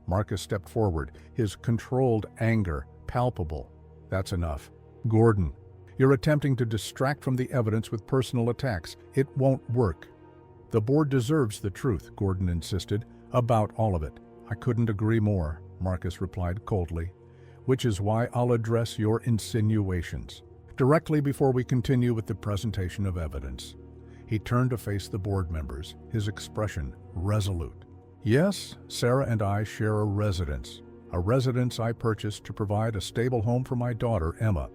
Marcus stepped forward, his controlled anger palpable. "That's enough. Gordon, you're attempting to distract from the evidence with personal attacks. It won't work." "The board deserves the truth," Gordon insisted, "about all of it." "I couldn't agree more," Marcus replied coldly. "Which is why I'll address your insinuations directly before we continue with the presentation of evidence." He turned to face the board members, his expression resolute. "Yes, Sarah and I share a residence I purchased to provide a stable home for my daughter, Emma.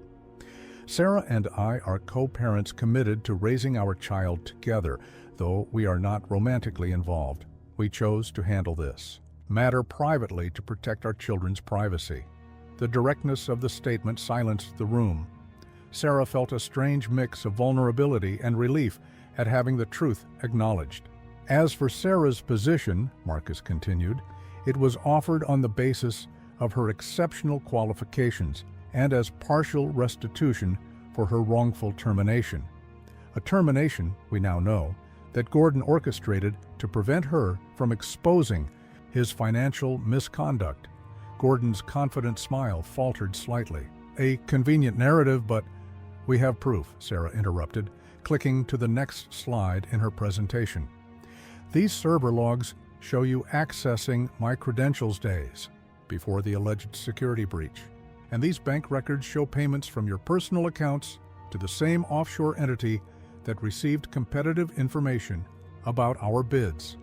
Sarah and I are co-parents committed to raising our child together, though we are not romantically involved. We chose to handle this matter privately to protect our children's privacy." The directness of the statement silenced the room. Sarah felt a strange mix of vulnerability and relief at having the truth acknowledged. "As for Sarah's position," Marcus continued, "it was offered on the basis of her exceptional qualifications, and as partial restitution for her wrongful termination. A termination, we now know, that Gordon orchestrated to prevent her from exposing his financial misconduct. Gordon's confident smile faltered slightly. A convenient narrative, but we have proof, Sarah interrupted, clicking to the next slide in her presentation. These server logs show you accessing my credentials days before the alleged security breach. And these bank records show payments from your personal accounts to the same offshore entity that received competitive information about our bids.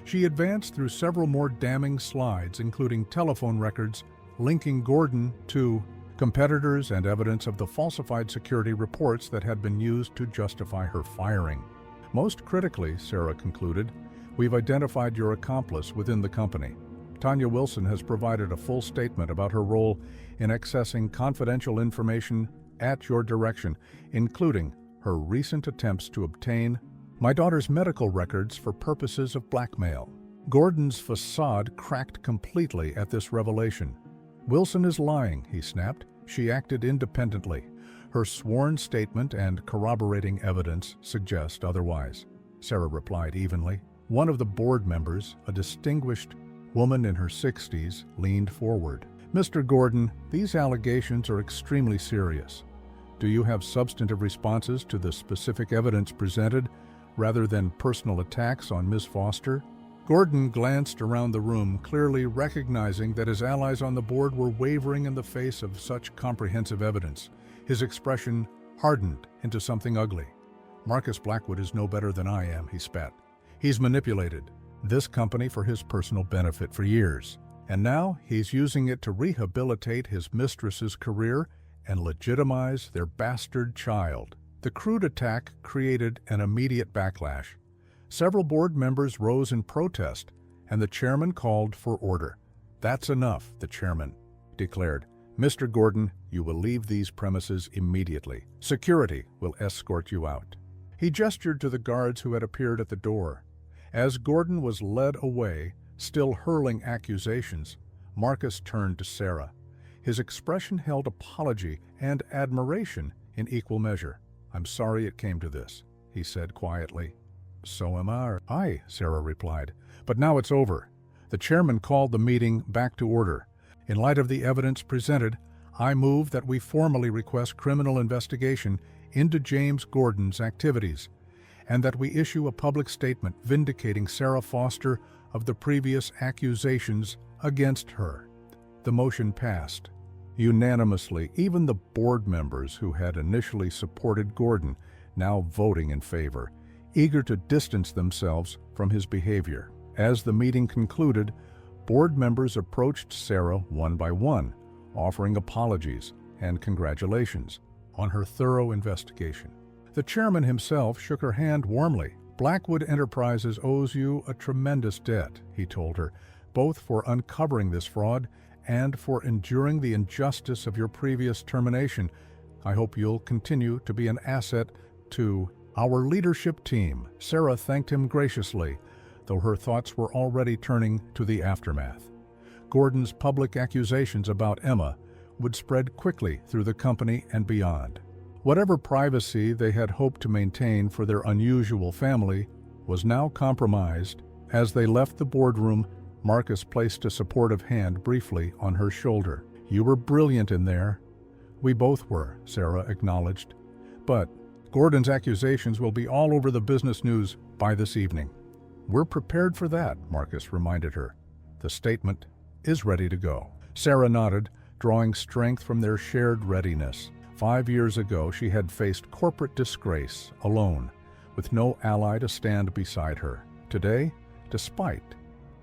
She advanced through several more damning slides, including telephone records linking Gordon to competitors and evidence of the falsified security reports that had been used to justify her firing. Most critically, Sarah concluded, we've identified your accomplice within the company. Tanya Wilson has provided a full statement about her role in accessing confidential information at your direction, including her recent attempts to obtain my daughter's medical records for purposes of blackmail. Gordon's facade cracked completely at this revelation. Wilson is lying, he snapped. She acted independently. Her sworn statement and corroborating evidence suggest otherwise, Sarah replied evenly. One of the board members, a distinguished woman in her 60s, leaned forward. Mr. Gordon, these allegations are extremely serious. Do you have substantive responses to the specific evidence presented, rather than personal attacks on Ms. Foster? Gordon glanced around the room, clearly recognizing that his allies on the board were wavering in the face of such comprehensive evidence. His expression hardened into something ugly. Marcus Blackwood is no better than I am, he spat. He's manipulated this company for his personal benefit for years, and now he's using it to rehabilitate his mistress's career and legitimize their bastard child. The crude attack created an immediate backlash. Several board members rose in protest, and the chairman called for order. That's enough, the chairman declared. Mr. Gordon, you will leave these premises immediately. Security will escort you out. He gestured to the guards who had appeared at the door. As Gordon was led away, still hurling accusations, Marcus turned to Sarah. His expression held apology and admiration in equal measure. I'm sorry it came to this, he said quietly. So am I, Sarah replied. But now it's over. The chairman called the meeting back to order. In light of the evidence presented, I move that we formally request criminal investigation into James Gordon's activities, and that we issue a public statement vindicating Sarah Foster of the previous accusations against her. The motion passed unanimously, even the board members who had initially supported Gordon now voting in favor, eager to distance themselves from his behavior. As the meeting concluded, board members approached Sarah one by one, offering apologies and congratulations on her thorough investigation. The chairman himself shook her hand warmly. Blackwood Enterprises owes you a tremendous debt, he told her, both for uncovering this fraud and for enduring the injustice of your previous termination. I hope you'll continue to be an asset to our leadership team. Sarah thanked him graciously, though her thoughts were already turning to the aftermath. Gordon's public accusations about Emma would spread quickly through the company and beyond. Whatever privacy they had hoped to maintain for their unusual family was now compromised. As they left the boardroom, Marcus placed a supportive hand briefly on her shoulder. You were brilliant in there. We both were, Sarah acknowledged. But Gordon's accusations will be all over the business news by this evening. We're prepared for that, Marcus reminded her. The statement is ready to go. Sarah nodded, drawing strength from their shared readiness. 5 years ago, she had faced corporate disgrace alone, with no ally to stand beside her. Today, despite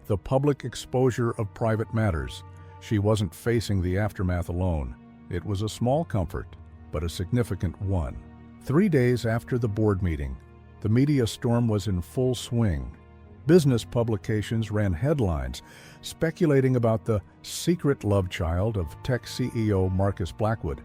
the public exposure of private matters, she wasn't facing the aftermath alone. It was a small comfort, but a significant one. 3 days after the board meeting, the media storm was in full swing. Business publications ran headlines speculating about the secret love child of tech CEO Marcus Blackwood.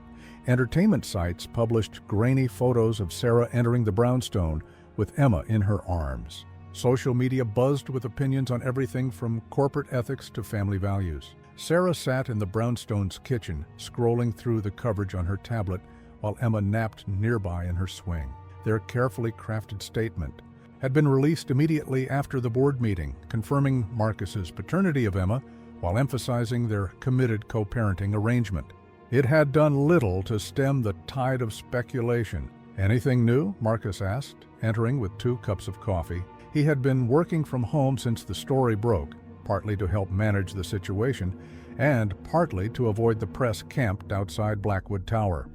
Entertainment sites published grainy photos of Sarah entering the brownstone with Emma in her arms. Social media buzzed with opinions on everything from corporate ethics to family values. Sarah sat in the brownstones' kitchen, scrolling through the coverage on her tablet while Emma napped nearby in her swing. Their carefully crafted statement had been released immediately after the board meeting, confirming Marcus's paternity of Emma while emphasizing their committed co-parenting arrangement. It had done little to stem the tide of speculation. "Anything new?" Marcus asked, entering with 2 cups of coffee. He had been working from home since the story broke, partly to help manage the situation and partly to avoid the press camped outside Blackwood Tower.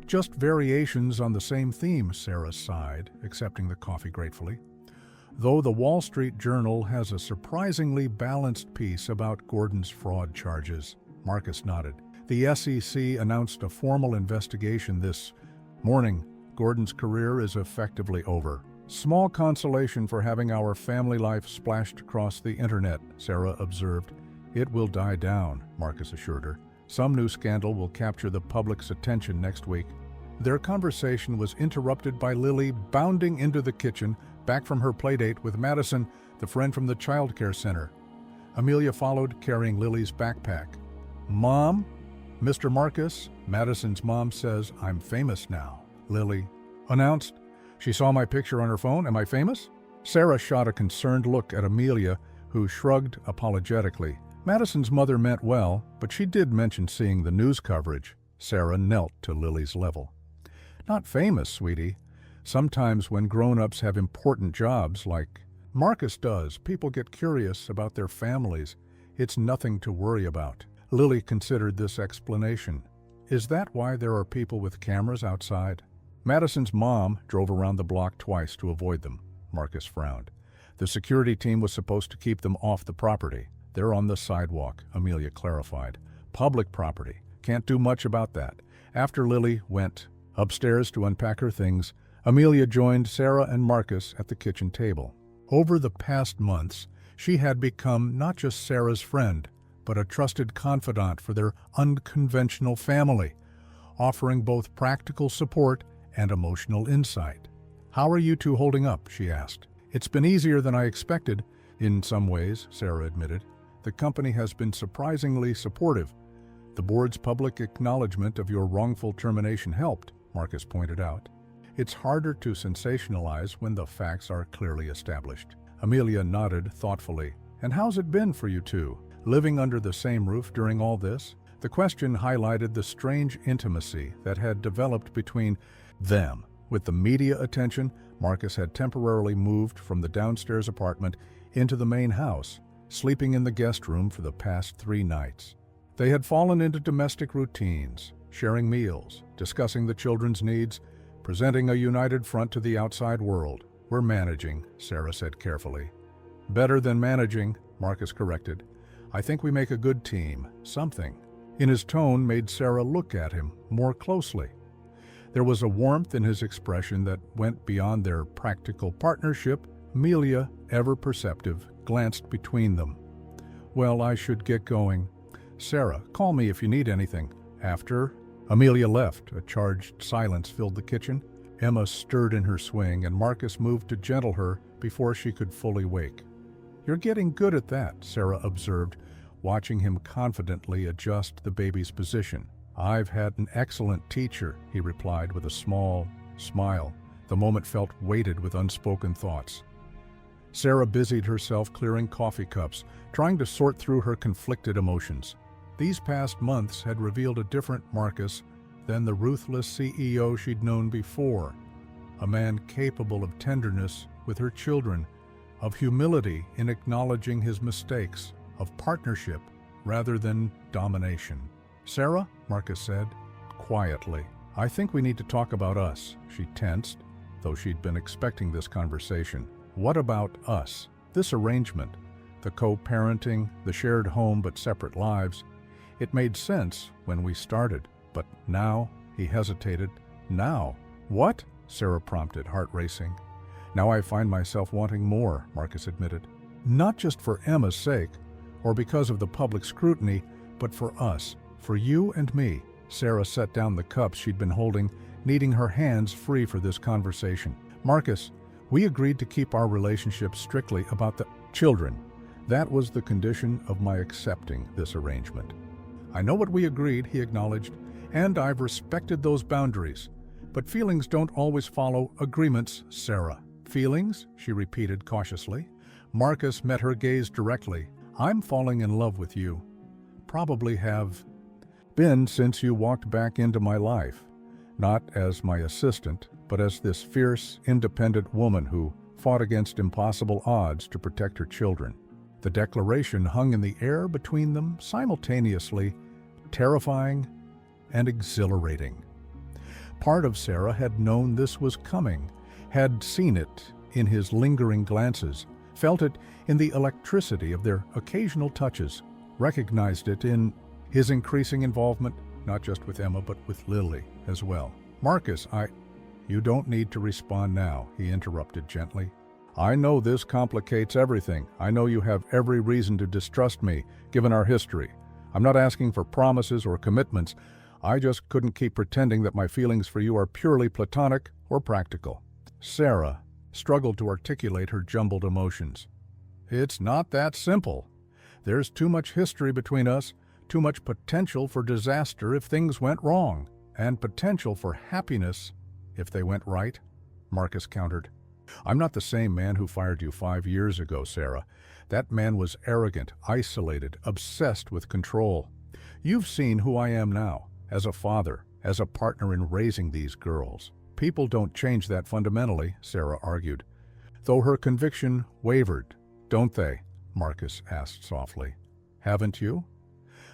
"Just variations on the same theme," Sarah sighed, accepting the coffee gratefully. "Though the Wall Street Journal has a surprisingly balanced piece about Gordon's fraud charges." Marcus nodded. "The SEC announced a formal investigation this morning. Gordon's career is effectively over. Small consolation for having our family life splashed across the internet," Sarah observed. "It will die down," Marcus assured her. "Some new scandal will capture the public's attention next week." Their conversation was interrupted by Lily bounding into the kitchen, back from her playdate with Madison, the friend from the child care center. Amelia followed, carrying Lily's backpack. "Mom? Mr. Marcus, Madison's mom says I'm famous now," Lily announced. "She saw my picture on her phone. Am I famous?" Sarah shot a concerned look at Amelia, who shrugged apologetically. Madison's mother meant well, but she did mention seeing the news coverage. Sarah knelt to Lily's level. "Not famous, sweetie. Sometimes when grown-ups have important jobs like Marcus does, people get curious about their families. It's nothing to worry about." Lily considered this explanation. "Is that why there are people with cameras outside?" Madison's mom drove around the block twice to avoid them. Marcus frowned. "The security team was supposed to keep them off the property. They're on the sidewalk," Amelia clarified. "Public property. Can't do much about that." After Lily went upstairs to unpack her things, Amelia joined Sarah and Marcus at the kitchen table. Over the past months, she had become not just Sarah's friend, but a trusted confidant for their unconventional family, offering both practical support and emotional insight. "How are you two holding up?" she asked. "It's been easier than I expected." "In some ways," Sarah admitted. "The company has been surprisingly supportive. The board's public acknowledgement of your wrongful termination helped," Marcus pointed out. "It's harder to sensationalize when the facts are clearly established." Amelia nodded thoughtfully. "And how's it been for you two, living under the same roof during all this?" The question highlighted the strange intimacy that had developed between them. With the media attention, Marcus had temporarily moved from the downstairs apartment into the main house, sleeping in the guest room for the past 3 nights. They had fallen into domestic routines, sharing meals, discussing the children's needs, presenting a united front to the outside world. "We're managing," Sarah said carefully. "Better than managing," Marcus corrected. "I think we make a good team. Something in his tone made Sarah look at him more closely. There was a warmth in his expression that went beyond their practical partnership. Amelia, ever perceptive, glanced between them. "Well, I should get going. Sarah, call me if you need anything." After Amelia left, a charged silence filled the kitchen. Emma stirred in her swing, and Marcus moved to gentle her before she could fully wake. "You're getting good at that," Sarah observed, watching him confidently adjust the baby's position. "I've had an excellent teacher," he replied with a small smile. The moment felt weighted with unspoken thoughts. Sarah busied herself clearing coffee cups, trying to sort through her conflicted emotions. These past months had revealed a different Marcus than the ruthless CEO she'd known before, a man capable of tenderness with her children, of humility in acknowledging his mistakes, of partnership rather than domination. "Sarah," Marcus said, quietly, "I think we need to talk about us." She tensed, though she'd been expecting this conversation. "What about us? This arrangement, the co-parenting, the shared home but separate lives. It made sense when we started, but now," he hesitated. "Now? What?" Sarah prompted, heart racing. "Now I find myself wanting more," Marcus admitted. "Not just for Emma's sake, or because of the public scrutiny, but for us, for you and me." Sarah set down the cups she'd been holding, needing her hands free for this conversation. "Marcus, we agreed to keep our relationship strictly about the children. That was the condition of my accepting this arrangement. I know what we agreed, he acknowledged, and I've respected those boundaries. But feelings don't always follow agreements, Sarah. Feelings? She repeated cautiously. Marcus met her gaze directly. I'm falling in love with you. Probably have been since you walked back into my life. Not as my assistant, but as this fierce, independent woman who fought against impossible odds to protect her children. The declaration hung in the air between them simultaneously, terrifying and exhilarating. Part of Sarah had known this was coming, had seen it in his lingering glances, felt it in the electricity of their occasional touches, recognized it in his increasing involvement, not just with Emma, but with Lily as well. Marcus, You don't need to respond now, he interrupted gently. I know this complicates everything. I know you have every reason to distrust me, given our history. I'm not asking for promises or commitments. I just couldn't keep pretending that my feelings for you are purely platonic or practical. Sarah struggled to articulate her jumbled emotions. It's not that simple. There's too much history between us, too much potential for disaster if things went wrong, and potential for happiness if they went right, Marcus countered. I'm not the same man who fired you 5 years ago, Sarah. That man was arrogant, isolated, obsessed with control. You've seen who I am now, as a father, as a partner in raising these girls. People don't change that fundamentally, Sarah argued. Though her conviction wavered, don't they? Marcus asked softly. Haven't you?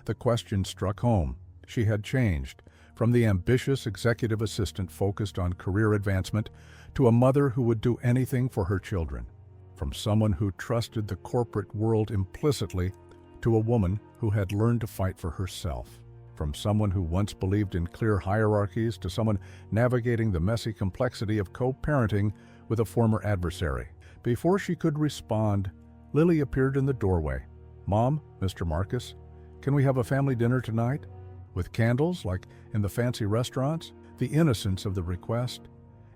The question struck home. She had changed, from the ambitious executive assistant focused on career advancement to a mother who would do anything for her children, from someone who trusted the corporate world implicitly to a woman who had learned to fight for herself, from someone who once believed in clear hierarchies to someone navigating the messy complexity of co-parenting with a former adversary. Before she could respond, Lily appeared in the doorway. Mom, Mr. Marcus, can we have a family dinner tonight? With candles, like in the fancy restaurants? The innocence of the request,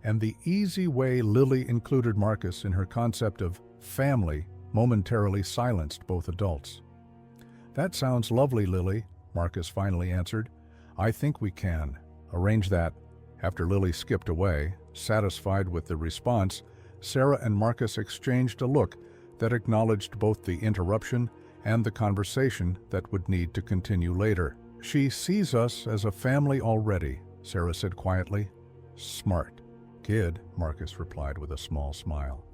and the easy way Lily included Marcus in her concept of family momentarily silenced both adults. That sounds lovely, Lily, Marcus finally answered. I think we can. Arrange that. After Lily skipped away, satisfied with the response, Sarah and Marcus exchanged a look that acknowledged both the interruption and the conversation that would need to continue later. She sees us as a family already, Sarah said quietly. Smart kid, Marcus replied with a small smile.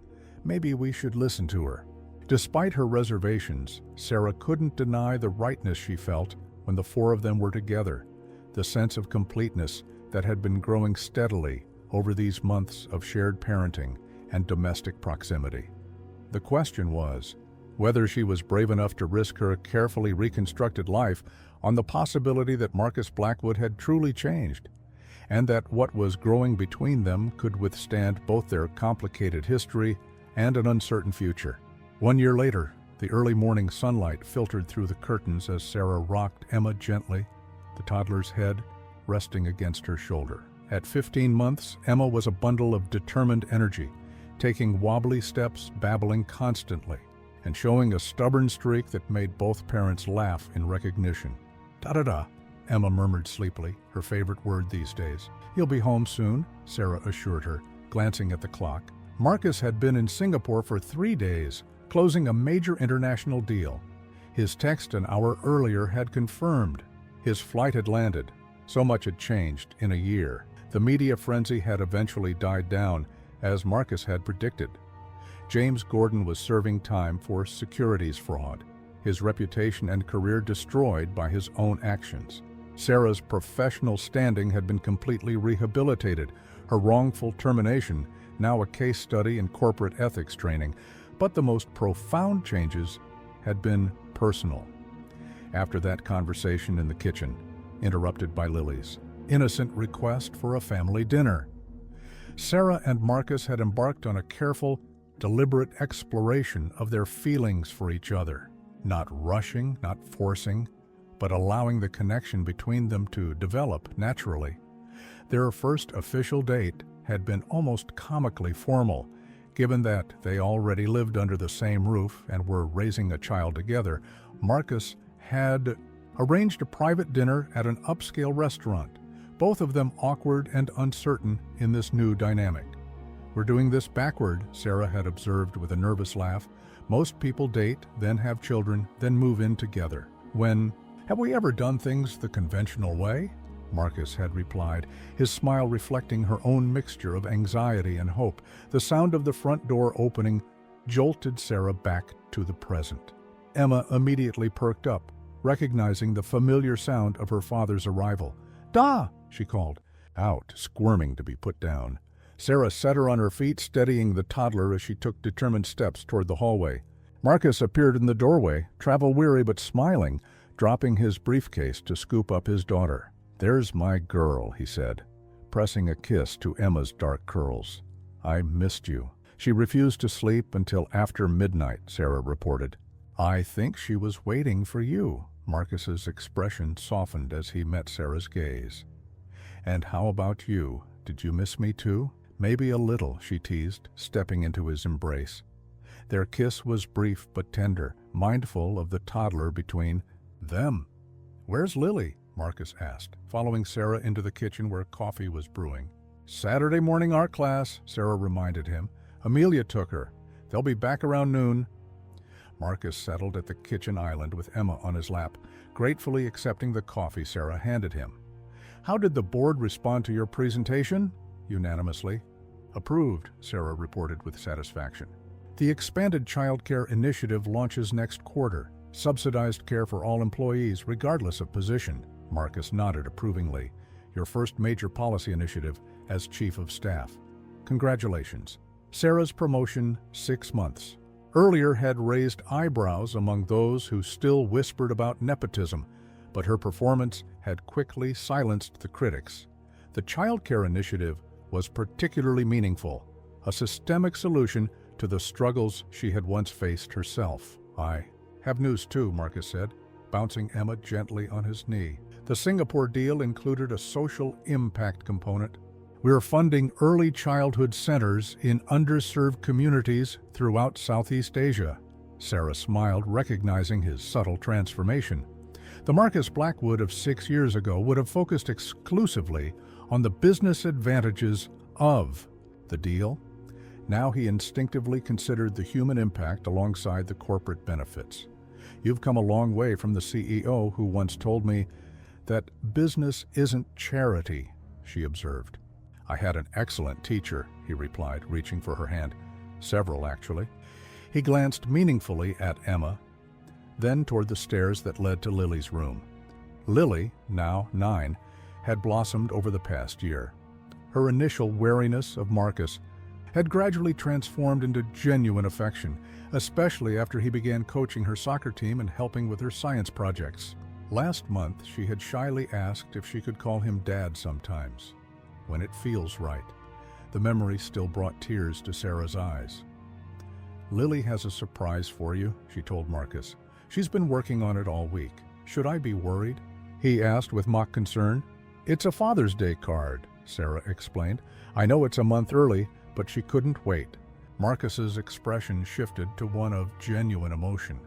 Maybe we should listen to her. Despite her reservations, Sarah couldn't deny the rightness she felt when the four of them were together, the sense of completeness that had been growing steadily over these months of shared parenting and domestic proximity. The question was whether she was brave enough to risk her carefully reconstructed life on the possibility that Marcus Blackwood had truly changed, and that what was growing between them could withstand both their complicated history and an uncertain future. 1 year later, the early morning sunlight filtered through the curtains as Sarah rocked Emma gently, the toddler's head resting against her shoulder. At 15 months, Emma was a bundle of determined energy, taking wobbly steps, babbling constantly, and showing a stubborn streak that made both parents laugh in recognition. Da-da-da, Emma murmured sleepily, her favorite word these days. You'll be home soon, Sarah assured her, glancing at the clock. Marcus had been in Singapore for 3 days, closing a major international deal. His text an hour earlier had confirmed. His flight had landed. So much had changed in a year. The media frenzy had eventually died down, as Marcus had predicted. James Gordon was serving time for securities fraud, his reputation and career destroyed by his own actions. Sarah's professional standing had been completely rehabilitated, her wrongful termination now a case study in corporate ethics training, but the most profound changes had been personal. After that conversation in the kitchen, interrupted by Lily's innocent request for a family dinner, Sarah and Marcus had embarked on a careful, deliberate exploration of their feelings for each other, not rushing, not forcing, but allowing the connection between them to develop naturally. Their first official date had been almost comically formal, Given that they already lived under the same roof and were raising a child together, Marcus had arranged a private dinner at an upscale restaurant, both of them awkward and uncertain in this new dynamic. "We're doing this backward," Sarah had observed with a nervous laugh. "Most people date, then have children, then move in together. Have we ever done things the conventional way?" Marcus had replied, his smile reflecting her own mixture of anxiety and hope. The sound of the front door opening jolted Sarah back to the present. Emma immediately perked up, recognizing the familiar sound of her father's arrival. "Da!" she called, out, squirming to be put down. Sarah set her on her feet, steadying the toddler as she took determined steps toward the hallway. Marcus appeared in the doorway, travel-weary but smiling, dropping his briefcase to scoop up his daughter. "There's my girl," he said, pressing a kiss to Emma's dark curls. "I missed you." "She refused to sleep until after midnight," Sarah reported. "I think she was waiting for you." Marcus's expression softened as he met Sarah's gaze. "And how about you? Did you miss me too?" "Maybe a little," she teased, stepping into his embrace. Their kiss was brief but tender, mindful of the toddler between them. "Where's Lily?" Marcus asked, following Sarah into the kitchen where coffee was brewing. "Saturday morning art class," Sarah reminded him. "Amelia took her. They'll be back around noon." Marcus settled at the kitchen island with Emma on his lap, gratefully accepting the coffee Sarah handed him. "How did the board respond to your presentation?" "Unanimously." "Approved," Sarah reported with satisfaction. "The expanded child care initiative launches next quarter. Subsidized care for all employees, regardless of position." Marcus nodded approvingly. "Your first major policy initiative as chief of staff. Congratulations." Sarah's promotion, 6 months earlier, had raised eyebrows among those who still whispered about nepotism, but her performance had quickly silenced the critics. The child care initiative was particularly meaningful, a systemic solution to the struggles she had once faced herself. "I have news too," Marcus said, bouncing Emma gently on his knee. The Singapore deal included a social impact component. "We're funding early childhood centers in underserved communities throughout Southeast Asia." Sarah smiled, recognizing his subtle transformation. The Marcus Blackwood of 6 years ago would have focused exclusively on the business advantages of the deal. Now he instinctively considered the human impact alongside the corporate benefits. "You've come a long way from the CEO who once told me that business isn't charity," she observed. "I had an excellent teacher," he replied, reaching for her hand. "Several, actually." He glanced meaningfully at Emma, then toward the stairs that led to Lily's room. Lily, now 9, had blossomed over the past year. Her initial wariness of Marcus had gradually transformed into genuine affection, especially after he began coaching her soccer team and helping with her science projects. Last month, she had shyly asked if she could call him Dad sometimes. "When it feels right." The memory still brought tears to Sarah's eyes. "Lily has a surprise for you," she told Marcus. "She's been working on it all week. Should I be worried?" he asked with mock concern. "It's a Father's Day card," Sarah explained. "I know it's a month early, but she couldn't wait." Marcus's expression shifted to one of genuine emotion.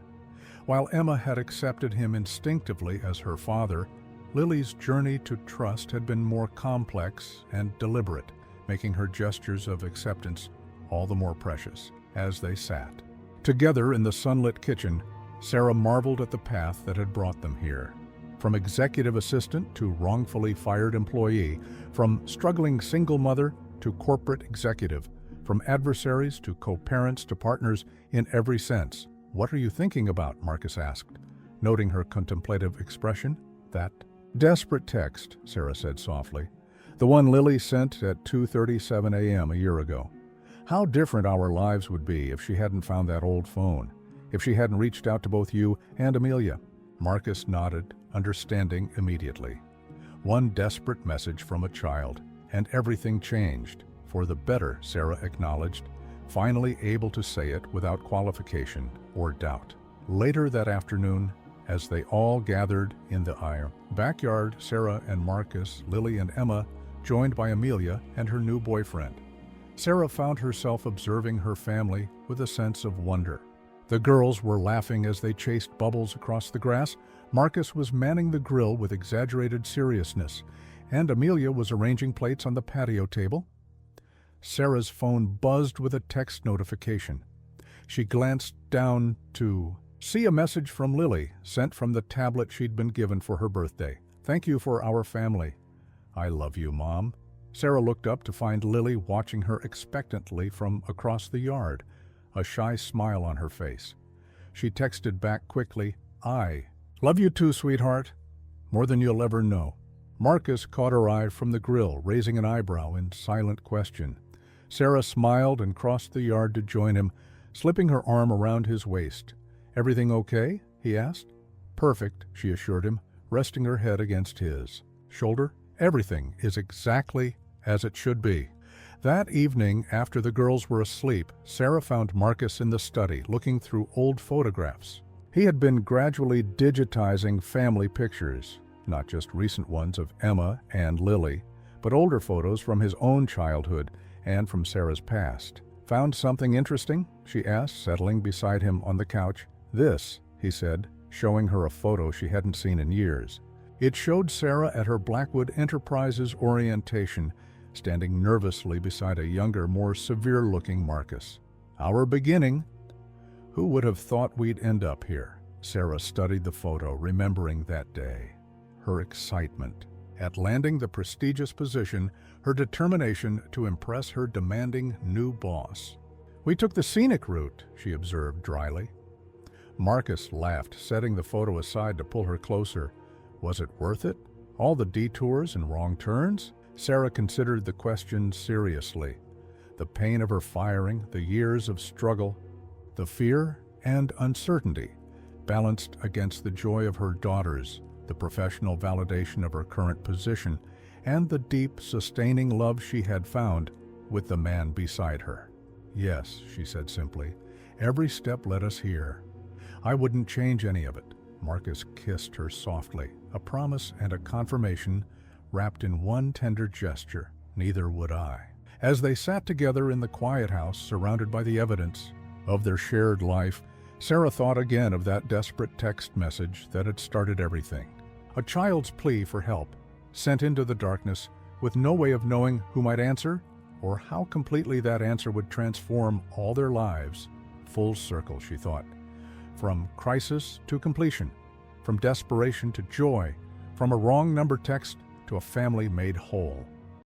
While Emma had accepted him instinctively as her father, Lily's journey to trust had been more complex and deliberate, making her gestures of acceptance all the more precious. As they sat together in the sunlit kitchen, Sarah marveled at the path that had brought them here. From executive assistant to wrongfully fired employee, from struggling single mother to corporate executive, from adversaries to co-parents to partners in every sense. "What are you thinking about?" Marcus asked, noting her contemplative expression. "That desperate text," Sarah said softly. "The one Lily sent at 2:37 a.m. a year ago. How different our lives would be if she hadn't found that old phone, if she hadn't reached out to both you and Amelia." Marcus nodded, understanding immediately. One desperate message from a child, and everything changed. For the better, Sarah acknowledged, finally able to say it without qualification or doubt. Later that afternoon, as they all gathered in the backyard, Sarah and Marcus, Lily and Emma, joined by Amelia and her new boyfriend. Sarah found herself observing her family with a sense of wonder. The girls were laughing as they chased bubbles across the grass. Marcus was manning the grill with exaggerated seriousness, and Amelia was arranging plates on the patio table. Sarah's phone buzzed with a text notification. She glanced down to see a message from Lily, sent from the tablet she'd been given for her birthday. "Thank you for our family. I love you, Mom." Sarah looked up to find Lily watching her expectantly from across the yard, a shy smile on her face. She texted back quickly, "I love you too, sweetheart. More than you'll ever know." Marcus caught her eye from the grill, raising an eyebrow in silent question. Sarah smiled and crossed the yard to join him, slipping her arm around his waist. "Everything okay?" he asked. "Perfect," she assured him, resting her head against his shoulder. "Everything is exactly as it should be." That evening, after the girls were asleep, Sarah found Marcus in the study, looking through old photographs. He had been gradually digitizing family pictures, not just recent ones of Emma and Lily, but older photos from his own childhood and from Sarah's past. "Found something interesting?" she asked, settling beside him on the couch. "This," he said, showing her a photo she hadn't seen in years. It showed Sarah at her Blackwood Enterprises orientation, standing nervously beside a younger, more severe-looking Marcus. "Our beginning. Who would have thought we'd end up here?" Sarah studied the photo, remembering that day. Her excitement at landing the prestigious position, her determination to impress her demanding new boss. "We took the scenic route," she observed dryly. Marcus laughed, setting the photo aside to pull her closer. Was it worth it? All the detours and wrong turns? Sarah considered the question seriously. The pain of her firing, the years of struggle, the fear and uncertainty, balanced against the joy of her daughters, the professional validation of her current position, and the deep, sustaining love she had found with the man beside her. "Yes," she said simply, "every step led us here. I wouldn't change any of it." Marcus kissed her softly, a promise and a confirmation wrapped in one tender gesture. "Neither would I." As they sat together in the quiet house, surrounded by the evidence of their shared life, Sarah thought again of that desperate text message that had started everything. A child's plea for help, sent into the darkness with no way of knowing who might answer or how completely that answer would transform all their lives. Full circle, she thought. From crisis to completion, from desperation to joy, from a wrong number text to a family made whole.